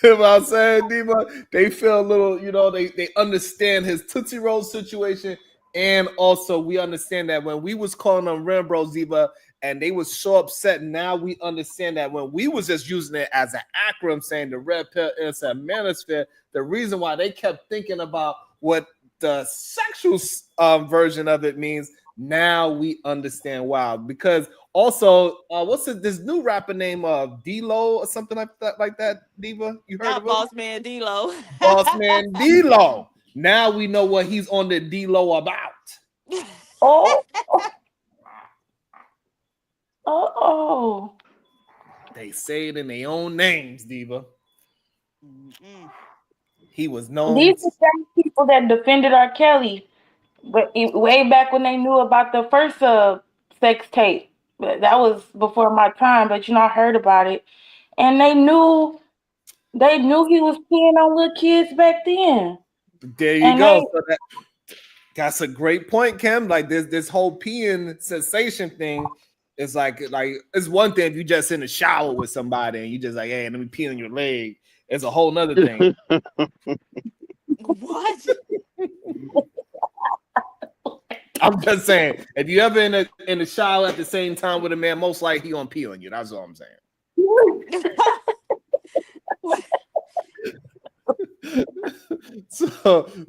know what I'm saying, Diva? They feel a little, they understand his Tootsie Roll situation. And also, we understand that when we was calling them Rembros, Diva, and they was so upset, now we understand that when we was just using it as an acronym, saying the red pill is a manosphere, the reason why they kept thinking about what the sexual version of it means, now we understand why. Because also, what's this new rapper name of D-Lo or something like that, Diva? You heard of him? Boss Man D-Lo. Boss Man D-Lo. Now we know what he's on the D-Lo about. Oh. They say it in their own names, Diva. He was known. These are the same people that defended R. Kelly, but way back when they knew about the first sex tape. But that was before my time, but I heard about it, and they knew he was peeing on little kids back then. There you go. So that's a great point, Kim. Like this whole peeing sensation thing is like it's one thing if you just in the shower with somebody and you just like, hey, let me pee on your leg. It's a whole nother thing. What? I'm just saying, if you ever in the shower at the same time with a man, most likely he gonna pee on you. That's all I'm saying.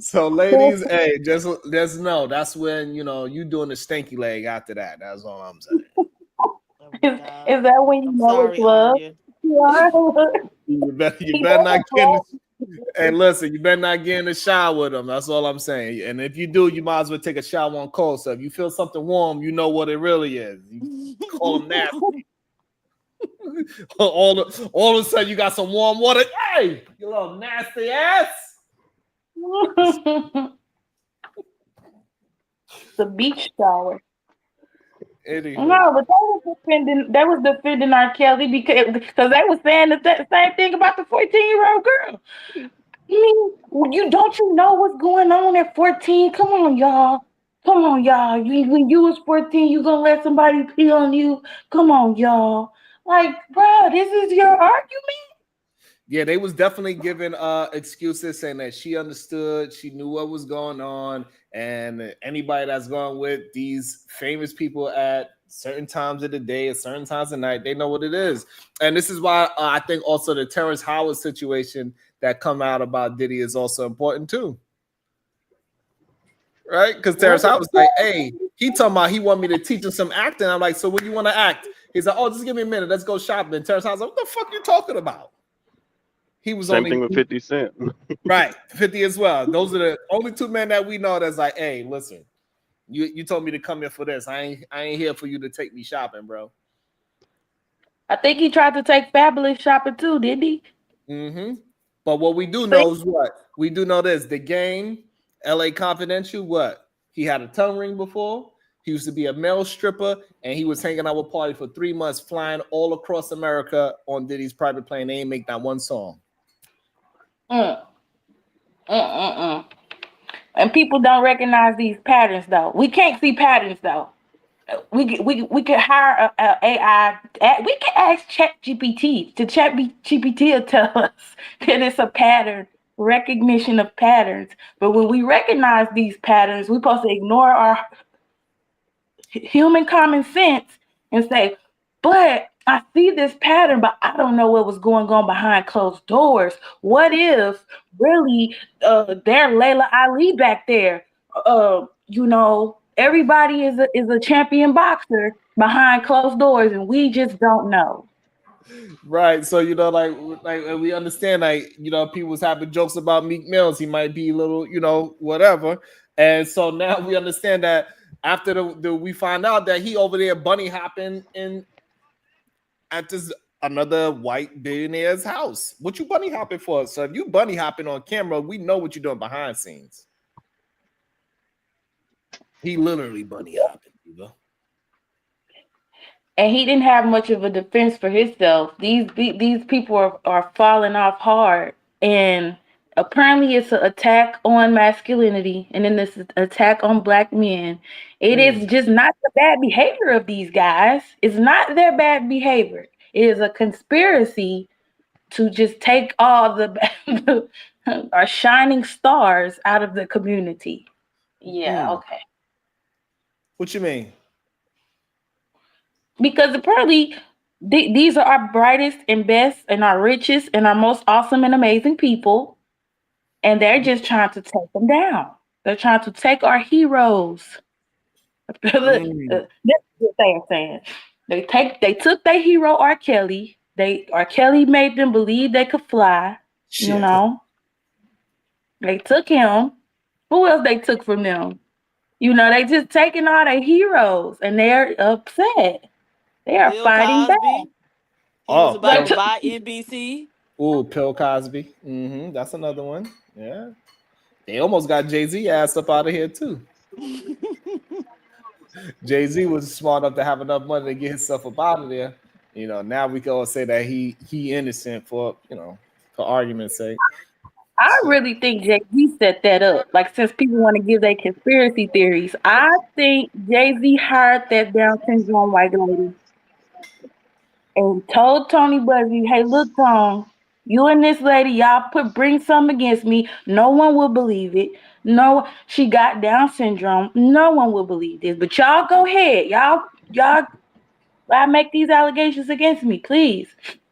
So ladies, hey, just know that's when you doing the stanky leg after that. That's all I'm saying. Is that when you know it's love? You better not get hey, listen, you better not get in the shower with them. That's all I'm saying. And if you do, you might as well take a shower on cold. So if you feel something warm, you know what it really is. You call them nasty. all of a sudden, you got some warm water. Hey, you little nasty ass. The beach shower. Anyway. No, but they was defending R. Kelly because they was saying the same thing about the 14-year-old girl. I mean, you know what's going on at 14? Come on, y'all. When you was 14, you gonna let somebody pee on you? Come on, y'all. Like, bro, this is your argument? Yeah, they was definitely giving excuses, saying that she understood, she knew what was going on, and anybody that's going with these famous people at certain times of the day, at certain times of night, they know what it is. And this is why I think also the Terrence Howard situation that come out about Diddy is also important too. Right? Because Terrence Howard was like, hey, he talking about he want me to teach him some acting. I'm like, so when you want to act? He's like, oh, just give me a minute. Let's go shopping. Terrence Howard was like, what the fuck you talking about? He was same thing with 50 Cent. Right, 50 as well. Those are the only two men that we know that's like, hey, listen, you told me to come here for this. I ain't here for you to take me shopping, bro. I think he tried to take Fabulous shopping too, didn't he? Mm-hmm. But what we do know is what? We do know this. The Game, LA Confidential, what? He had a tongue ring before. He used to be a male stripper, and he was hanging out with Party for 3 months, flying all across America on Diddy's private plane. They ain't make that one song. And people don't recognize these patterns, though. We can't see patterns, though. We could hire a AI. We could ask ChatGPT. ChatGPT will tell us that it's a pattern, recognition of patterns. But when we recognize these patterns, we're supposed to ignore our human common sense and say, but I see this pattern, but I don't know what was going on behind closed doors. What if really they're Layla Ali back there? Everybody is a champion boxer behind closed doors, and we just don't know. Right. So like we understand, people was having jokes about Meek Mills. He might be a little, whatever. And so now we understand that after we find out that he over there bunny hopping at this another white billionaire's house. What you bunny hopping for? So if you bunny hopping on camera, we know what you're doing behind scenes. He literally bunny hopping, and he didn't have much of a defense for himself. These people are falling off hard, and apparently it's an attack on masculinity, and then this attack on black men. It is just not the bad behavior of these guys. It's not their bad behavior. It is a conspiracy to just take all the our shining stars out of the community. Yeah, okay. What you mean? Because apparently these are our brightest and best and our richest and our most awesome and amazing people, and they're just trying to take them down. They're trying to take our heroes. That's what they're saying. They took their hero R. Kelly. R. Kelly made them believe they could fly. Shit. You know, they took him. Who else they took from them? You know, they just taking all their heroes, and they're upset. They are Bill fighting Cosby. back. He was about to buy NBC. Ooh, Bill Cosby. That's another one. Yeah. They almost got Jay-Z ass up out of here too. Jay-Z was smart enough to have enough money to get himself up out of there. You know, now we can all say that he innocent for, you know, for argument's sake. I really think Jay-Z set that up. Like, since people want to give their conspiracy theories, I think Jay-Z hired that Down syndrome white lady and told Tony Buzzy, hey, look, Tom, you and this lady, y'all bring something against me. No one will believe it. No, she got Down syndrome. No one will believe this. But y'all go ahead. Y'all make these allegations against me, please.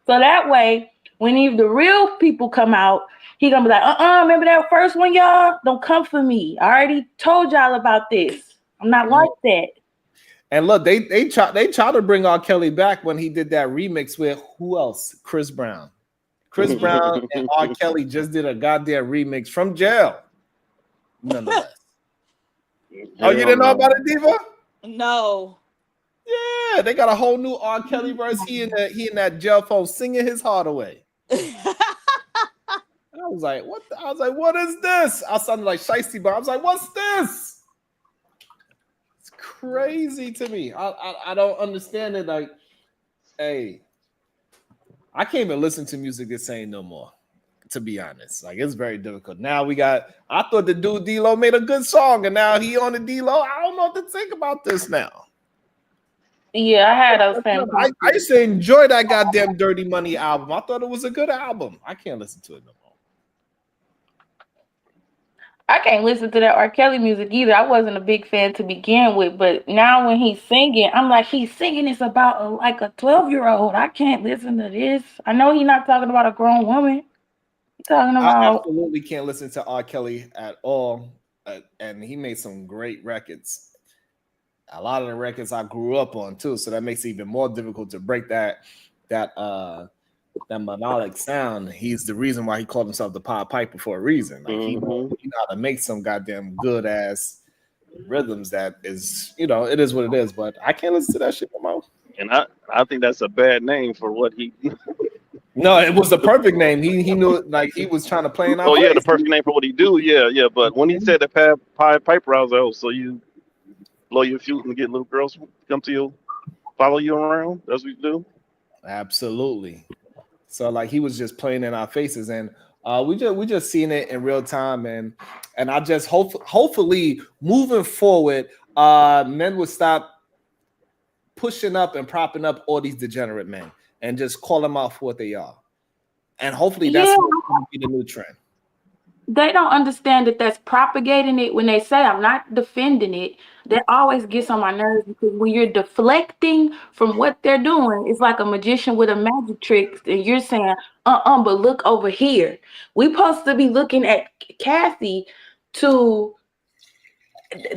So that way, when the real people come out, he gonna be like, remember that first one, y'all? Don't come for me. I already told y'all about this. I'm not like that. And look, they try to bring R. Kelly back when he did that remix with who else? Chris Brown. Chris Brown and R. Kelly just did a goddamn remix from jail. Nonetheless. Oh, you didn't know about it, Diva? No. Yeah, they got a whole new R. Kelly verse. He in that jail phone singing his heart away. I was like, what? I was like, what is this? I sounded like Shiesty, but I was like, what's this? It's crazy to me. I don't understand it. Like, hey, I can't even listen to music the same no more. To be honest, like, it's very difficult. Now I thought the dude D-Lo made a good song, and now he on the D-Lo. I don't know what to think about this now. Yeah, I had those same. I used to enjoy that goddamn Dirty Money album. I thought it was a good album. I can't listen to it no more. I can't listen to that R. Kelly music either. I wasn't a big fan to begin with, but now when he's singing, I'm like, he's singing this about like a 12-year-old. I can't listen to this. I know he's not talking about a grown woman. He's talking about. I absolutely can't listen to R. Kelly at all, and he made some great records. A lot of the records I grew up on too, so that makes it even more difficult to break that melodic sound. He's the reason why he called himself the Pied Piper for a reason. Like, he know how to make some goddamn good ass rhythms. That is, you know, it is what it is. But I can't listen to that shit no more. And I think that's a bad name for what he. No, it was the perfect name. He knew it, like he was trying to play. Oh yeah, the perfect name for what he do. Yeah. But when he said the Pied Piper, I was like, oh, so you blow your fuse and get little girls to come to you, follow you around? That's what you do. Absolutely. So like he was just playing in our faces, and we just seen it in real time, and I just hopefully moving forward, men would stop pushing up and propping up all these degenerate men and just call them out for what they are, and hopefully that's going to be the new trend. They don't understand that that's propagating it. When they say I'm not defending it, that always gets on my nerves, because when you're deflecting from what they're doing, it's like a magician with a magic trick, and you're saying, but look over here. We're supposed to be looking at Cassie that's going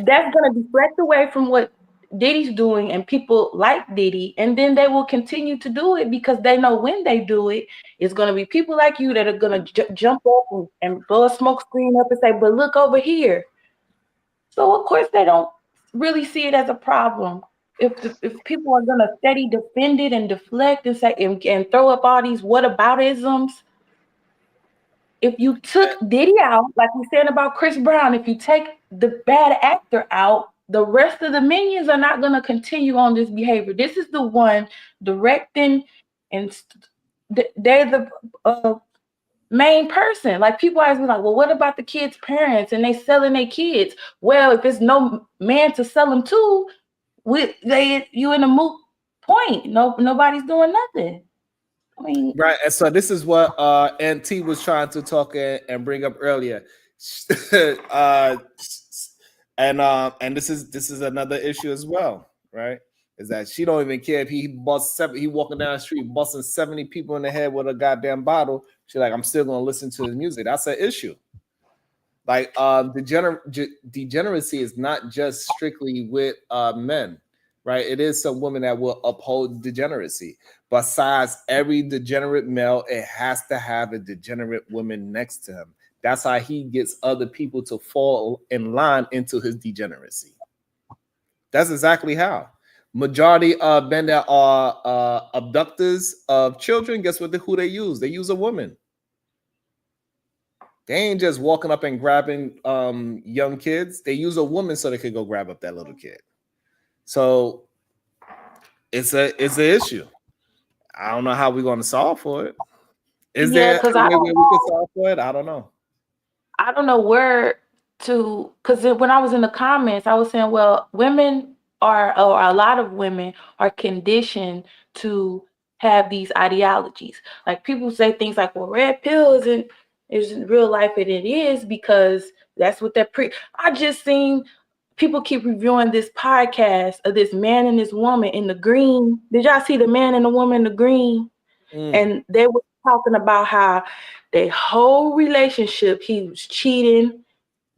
to deflect away from what Diddy's doing and people like Diddy, and then they will continue to do it because they know when they do it, it's going to be people like you that are going to jump up and blow a smoke screen up and say, but look over here. So of course they don't really see it as a problem. If people are going to steady defend it and deflect and say and throw up all these whataboutisms, if you took Diddy out, like we said about Chris Brown, if you take the bad actor out, the rest of the minions are not going to continue on this behavior. This is the one directing, and they're the main person. Like, people always be like, well, what about the kids' parents and they selling their kids? Well, if there's no man to sell them to, you in a moot point. Nobody's doing nothing. I mean, right. And so this is what NT was trying to talk and bring up earlier. And this is another issue as well, right? Is that she don't even care if he walking down the street busting 70 people in the head with a goddamn bottle. She's like, I'm still gonna listen to his music. That's an issue. Like, degeneracy is not just strictly with men, right? It is some women that will uphold degeneracy. Besides every degenerate male, it has to have a degenerate woman next to him. That's how he gets other people to fall in line into his degeneracy. That's exactly how. Majority of men that are abductors of children, guess who they use? They use a woman. They ain't just walking up and grabbing young kids. They use a woman so they could go grab up that little kid. So it's an issue. I don't know how we're going to solve for it. Is there a way we can solve for it? I don't know. I don't know where to, because when I was in the comments, I was saying, well, women or a lot of women are conditioned to have these ideologies. Like, people say things like, well, red pill isn't real life, and it is, because that's what they're I just seen people keep reviewing this podcast of this man and this woman in the green. Did y'all see the man and the woman in the green? And they were talking about how their whole relationship, he was cheating,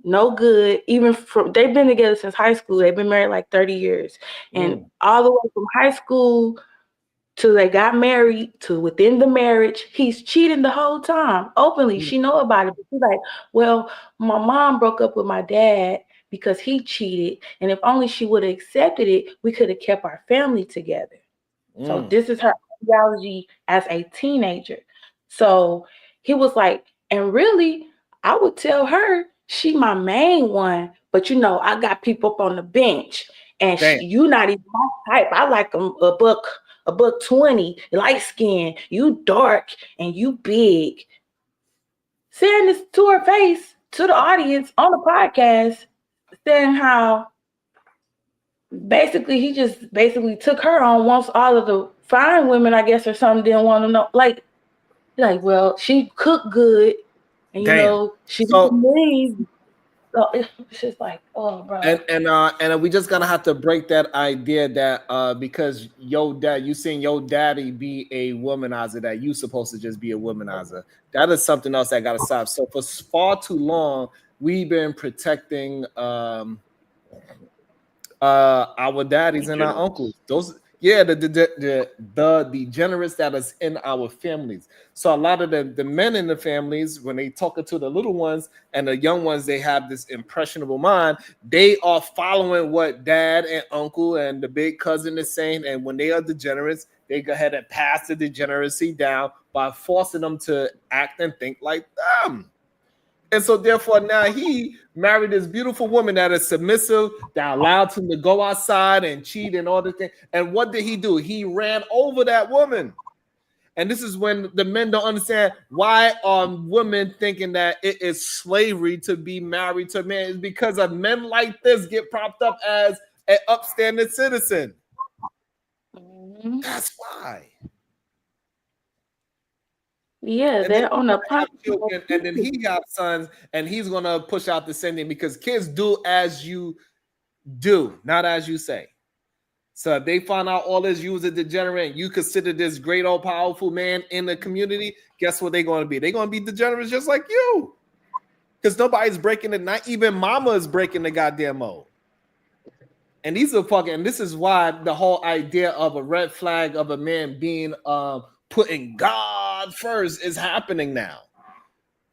no good. Even they've been together since high school. They've been married like 30 years. And all the way from high school till they got married to within the marriage, he's cheating the whole time openly. She know about it, but she's like, well, my mom broke up with my dad because he cheated, and if only she would have accepted it, we could have kept our family together. So this is her ideology as a teenager. So he was like, and really, I would tell her she my main one, but I got people up on the bench, and you not even my type. I like a buck 20, light skin, you dark and you big. Saying this to her face, to the audience on the podcast, saying how basically he just took her on once all of the fine women, I guess, or something, didn't want to know. Like, well, she cooked good, and she didn't leave. So it's just like, oh, bro. And we just gonna have to break that idea that because you seen your daddy be a womanizer, that you supposed to just be a womanizer. That is something else that gotta stop. So for far too long, we've been protecting our daddies and our uncles. The degenerates that is in our families. So a lot of the men in the families, when they talking to the little ones and the young ones, they have this impressionable mind. They are following what dad and uncle and the big cousin is saying. And when they are degenerates, they go ahead and pass the degeneracy down by forcing them to act and think like them. And so therefore now he married this beautiful woman that is submissive, that allowed him to go outside and cheat and all the things. And what did he do? He ran over that woman. And this is when the men don't understand why are women thinking that it is slavery to be married to a man. It's because of men like this get propped up as an upstanding citizen. That's why. Yeah, they're on a children, and then he got sons, and he's gonna push out the same thing because kids do as you do, not as you say. So if they find out all this, you was a degenerate, and you consider this great old powerful man in the community, guess what they're gonna be? They're gonna be degenerates just like you. Because nobody's breaking it, not even mama is breaking the goddamn mold. And these are fucking, and this is why the whole idea of a red flag of a man being putting God first is happening now.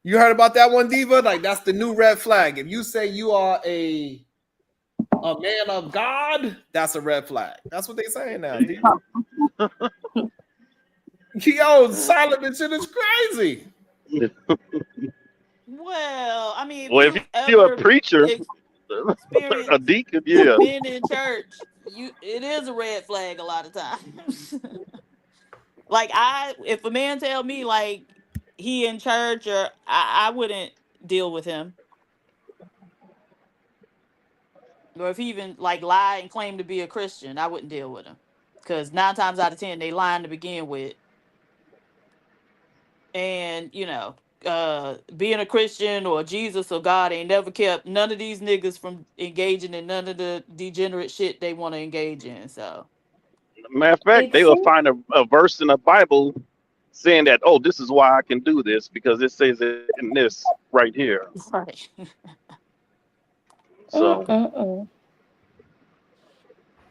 You heard about that one, Diva? Like, that's the new red flag. If you say you are a man of God, that's a red flag. That's what they saying now, Diva. Yo, Solomon shit is crazy. Well, I mean, if you're a preacher, experience A deacon, yeah. being in church, it is a red flag a lot of times. Like if a man tell me like he in church, or I wouldn't deal with him. Or if he even like lie and claim to be a Christian, I wouldn't deal with him. Because 9 times out of 10, they lying to begin with. And, being a Christian or Jesus or God ain't never kept none of these niggas from engaging in none of the degenerate shit they want to engage in. So, Matter of fact, they will find a verse in the Bible saying that, oh, this is why I can do this because it says it in this right here. right. So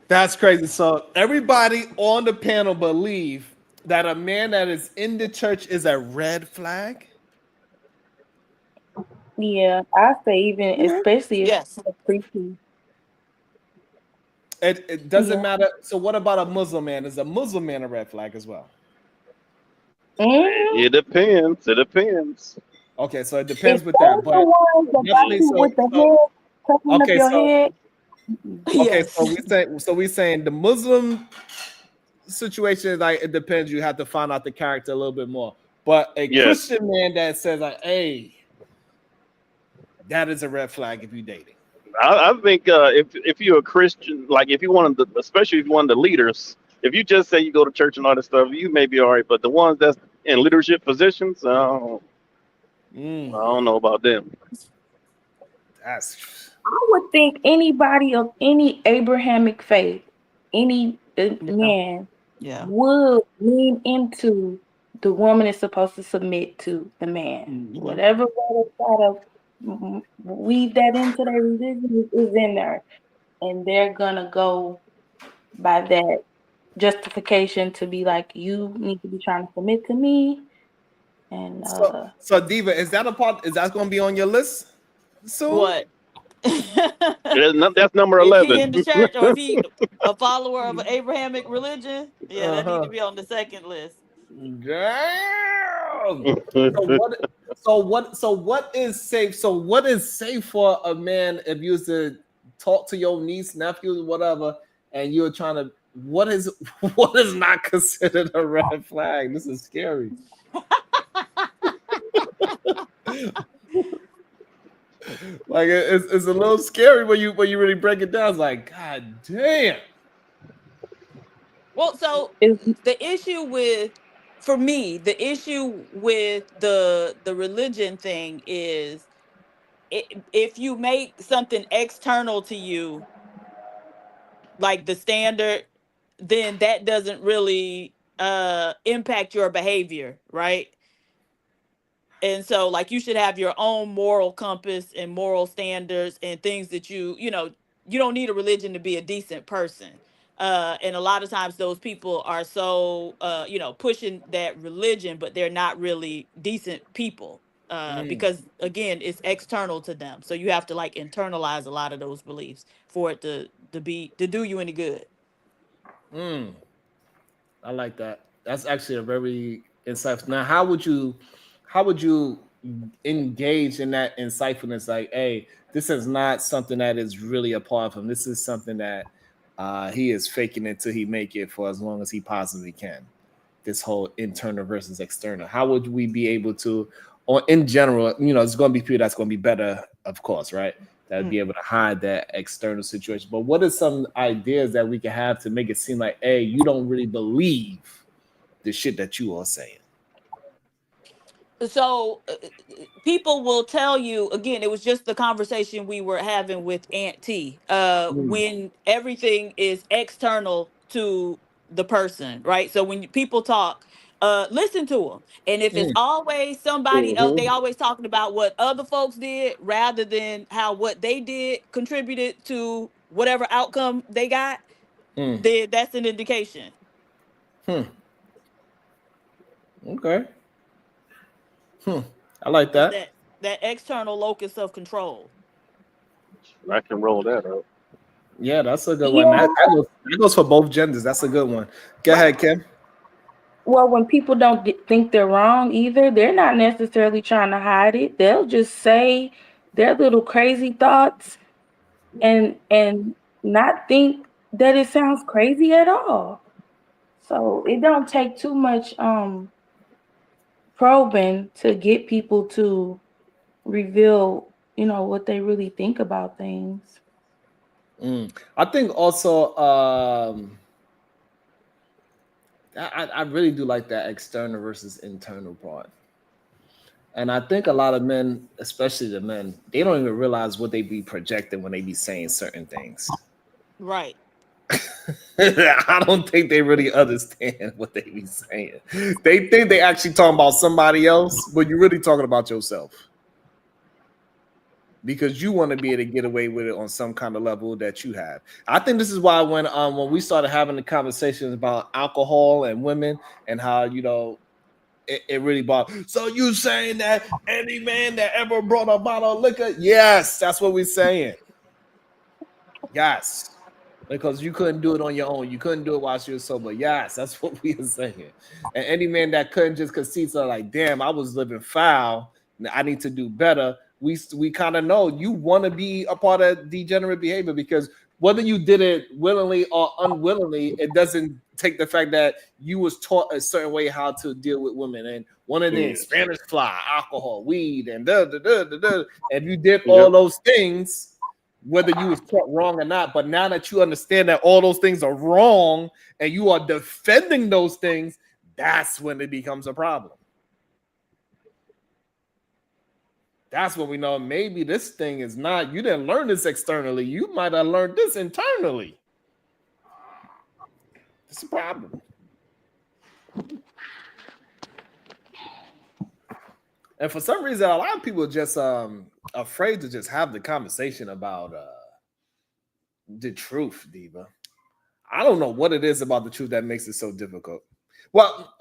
That's crazy. So everybody on the panel believe that a man that is in the church is a red flag. Yeah, I say even especially if Yes. it's preaching. It doesn't matter. So what about a Muslim man? Is a Muslim man a red flag as well? it depends. It depends. Okay, so it depends If with that. But the ones that got definitely you with the head covering up your head. Okay, Yes. so we saying the Muslim situation, like it depends. You have to find out the character a little bit more. But a Christian man that says like, hey, that is a red flag if you're dating. I think if you're a Christian, like if you want to, especially if you're one of the leaders, if you just say you go to church and all this stuff, you may be all right. But the ones that's in leadership positions, I don't know about them. I would think anybody of any Abrahamic faith, any man, would lean into the woman is supposed to submit to the man. Whatever way they try to weave that into their religion is in there. And they're going to go by that justification to be like, you need to be trying to submit to me. And so Diva, is that going to be on your list soon? What? That's number 11. If he in the church or if he a follower of an Abrahamic religion, that need to be on the second list. Damn. So what is safe? So what is safe for a man if you was to talk to your niece, nephew, whatever, and you're trying to what is not considered a red flag? This is scary. Like it's a little scary when you really break it down. It's like, God damn. Well, so the issue with the religion thing is if you make something external to you like the standard, then that doesn't really impact your behavior, right? And so like you should have your own moral compass and moral standards and things that you don't need a religion to be a decent person. And a lot of times those people are so pushing that religion, but they're not really decent people. Because again, it's external to them. So you have to like internalize a lot of those beliefs for it to do you any good. I like that. That's actually a very insightful. Now, how would you engage in that insightfulness? Like, hey, this is not something that is really a part of him. This is something that he is faking it till he make it for as long as he possibly can. This whole internal versus external. How would we be able to, or in general, it's going to be people that's going to be better, of course, right? That would be able to hide that external situation. But what are some ideas that we can have to make it seem like, hey, you don't really believe the shit that you are saying? So people will tell you, again, it was just the conversation we were having with Aunt T, when everything is external to the person, right? So when people talk, listen to them. And if it's always somebody else, they always talking about what other folks did rather than how what they did contributed to whatever outcome they got, then that's an indication. Okay. I like that. It's that external locus of control. I can roll that up. Yeah, that's a good one. That goes for both genders. That's a good one. Go ahead, Kim. Well, when people don't think they're wrong either, they're not necessarily trying to hide it. They'll just say their little crazy thoughts and not think that it sounds crazy at all. So it don't take too much probing to get people to reveal, what they really think about things. I think also I really do like that external versus internal part. And I think a lot of men, especially the men, they don't even realize what they be projecting when they be saying certain things. Right. I don't think they really understand what they be saying. They think they actually talking about somebody else, but you're really talking about yourself. Because you want to be able to get away with it on some kind of level that you have. I think this is why when we started having the conversations about alcohol and women and how it really bothered. So you saying that any man that ever brought a bottle of liquor? Yes, that's what we're saying. Yes. Because you couldn't do it on your own. You couldn't do it while you were sober. Yes, that's what we are saying. And any man that couldn't just concede, so like, damn, I was living foul. I need to do better. We kind of know you want to be a part of degenerate behavior, because whether you did it willingly or unwillingly, it doesn't take the fact that you was taught a certain way how to deal with women. And one of the Spanish fly, alcohol, weed, and and you did all those things, whether you was taught wrong or not. But now that you understand that all those things are wrong and you are defending those things, that's when it becomes a problem. That's when we know maybe this thing is not, you didn't learn this externally. You might have learned this internally. It's a problem. And for some reason, a lot of people are just afraid to just have the conversation about the truth, Diva. I don't know what it is about the truth that makes it so difficult. Well,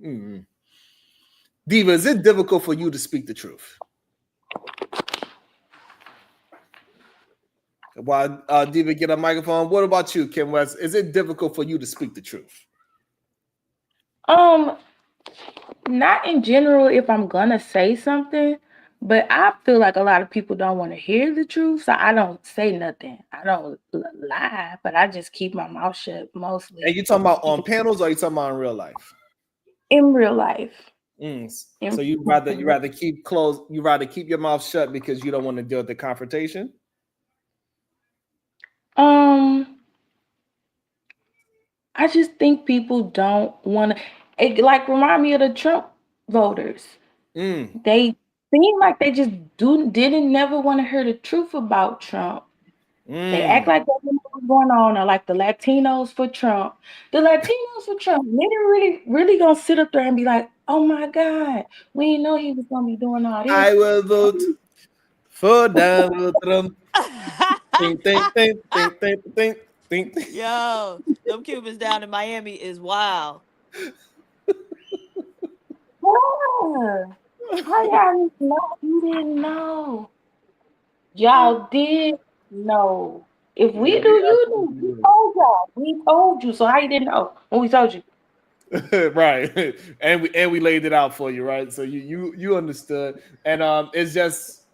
Diva, is it difficult for you to speak the truth? While Diva get a microphone, what about you, Kim West? Is it difficult for you to speak the truth? Not in general if I'm gonna say something, but I feel like a lot of people don't want to hear the truth, so I don't say nothing. I don't lie, but I just keep my mouth shut mostly. And you talking about on panels, or are you talking about in real life? In real life. So you rather keep closed, you rather keep your mouth shut because you don't want to deal with the confrontation? I just think people don't want to. It remind me of the Trump voters. They seem like they just didn't never want to hear the truth about Trump. They act like they don't know what's going on, or like the Latinos for Trump. The Latinos for Trump, they really gonna sit up there and be like, "Oh my God, we didn't know he was gonna be doing all this." I will vote for Donald Trump. Think. Yo, them Cubans down in Miami is wild. How y'all know? You didn't know. Y'all did know. If we do, you do. We told y'all. We told you. So how you didn't know when we told you? Right. And we laid it out for you, right? So you understood. And it's just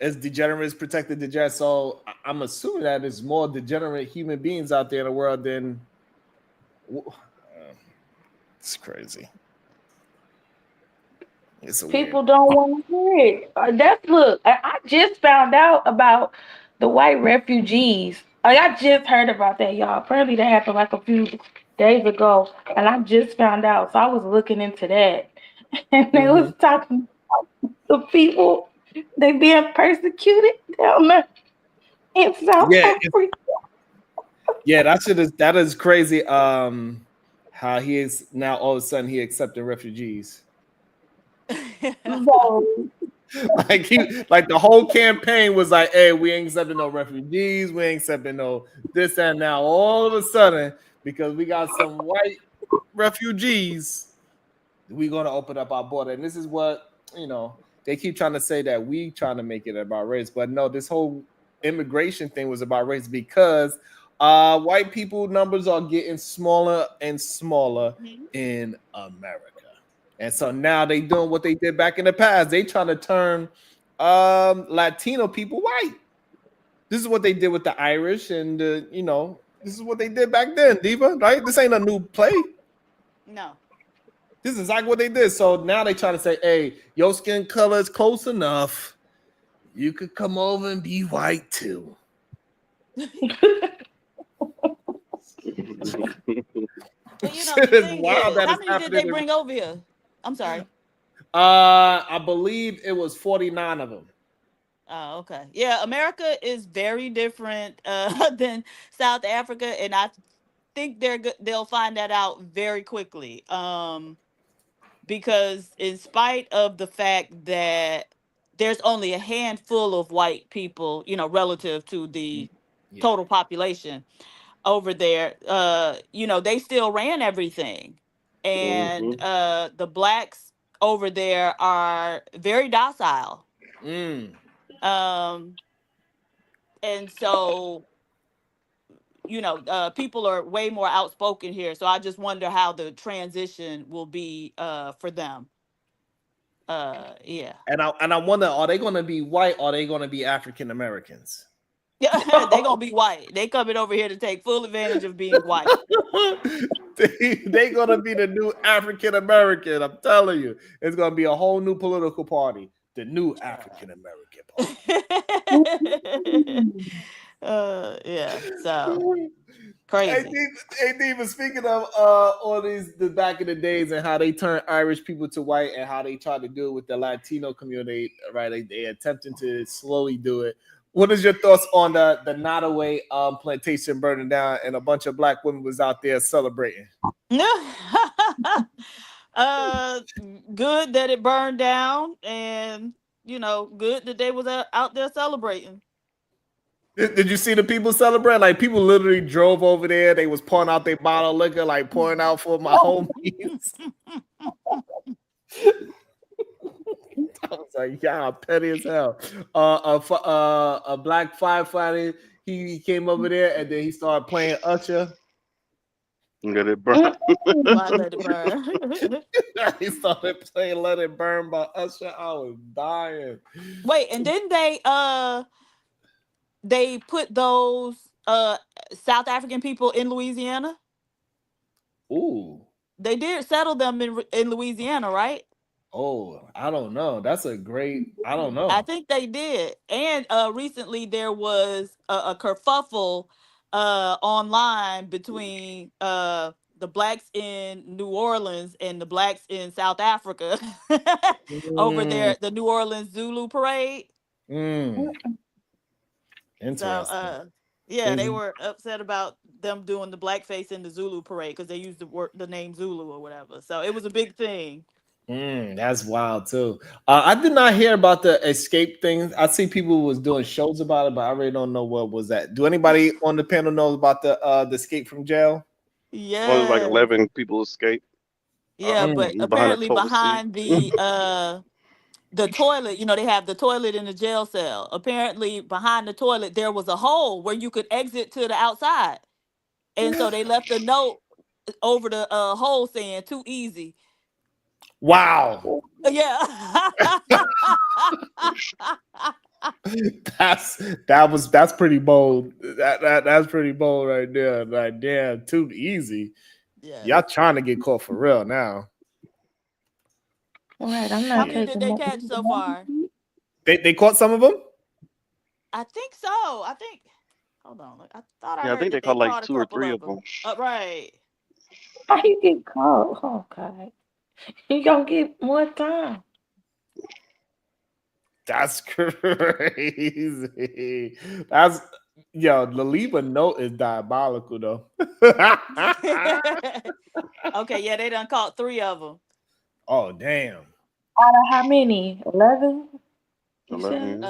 as degenerates protected degenerates. So I'm assuming that there's more degenerate human beings out there in the world than it's crazy. People don't want to hear it. Look, I just found out about the white refugees. I just heard about that, y'all. Apparently that happened like a few days ago, and I just found out. So I was looking into that, and they was talking about the people they being persecuted down there in South Africa. Yeah, that is crazy. How he is now all of a sudden he accepting refugees. Like the whole campaign was like, hey, we ain't accepting no refugees, we ain't accepting no this and now all of a sudden, because we got some white refugees, we're gonna open up our border. And this is what they keep trying to say, that we trying to make it about race, but no, this whole immigration thing was about race, because white people numbers are getting smaller and smaller in America. And so now they doing what they did back in the past. They trying to turn Latino people white. This is what they did with the Irish, and you know, this is what they did back then, Diva. Right? This ain't a new play. No. This is exactly what they did. So now they try to say, "Hey, your skin color is close enough. You could come over and be white too." But you know, the thing is, how many did they bring over here? I'm sorry. I believe it was 49 of them. Oh, okay. Yeah, America is very different than South Africa, and I think they'll find that out very quickly. Because in spite of the fact that there's only a handful of white people, you know, relative to the total population over there, you know, they still ran everything. And the blacks over there are very docile. And so, you know, people are way more outspoken here. So I just wonder how the transition will be for them. Yeah. And I wonder, are they going to be white or are they going to be African Americans? Yeah, they're going to be white. They coming over here to take full advantage of being white. They going to be the new African American. I'm telling you, it's going to be a whole new political party, the new African American party. Yeah. So crazy. Hey, Diva, speaking of all the back in the days and how they turned Irish people to white and how they tried to do it with the Latino community, right? They attempting to slowly do it. What is your thoughts on the Nottoway plantation burning down and a bunch of black women was out there celebrating? Good that it burned down, and you know, good that they was out there celebrating. Did you see the people celebrate? Like, people literally drove over there. They was pouring out their bottle of liquor, like pouring out for my homies. I was like, yeah, petty as hell. A black firefighter, he came over there and then he started playing Usher. Let it burn. Let it burn. He started playing "Let It Burn" by Usher. I was dying. Wait, and then they put those South African people in Louisiana. Ooh, they did settle them in Louisiana, right? Oh, I don't know. That's a great. I don't know. I think they did. And recently there was a kerfuffle online between the blacks in New Orleans and the blacks in South Africa over there, the New Orleans Zulu parade. Interesting. So, yeah, they were upset about them doing the blackface in the Zulu parade because they used the name Zulu or whatever. So it was a big thing. That's wild too. I did not hear about the escape thing. I see people was doing shows about it, but I really don't know what was that. Do anybody on the panel know about the escape from jail? Yeah, well, like 11 people escaped. Yeah, but apparently behind the toilet, you know, they have the toilet in the jail cell. Apparently behind the toilet there was a hole where you could exit to the outside, and so they left a note over the hole saying "too easy." Wow. Yeah. that's pretty bold. That's pretty bold right there. Like, damn, too easy. Yeah. Y'all trying to get caught for real now. All right, I'm not. How many did they catch so far? They caught some of them? I think so. I think. Hold on. I thought I heard I think they caught like 2 or 3 of them. Right. How you get caught? Oh God. You gonna get more time. That's crazy. That's the leave a note is diabolical though. Okay, yeah, they done caught 3 of them. Oh damn. Out of how many? 11? 11.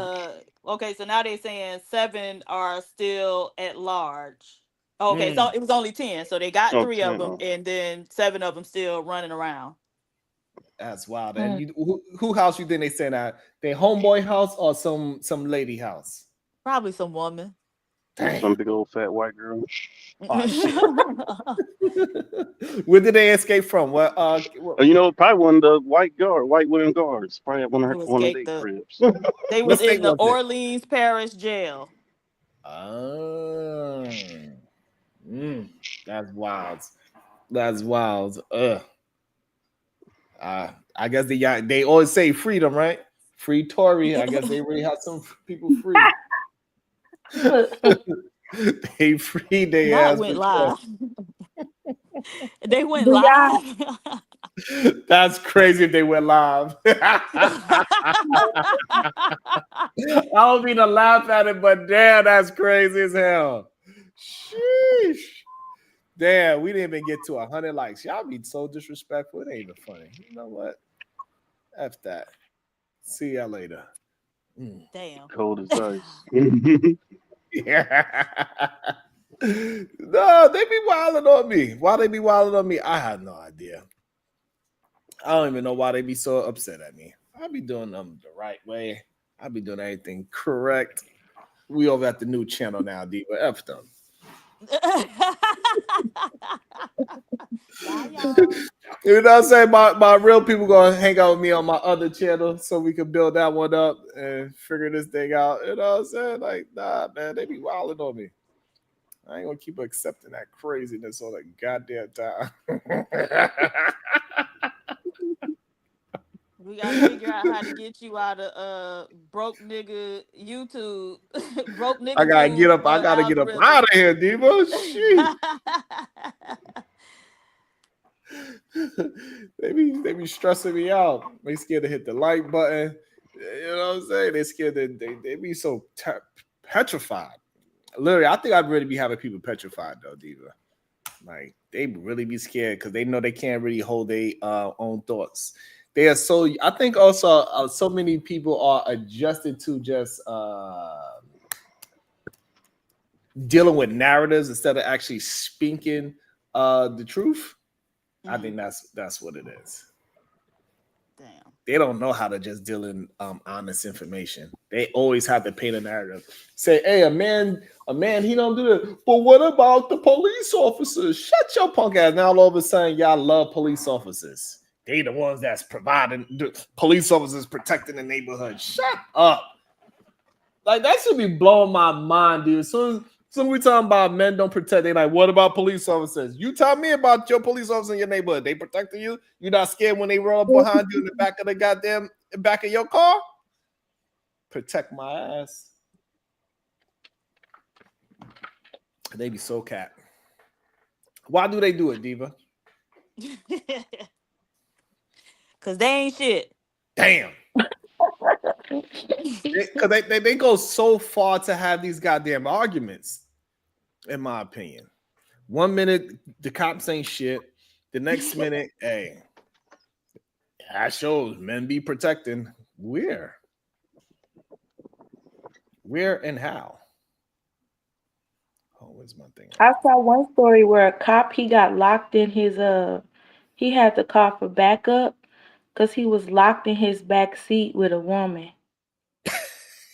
Okay, so now they're saying 7 are still at large. Okay, so it was only 10. So they got 3 of them, and then 7 of them still running around. That's wild. And who house you think they saying that? Their homeboy house or some lady house? Probably some woman. Dang. Some big old fat white girl. Oh, shit. Where did they escape from? Well, probably one of the white women guards. Probably one of their cribs. They was in the Orleans Parish jail. That's wild. That's wild. I guess they always say freedom, right? Free Tory. I guess they really have some people free. They free their Not ass for went sure. live. They went Do y'all? live. That's crazy if they went live. I don't mean to laugh at it, but damn, that's crazy as hell. Sheesh. Damn, we didn't even get to 100 likes. Y'all be so disrespectful. It ain't even funny. You know what? F that. See y'all later. Damn. Cold as ice. Yeah. No, they be wilding on me. Why they be wilding on me? I have no idea. I don't even know why they be so upset at me. I be doing them the right way. I be doing everything correct. We over at the new channel now, Diva. F them. Bye, y'all. You know what I'm saying? My real people gonna hang out with me on my other channel so we can build that one up and figure this thing out. You know what I'm saying? Like, nah, man, they be wilding on me. I ain't gonna keep accepting that craziness all the goddamn time. We gotta figure out how to get you out of broke nigga YouTube, broke nigga I gotta get up. I gotta get up algorithm. out of here, Diva. Shit. they be stressing me out. They scared to hit the like button. You know what I'm saying? They scared that they be so petrified. Literally, I think I'd really be having people petrified though, Diva. Like they really be scared because they know they can't really hold their own thoughts. They are so. I think also so many people are adjusted to just dealing with narratives instead of actually speaking the truth. I think that's what it is. Damn. They don't know how to just deal in honest information. They always have to paint a narrative. Say, hey, a man, he don't do that. But what about the police officers? Shut your punk ass. Now all of a sudden, y'all love police officers. They the ones that's providing the police officers protecting the neighborhood. Shut up. Like that should be blowing my mind, dude. So we talking about men don't protect. They like, what about police officers? You tell me about your police officer in your neighborhood. They protecting you. You're not scared when they roll up behind you in the back of the goddamn back of your car. Protect my ass. They be so cat. Why do they do it, Diva? Cause they ain't shit. Damn. Because they go so far to have these goddamn arguments, in my opinion. 1 minute the cops ain't shit. The next minute, hey, that shows men be protecting. Where and how? Oh, where's my thing? I saw one story where a cop, he got locked in his he had to call for backup because he was locked in his back seat with a woman.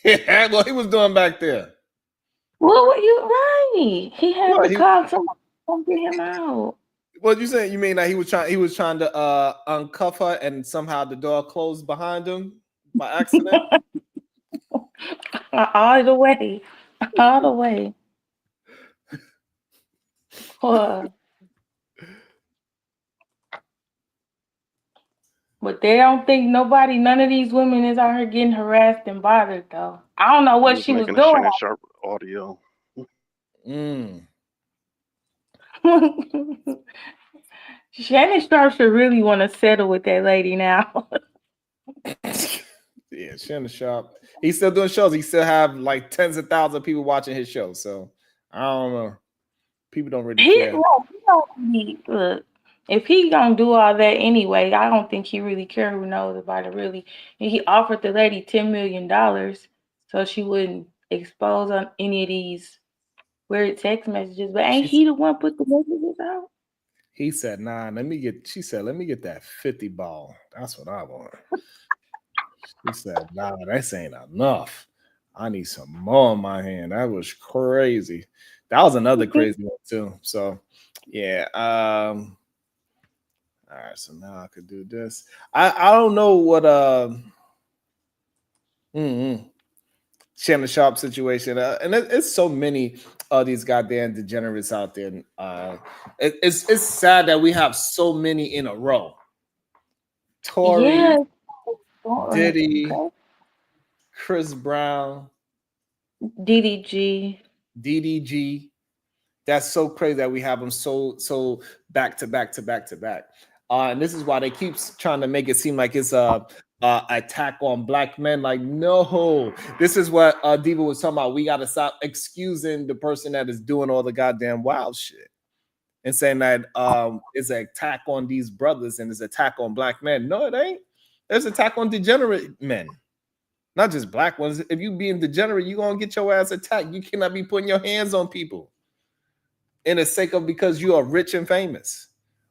Yeah, what he was doing back there? Well, you right? He had to call someone to get him out. What you saying? You mean that he was trying to uncuff her and somehow the door closed behind him by accident? All the way. But they don't think none of these women is out here getting harassed and bothered though. I don't know what she was making doing. a Shannon Sharp audio. Shannon Sharp should really want to settle with that lady now. Yeah, Shannon Sharp. He's still doing shows. He still have like tens of thousands of people watching his show. So I don't know. People don't really care. Look, if he gonna do all that anyway, I don't think he really cares who knows about it really. And he offered the lady $10 million so she wouldn't expose on any of these weird text messages. But ain't he the one put the messages out? He said, nah, she said, let me get that 50 ball. That's what I want. She said, nah, that ain't enough. I need some more in my hand. That was crazy. That was another crazy one too. So yeah. All right, so now I could do this. I don't know what Shannon Sharp situation, and it's so many of these goddamn degenerates out there. It's sad that we have so many in a row. Tory, Yeah. Diddy, Okay. Chris Brown, DDG. DDG. That's so crazy that we have them so back to back to back to back. And this is why they keep trying to make it seem like it's a attack on black men. Like, no, this is what Diva was talking about. We got to stop excusing the person that is doing all the goddamn wild shit and saying that it's an attack on these brothers and it's an attack on black men. No, it ain't. There's an attack on degenerate men, not just black ones. If you being degenerate, you're gonna get your ass attacked. You cannot be putting your hands on people in the sake of because you are rich and famous,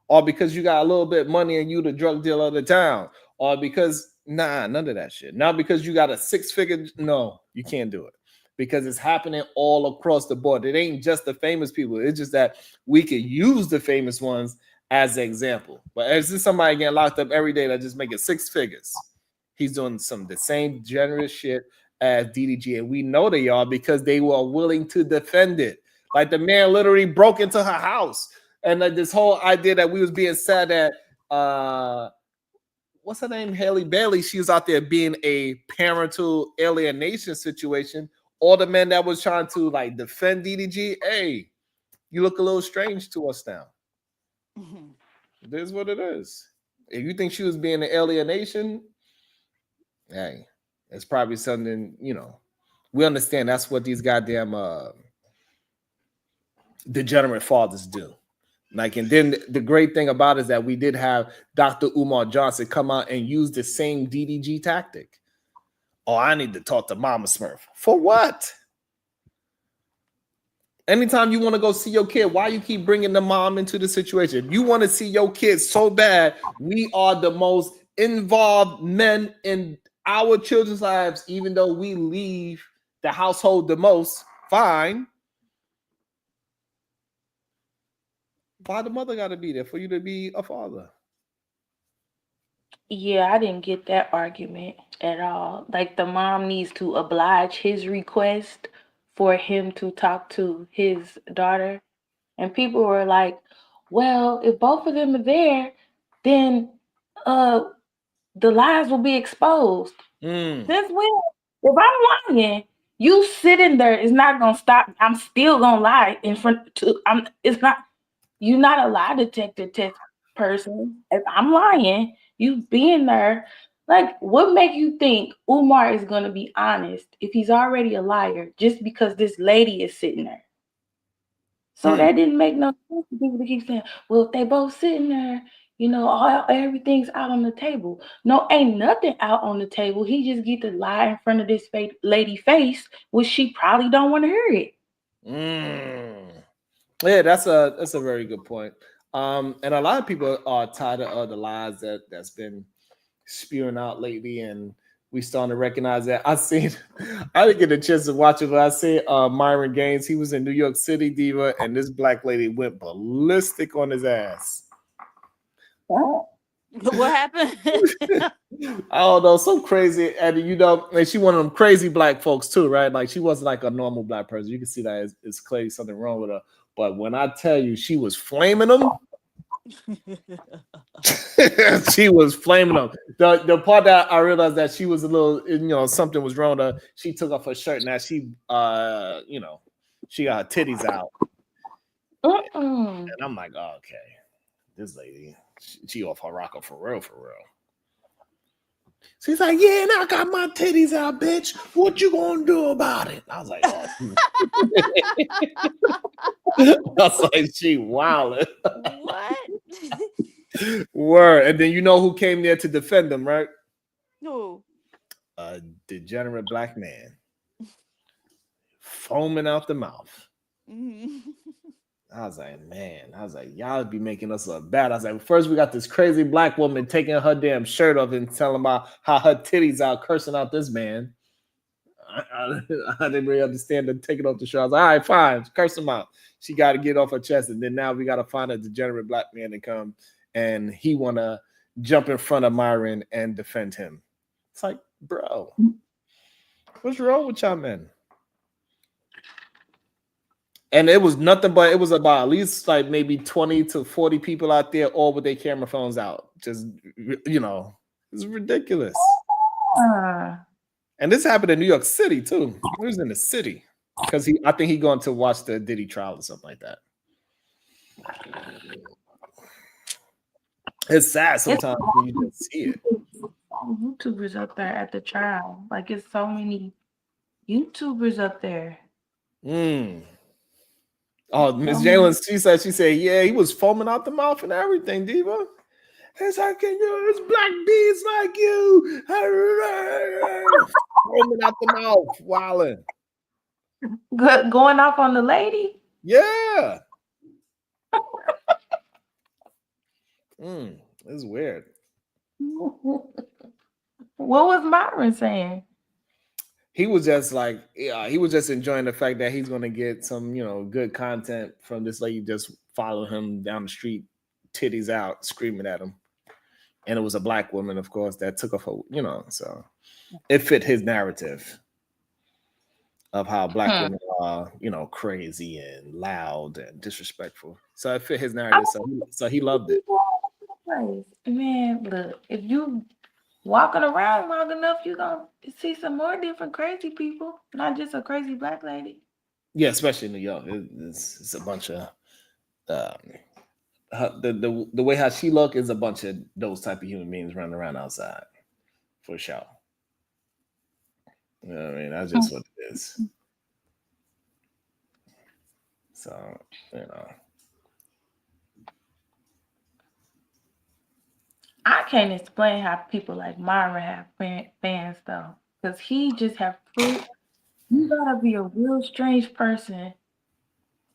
or because you got a little bit of money and you the drug dealer of the town, or because none of that shit. Not because you got a 6-figure. No, you can't do it because it's happening all across the board. It ain't just the famous people. It's just that we can use the famous ones as an example. But as this somebody getting locked up every day that just making 6 figures, he's doing the same generous shit as DDG, and we know they are because they were willing to defend it. Like the man literally broke into her house, and like this whole idea that we was being sad that what's her name, Haley Bailey, she was out there being a parental alienation situation. All the men that was trying to like defend DDG, hey, you look a little strange to us now. It is what it is. If you think she was being an alienation, hey, it's probably something, we understand that's what these goddamn degenerate fathers do. Like, and then the great thing about it is that we did have Dr. Umar Johnson come out and use the same DDG tactic. Oh, I need to talk to Mama Smurf. For what? Anytime you want to go see your kid, why you keep bringing the mom into the situation? You want to see your kids so bad. We are the most involved men in our children's lives, even though we leave the household the most. Fine. Why the mother got to be there for you to be a father? Yeah, I didn't get that argument at all. Like the mom needs to oblige his request for him to talk to his daughter. And people were like, well, if both of them are there, then the lies will be exposed. Since when? If I'm lying, you sitting there is not gonna stop. I'm still gonna lie in front to it's not you're not a lie detector test person. If I'm lying, you being there, like what make you think Umar is gonna be honest if he's already a liar just because this lady is sitting there? So that didn't make no sense for people to keep saying, well, if they both sitting there, everything's out on the table. No, ain't nothing out on the table. He just get to lie in front of this lady face, which she probably don't want to hear it. Yeah, that's a very good point. And a lot of people are tired of the lies that's been spewing out lately, and we starting to recognize that. I didn't get a chance to watch it, but I see Myron Gaines. He was in New York City, Diva, and this black lady went ballistic on his ass. What happened? I don't know, so crazy. And and she one of them crazy black folks too, right? Like she wasn't like a normal black person. You can see that it's clearly something wrong with her. But when I tell you she was flaming them, she was flaming them. The part that I realized that she was a little, something was wrong with her. She took off her shirt. Now she, she got her titties out. And I'm like, oh, okay, this lady, she off her rocker for real, for real. She's like, yeah, and I got my titties out, bitch. What you gonna do about it? I was like, oh. I was like, she wildin'. What? Word. And then you know who came there to defend them, right? Who? A degenerate black man. Foaming out the mouth. I was like, man, y'all be making us look bad. I was like, first we got this crazy black woman taking her damn shirt off and telling about how her titties out, cursing out this man. I didn't really understand the taking off the shirt. I was like, all right, fine, curse him out. She got to get off her chest. And then now we got to find a degenerate black man to come and he want to jump in front of Myron and defend him. It's like, bro, What's wrong with y'all men? And it was nothing but it was about at least like maybe 20 to 40 people out there, all with their camera phones out. Just, you know, it's ridiculous. And this happened in New York City too. It was in the city because I think he going to watch the Diddy trial or something like that. It's sad sometimes when you just see it. YouTubers up there at the trial. Like it's so many YouTubers up there. Oh, Miss Jalen, she said, yeah, he was foaming out the mouth and everything, Diva. It's like, it's black bees like you. Foaming out the mouth, wilding. Going off on the lady? Yeah. It's weird. What was Myron saying? He was just like, he was just enjoying the fact that he's going to get some, good content from this lady just following him down the street, titties out, screaming at him. And it was a black woman, of course, that took off her, so it fit his narrative of how black women are, crazy and loud and disrespectful. So it fit his narrative. So he loved it. Man, look, if you walking around long enough, you're going to see some more different crazy people, not just a crazy black lady. Yeah, especially in New York. It's a bunch of, the way how she look is a bunch of those type of human beings running around outside, for sure. You know what I mean? That's just what it is. So, I can't explain how people like Myra have fans though, because he just have proof. You gotta be a real strange person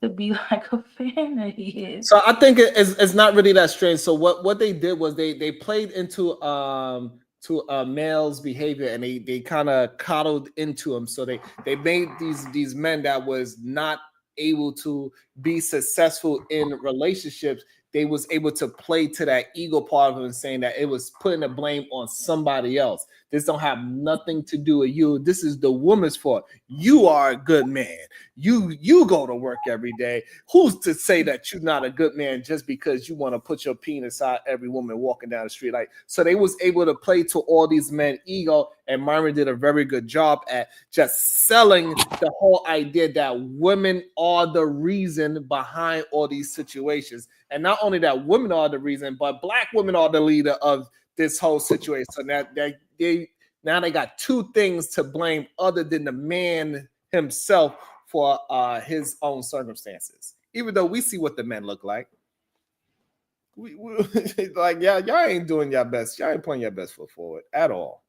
to be like a fan of his. So I think it's not really that strange. So what they did was they played into a male's behavior and they kind of coddled into him. So they made these men that was not able to be successful in relationships. They was able to play to that ego part of him, saying that it was putting the blame on somebody else. This don't have nothing to do with you. This is the woman's fault. You are a good man. You go to work every day. Who's to say that you're not a good man just because you want to put your penis out every woman walking down the street? Like, so they was able to play to all these men ego, and Myron did a very good job at just selling the whole idea that women are the reason behind all these situations. And not only that women are the reason, but black women are the leader of this whole situation. So now they got two things to blame other than the man himself for his own circumstances. Even though we see what the men look like. We like, y'all ain't doing your best. Y'all ain't putting your best foot forward at all.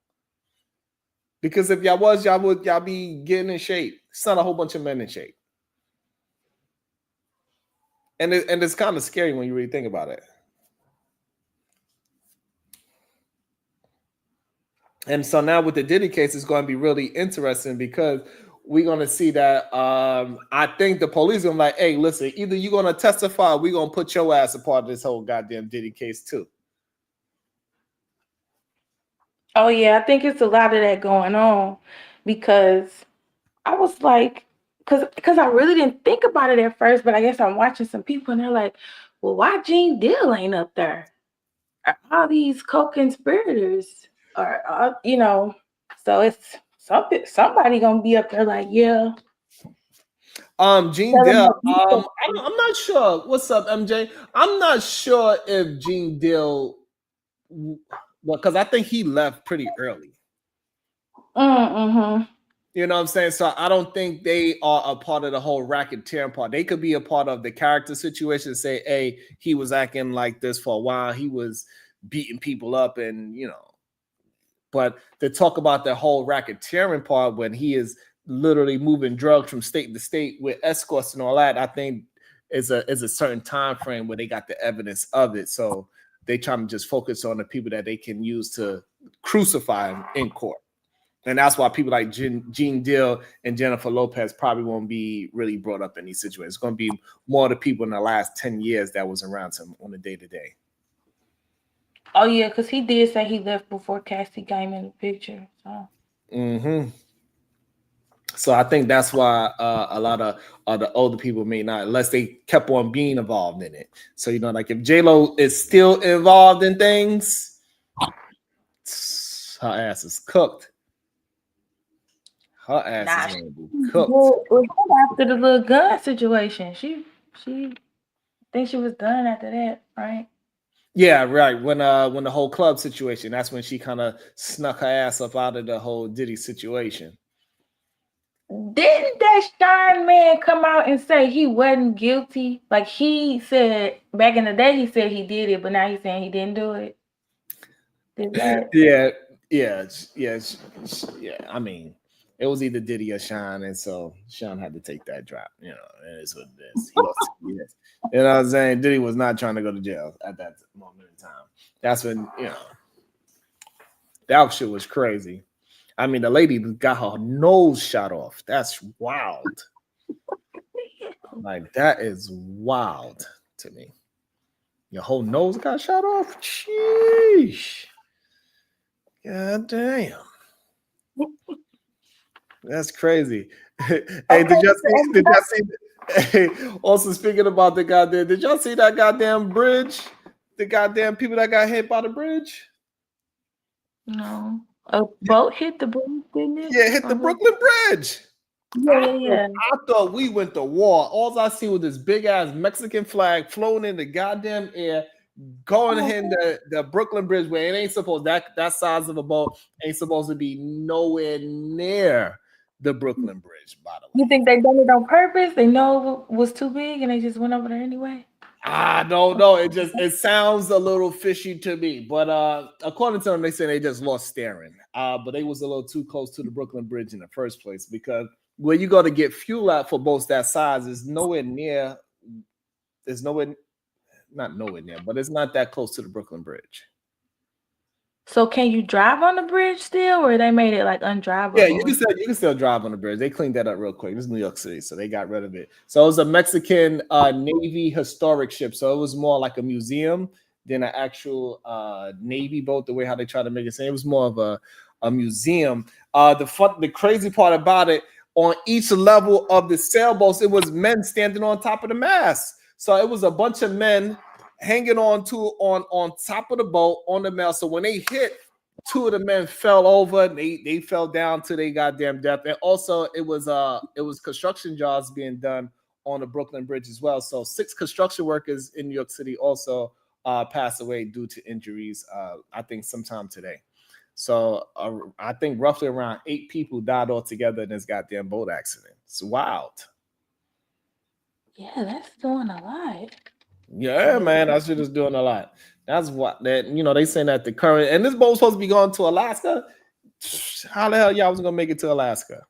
Because if y'all was, y'all be getting in shape. It's not a whole bunch of men in shape. And it's kind of scary when you really think about it. And so now with the Diddy case, it's going to be really interesting because we're going to see that I think the police are going to be like, hey, listen, either you're going to testify or we're going to put your ass a part of this whole goddamn Diddy case too. Oh, yeah, I think it's a lot of that going on because I was like, because I really didn't think about it at first, but I guess I'm watching some people and they're like, well, why Gene Deal ain't up there? All these co-conspirators are, so it's somebody gonna be up there like, yeah. Gene Deal, I'm not sure. What's up, MJ? I'm not sure if Gene Deal, because I think he left pretty early. Mm-hmm. You know what I'm saying? So I don't think they are a part of the whole racketeering part. They could be a part of the character situation, say, hey, he was acting like this for a while. He was beating people up and, but to talk about the whole racketeering part when he is literally moving drugs from state to state with escorts and all that, I think is a certain time frame where they got the evidence of it. So they try to just focus on the people that they can use to crucify him in court. And that's why people like Gene Deal and Jennifer Lopez probably won't be really brought up in these situations. It's going to be more the people in the last 10 years that was around him on a day-to-day. Oh, yeah, because he did say he left before Cassie came in the picture. So. Mm-hmm. So I think that's why a lot of the older people may not, unless they kept on being involved in it. So like if J-Lo is still involved in things, her ass is cooked. Her ass is gonna be cooked. After the little gun situation, she think she was done after that, right? Yeah, right. When the whole club situation, that's when she kind of snuck her ass up out of the whole Diddy situation. Didn't that Shine man come out and say he wasn't guilty? Like he said back in the day, he said he did it, but now he's saying he didn't do it. Yeah. I mean, it was either Diddy or Shine, and so Shine had to take that drop. It is what it is. He lost 2 years. You know what I'm saying? Diddy was not trying to go to jail at that moment in time. That's when that shit was crazy. I mean, the lady got her nose shot off. That's wild. Like, that is wild to me. Your whole nose got shot off? Sheesh. God damn. That's crazy. Hey, did y'all see hey, also speaking about the goddamn, did y'all see that goddamn bridge? The goddamn people that got hit by the bridge? No. A boat hit the bridge, didn't it? Yeah, hit the Brooklyn Bridge. Yeah. I thought we went to war. All I see was this big ass Mexican flag floating in the goddamn air, going in the Brooklyn Bridge where it ain't supposed that size of a boat ain't supposed to be nowhere near the Brooklyn Bridge, by the way. You think they done it on purpose? They know it was too big and they just went over there anyway? I don't know. It sounds a little fishy to me. But according to them, they say they just lost steering. But they was a little too close to the Brooklyn Bridge in the first place, because where you go to get fuel at for boats that size is nowhere near. There's not nowhere near, but it's not that close to the Brooklyn Bridge. So can you drive on the bridge still, or they made it like undrivable? Yeah, you can still drive on the bridge. They cleaned that up real quick. This is New York City, so they got rid of it. So it was a Mexican Navy historic ship. So it was more like a museum than an actual Navy boat, the way how they try to make it seem. It was more of a museum. The crazy part about it, on each level of the sailboats, it was men standing on top of the mast. So it was a bunch of men hanging on top of the boat on the mast. So when they hit, 2 of the men fell over. They fell down to their goddamn death. And also it was construction jobs being done on the Brooklyn Bridge as well. So 6 construction workers in New York City also passed away due to injuries. I think sometime today. So I think roughly around 8 people died altogether in this goddamn boat accident. It's wild. Yeah, that's doing a lot. Yeah, man, that shit is doing a lot. That's what they saying that the current, and this boat was supposed to be going to Alaska. How the hell y'all was gonna make it to Alaska?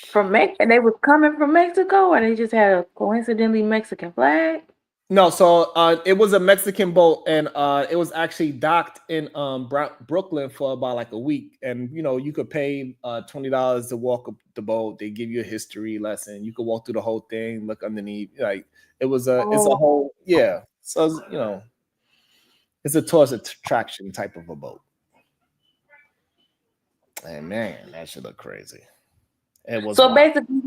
From Mexico, they was coming from Mexico, or they just had a coincidentally Mexican flag? No, so it was a Mexican boat, and it was actually docked in Brooklyn for about like a week. And you could pay $20 to walk up the boat. They give you a history lesson. You could walk through the whole thing, look underneath. Like it's a whole So it's a tourist attraction type of a boat. And man, that should look crazy. It was so wild. Basically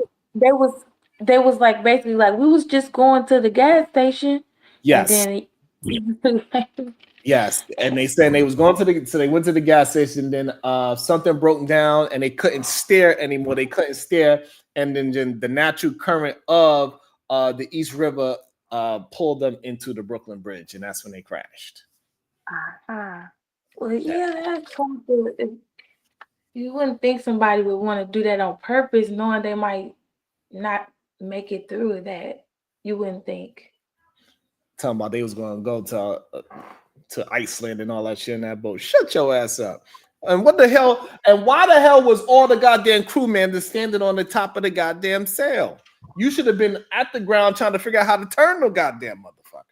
they was like basically like we was just going to the gas station. Yes. And then yes, and they said they was going so they went to the gas station. Then something broke down, and they couldn't steer anymore. They couldn't steer, and then the natural current of the East River pulled them into the Brooklyn Bridge, and that's when they crashed. Well, yeah, that's something. You wouldn't think somebody would want to do that on purpose, knowing they might not make it through that. You wouldn't think. Talking about they was going to go to Iceland and all that shit in that boat. Shut your ass up. And what the hell? And why the hell was all the goddamn crewmen just standing on the top of the goddamn sail? You should have been at the ground trying to figure out how to turn the goddamn motherfucker.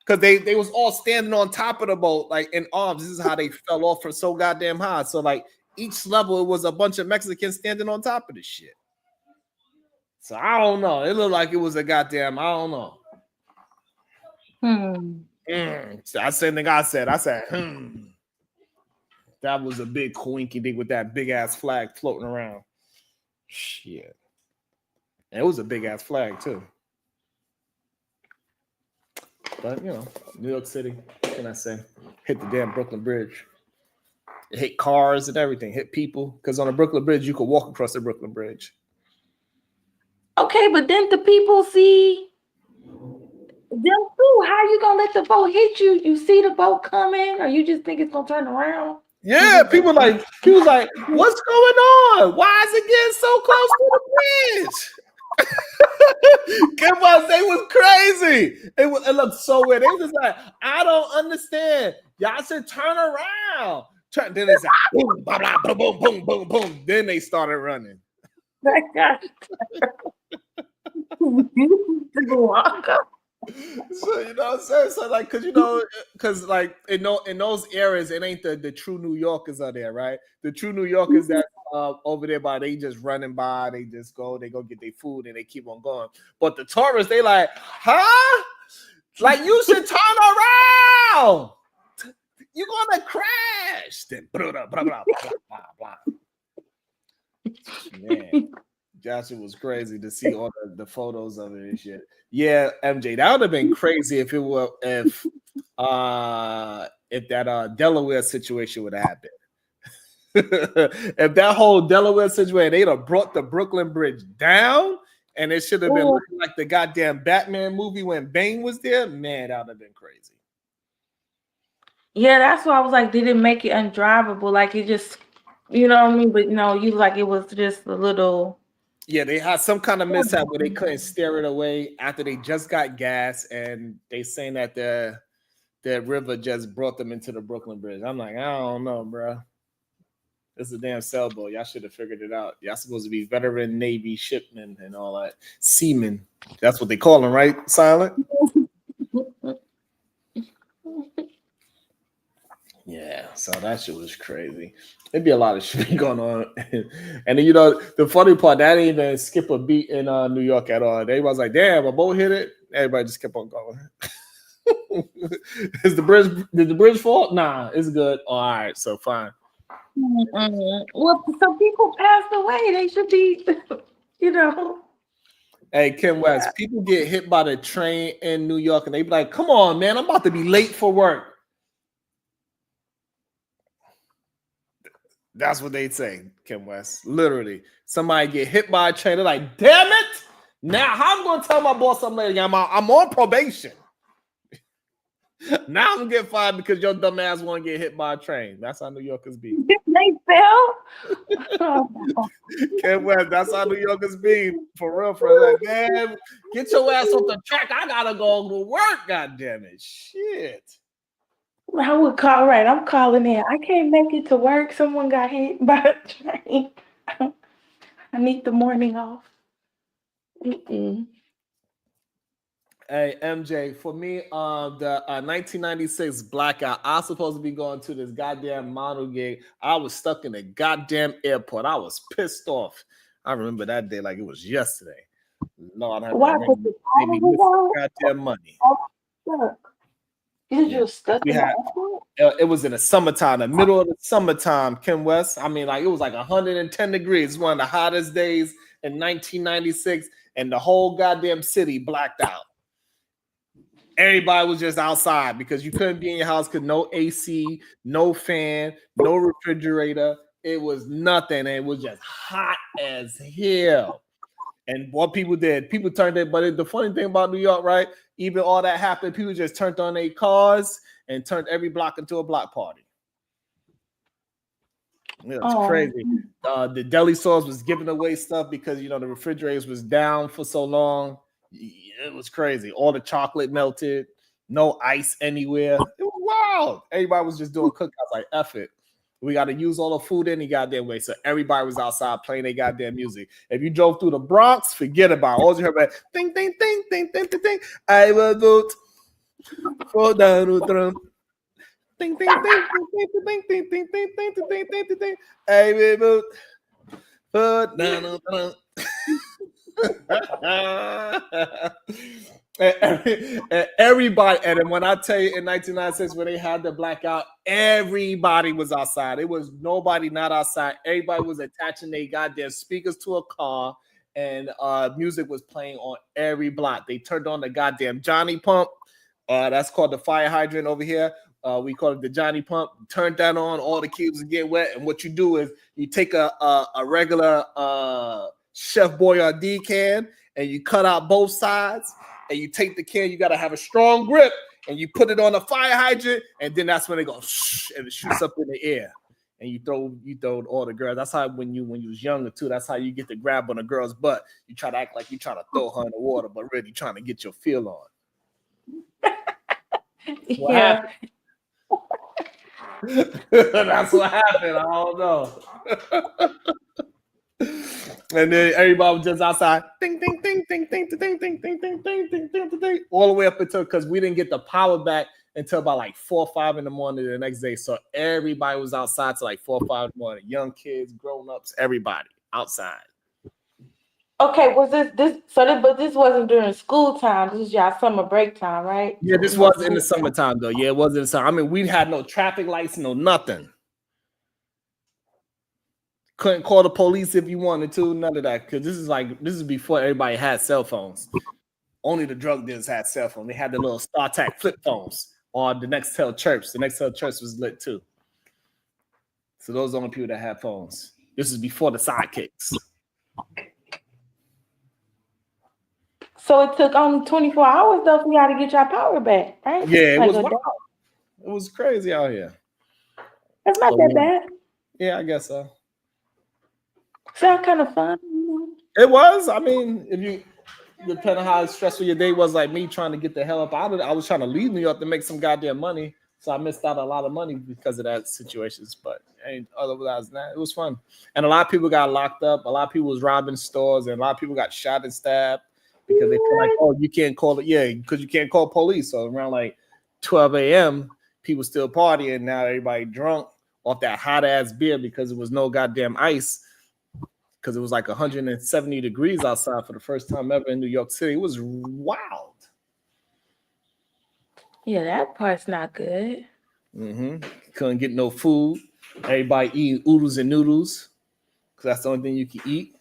Because they was all standing on top of the boat, like in arms. This is how they fell off from so goddamn high. So like each level, it was a bunch of Mexicans standing on top of this shit. So I don't know. It looked like it was a goddamn, I don't know. So I said, I said, That was a big coinky dink with that big ass flag floating around. Shit. And it was a big ass flag too. But you know, New York City, what can I say? Hit the damn Brooklyn Bridge. It hit cars and everything, hit people. Because on the Brooklyn Bridge, you could walk across the Brooklyn Bridge. Okay, but then the people see them too. How you gonna let the boat hit you? You see the boat coming, or you just think it's gonna turn around? Yeah, people like, what's going on? Why is it getting so close to the bridge? Kim was, they was crazy. It looked so weird. They was just like, I don't understand. Y'all should turn around. Then it's like boom, blah, blah, boom, boom, boom, boom, boom. Then they started running. So you know what I'm saying? So like, cause like in those areas, it ain't the true New Yorkers are there, right? The true New Yorkers that over there by they just running by, they just go get their food and they keep on going. But the tourists, they like, huh? Like you should turn around. You're gonna crash. Then blah blah blah blah blah blah. Man. Joshua was crazy to see all the photos of it and shit. Yeah, MJ, that would have been crazy if that Delaware situation would have happened. If that whole Delaware situation, they'd have brought the Brooklyn Bridge down, and it should have been looking like the goddamn Batman movie when Bane was there. Man, that would have been crazy. Yeah, that's why I was like, did it make it undrivable? Like it just, you know what I mean? But no, you like it was just a little. Yeah, they had some kind of mishap where they couldn't steer it away after they just got gas, and they saying that the river just brought them into the Brooklyn Bridge. I'm like, I don't know, bro. It's a damn sailboat. Y'all should have figured it out. Y'all supposed to be veteran Navy shipmen and all that. Seamen. That's what they call them, right? Silent? Yeah, so that shit was crazy. There'd be a lot of shit going on. And then, you know, the funny part, that didn't even skip a beat in New York at all. Everybody's like, damn, a boat hit it. Everybody just kept on going. Did the bridge fall? Nah, it's good. All right, so fine. Well, some people passed away. They should be, you know. Hey, Kim West, people get hit by the train in New York and they be like, come on, man, I'm about to be late for work. That's what they say, Kim West. Literally, somebody get hit by a train. They're like, damn it. Now, how I'm going to tell my boss I'm late? I'm on probation. Now I'm going to get fired because your dumb ass want to get hit by a train. That's how New Yorkers be. They fell? Kim West, that's how New Yorkers be. For real, for real. Like, man, get your ass off the track. I got to go to work, God damn it. Shit. I would call, right? I'm calling in. I can't make it to work. Someone got hit by a train. I need the morning off. Mm-mm. Hey, MJ, for me, the 1996 blackout, I was supposed to be going to this goddamn model gig. I was stuck in the goddamn airport. I was pissed off. I remember that day like it was yesterday. Lord, I made me miss goddamn money. You stuck in the airport? It was in the summertime, the middle of the summertime, Kim West. I mean, like it was like 110 degrees. It's one of the hottest days in 1996, and the whole goddamn city blacked out. Everybody was just outside because you couldn't be in your house because no AC, no fan, no refrigerator. It was nothing. And it was just hot as hell. And what people did, people turned it. But the funny thing about New York, right? Even all that happened, people just turned on their cars and turned every block into a block party. It was crazy. The deli stores was giving away stuff because, you know, the refrigerators was down for so long. It was crazy. All the chocolate melted. No ice anywhere. It was wild. Everybody was just doing cookouts like F it. We got to use all the food any goddamn way. So everybody was outside playing their goddamn music. If you drove through the Bronx, forget about it. All you heard about ding, ding, ding, ding, ding, ding, ding. I will vote for Donald Trump. Ding, ding, ding, ding, ding, ding, ding, ding, ding, ding, ding, ding, ding, ding. I will vote for Donald Trump. And everybody, and then when I tell you in 1996 when they had the blackout, everybody was outside. It was nobody not outside. Everybody was attaching their goddamn speakers to a car, and music was playing on every block. They turned on the goddamn Johnny pump. That's called the fire hydrant over here. We call it the Johnny pump. Turn that on, all the kids would get wet. And what you do is you take a regular Chef Boyardee can and you cut out both sides. And you take the can, you got to have a strong grip, and you put it on a fire hydrant, and then that's when it goes shh, and it shoots up in the air, and you throw all the girls. That's how when you was younger too. That's how you get the grab on a girl's butt. You try to act like you trying to throw her in the water, but really trying to get your feel on. Yeah. That's what happened. I don't know. And then everybody was just outside, ding, ding, ding, ding, ding, ding, ding, ding, ding, ding, ding, ding, ding, ding, all the way up until because we didn't get the power back until about like 4 or 5 in the morning the next day. So everybody was outside till like 4 or 5 in the morning. Young kids, grown-ups, everybody outside. Okay, was but this wasn't during school time. This was y'all summer break time, right? Yeah, this was in the summertime though. Yeah, it was in the summer. I mean, we had no traffic lights, no nothing. Couldn't call the police if you wanted to, none of that. Because this is before everybody had cell phones. Only the drug dealers had cell phones. They had the little StarTAC flip phones or the Nextel Chirps. The Nextel Chirps was lit too. So those are the only people that had phones. This is before the sidekicks. So it took only 24 hours though for y'all to get your power back, right? Yeah, it was wild. It was crazy out here. That's not that bad. Yeah, I guess so. Sound kind of fun. It was. I mean, if you depending on how stressful your day was, like me trying to get the hell up out of it. I was trying to leave New York to make some goddamn money, so I missed out a lot of money because of that situations. But otherwise than that, it was fun. And a lot of people got locked up. A lot of people was robbing stores, and a lot of people got shot and stabbed because they feel like, oh, you can't call it, yeah, because you can't call police. So around like 12 a.m., people still partying. Now everybody drunk off that hot ass beer because there was no goddamn ice. Because it was like 170 degrees outside for the first time ever in New York City. It was wild. Yeah, that part's not good. Couldn't get no food. Everybody eating oodles and noodles because that's the only thing you can eat.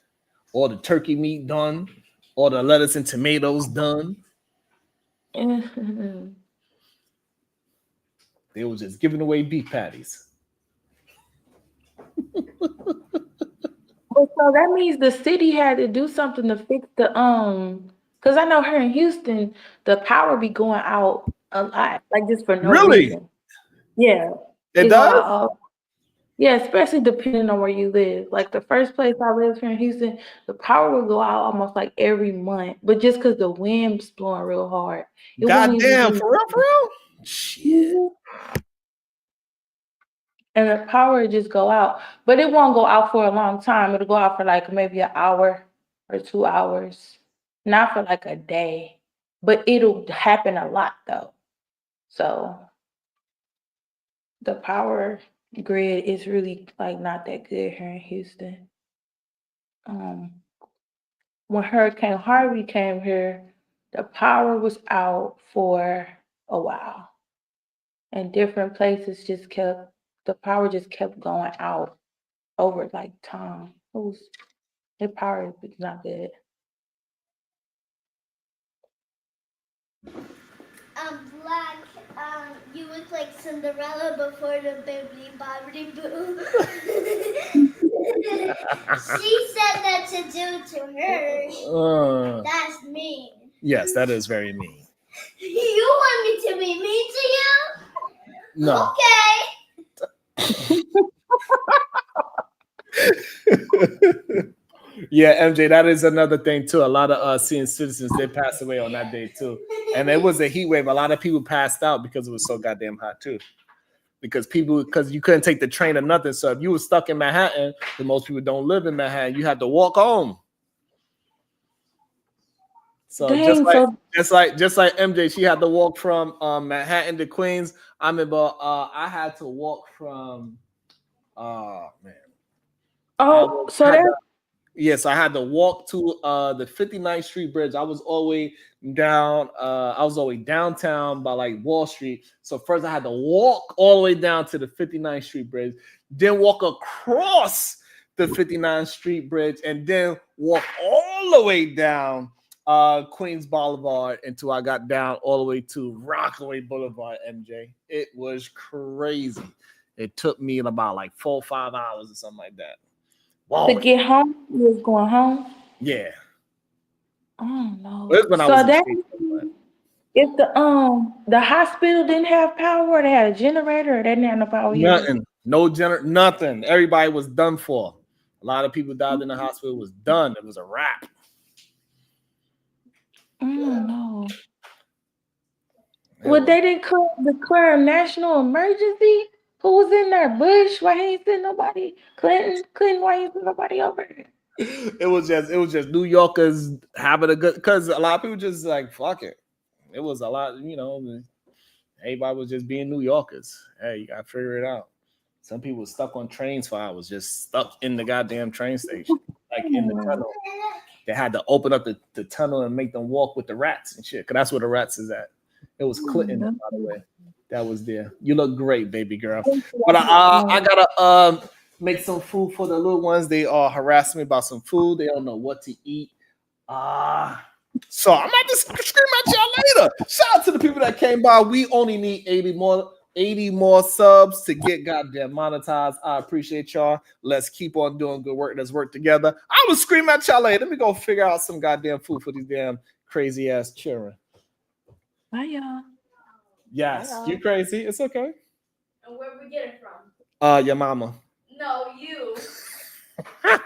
All the turkey meat done. All the lettuce and tomatoes done. They was just giving away beef patties. So that means the city had to do something to fix the because I know here in Houston the power be going out a lot, like just for no reason. Yeah, it does. Yeah, especially depending on where you live. Like the first place I lived here in Houston, the power would go out almost like every month, but just because the wind's blowing real hard. Goddamn, for real? Shit. And the power would just go out, but it won't go out for a long time. It'll go out for like maybe an hour or 2 hours, not for like a day, but it'll happen a lot though. So the power grid is really like not that good here in Houston. When Hurricane Harvey came here, the power was out for a while, and different places the power just kept going out over like time. The power was not good. Black, you look like Cinderella before the baby bobbity boo. She said that to do to her. That's mean. Yes, that is very mean. You want me to be mean to you? No. Okay. Yeah, MJ, that is another thing too. A lot of senior citizens, they passed away on that day too. And it was a heat wave. A lot of people passed out because it was so goddamn hot too. Because you couldn't take the train or nothing. So if you were stuck in Manhattan, and most people don't live in Manhattan, you had to walk home. So just like MJ, she had to walk from Manhattan to Queens. I remember I had to walk from Yes, I had to walk to the 59th Street Bridge. I was all the way down. I was all the way downtown by like Wall Street. So first I had to walk all the way down to the 59th Street Bridge, then walk across the 59th Street Bridge, and then walk all the way down Queens Boulevard until I got down all the way to Rockaway Boulevard, MJ. It was crazy. It took me about like 4 or 5 hours or something like that. To get home, you was going home? Yeah. Oh no. When I so was that if the hospital didn't have power, or they had a generator, or they didn't have no power. Nothing. No nothing. Everybody was done for. A lot of people died in the hospital. It was done. It was a wrap. Oh no. Well, they didn't declare a national emergency. Who was in there? Bush? Why he ain't send nobody? Clinton? Why he ain't send nobody over? It was just New Yorkers having a good, because a lot of people just like fuck it. It was a lot, everybody was just being New Yorkers. Hey, you gotta figure it out. Some people stuck on trains for hours, just stuck in the goddamn train station, like in the tunnel. They had to open up the tunnel and make them walk with the rats and shit, because that's where the rats is at. It was Clinton, by the way. That was there. You look great, baby girl. But I gotta make some food for the little ones. They are harassing me about some food. They don't know what to eat. So I'm about to scream at y'all later. Shout out to the people that came by. We only need 80 more subs to get goddamn monetized. I appreciate y'all. Let's keep on doing good work. Let's work together. I will scream at y'all later. Let me go figure out some goddamn food for these damn crazy ass children. Bye, y'all. Yes, hello. You crazy. It's okay. And where we get it from? Your mama. No, you. That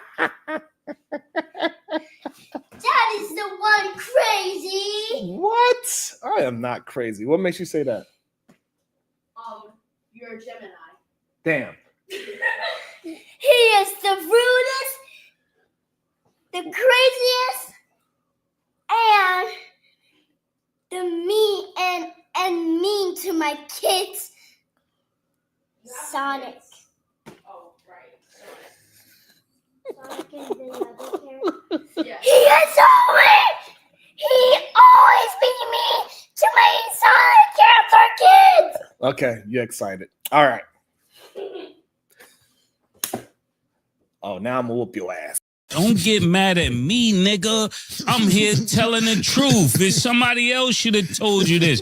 is the one crazy. What? I am not crazy. What makes you say that? You're a Gemini. Damn. He is the rudest, the craziest, and the mean to my kids. Sonic. Oh, right. Sonic and the other character. Yeah. He always beat me to my Sonic character kids. Okay, you're excited. All right. Oh, now I'm gonna whoop your ass. Don't get mad at me, nigga. I'm here telling the truth. If somebody else should have told you this.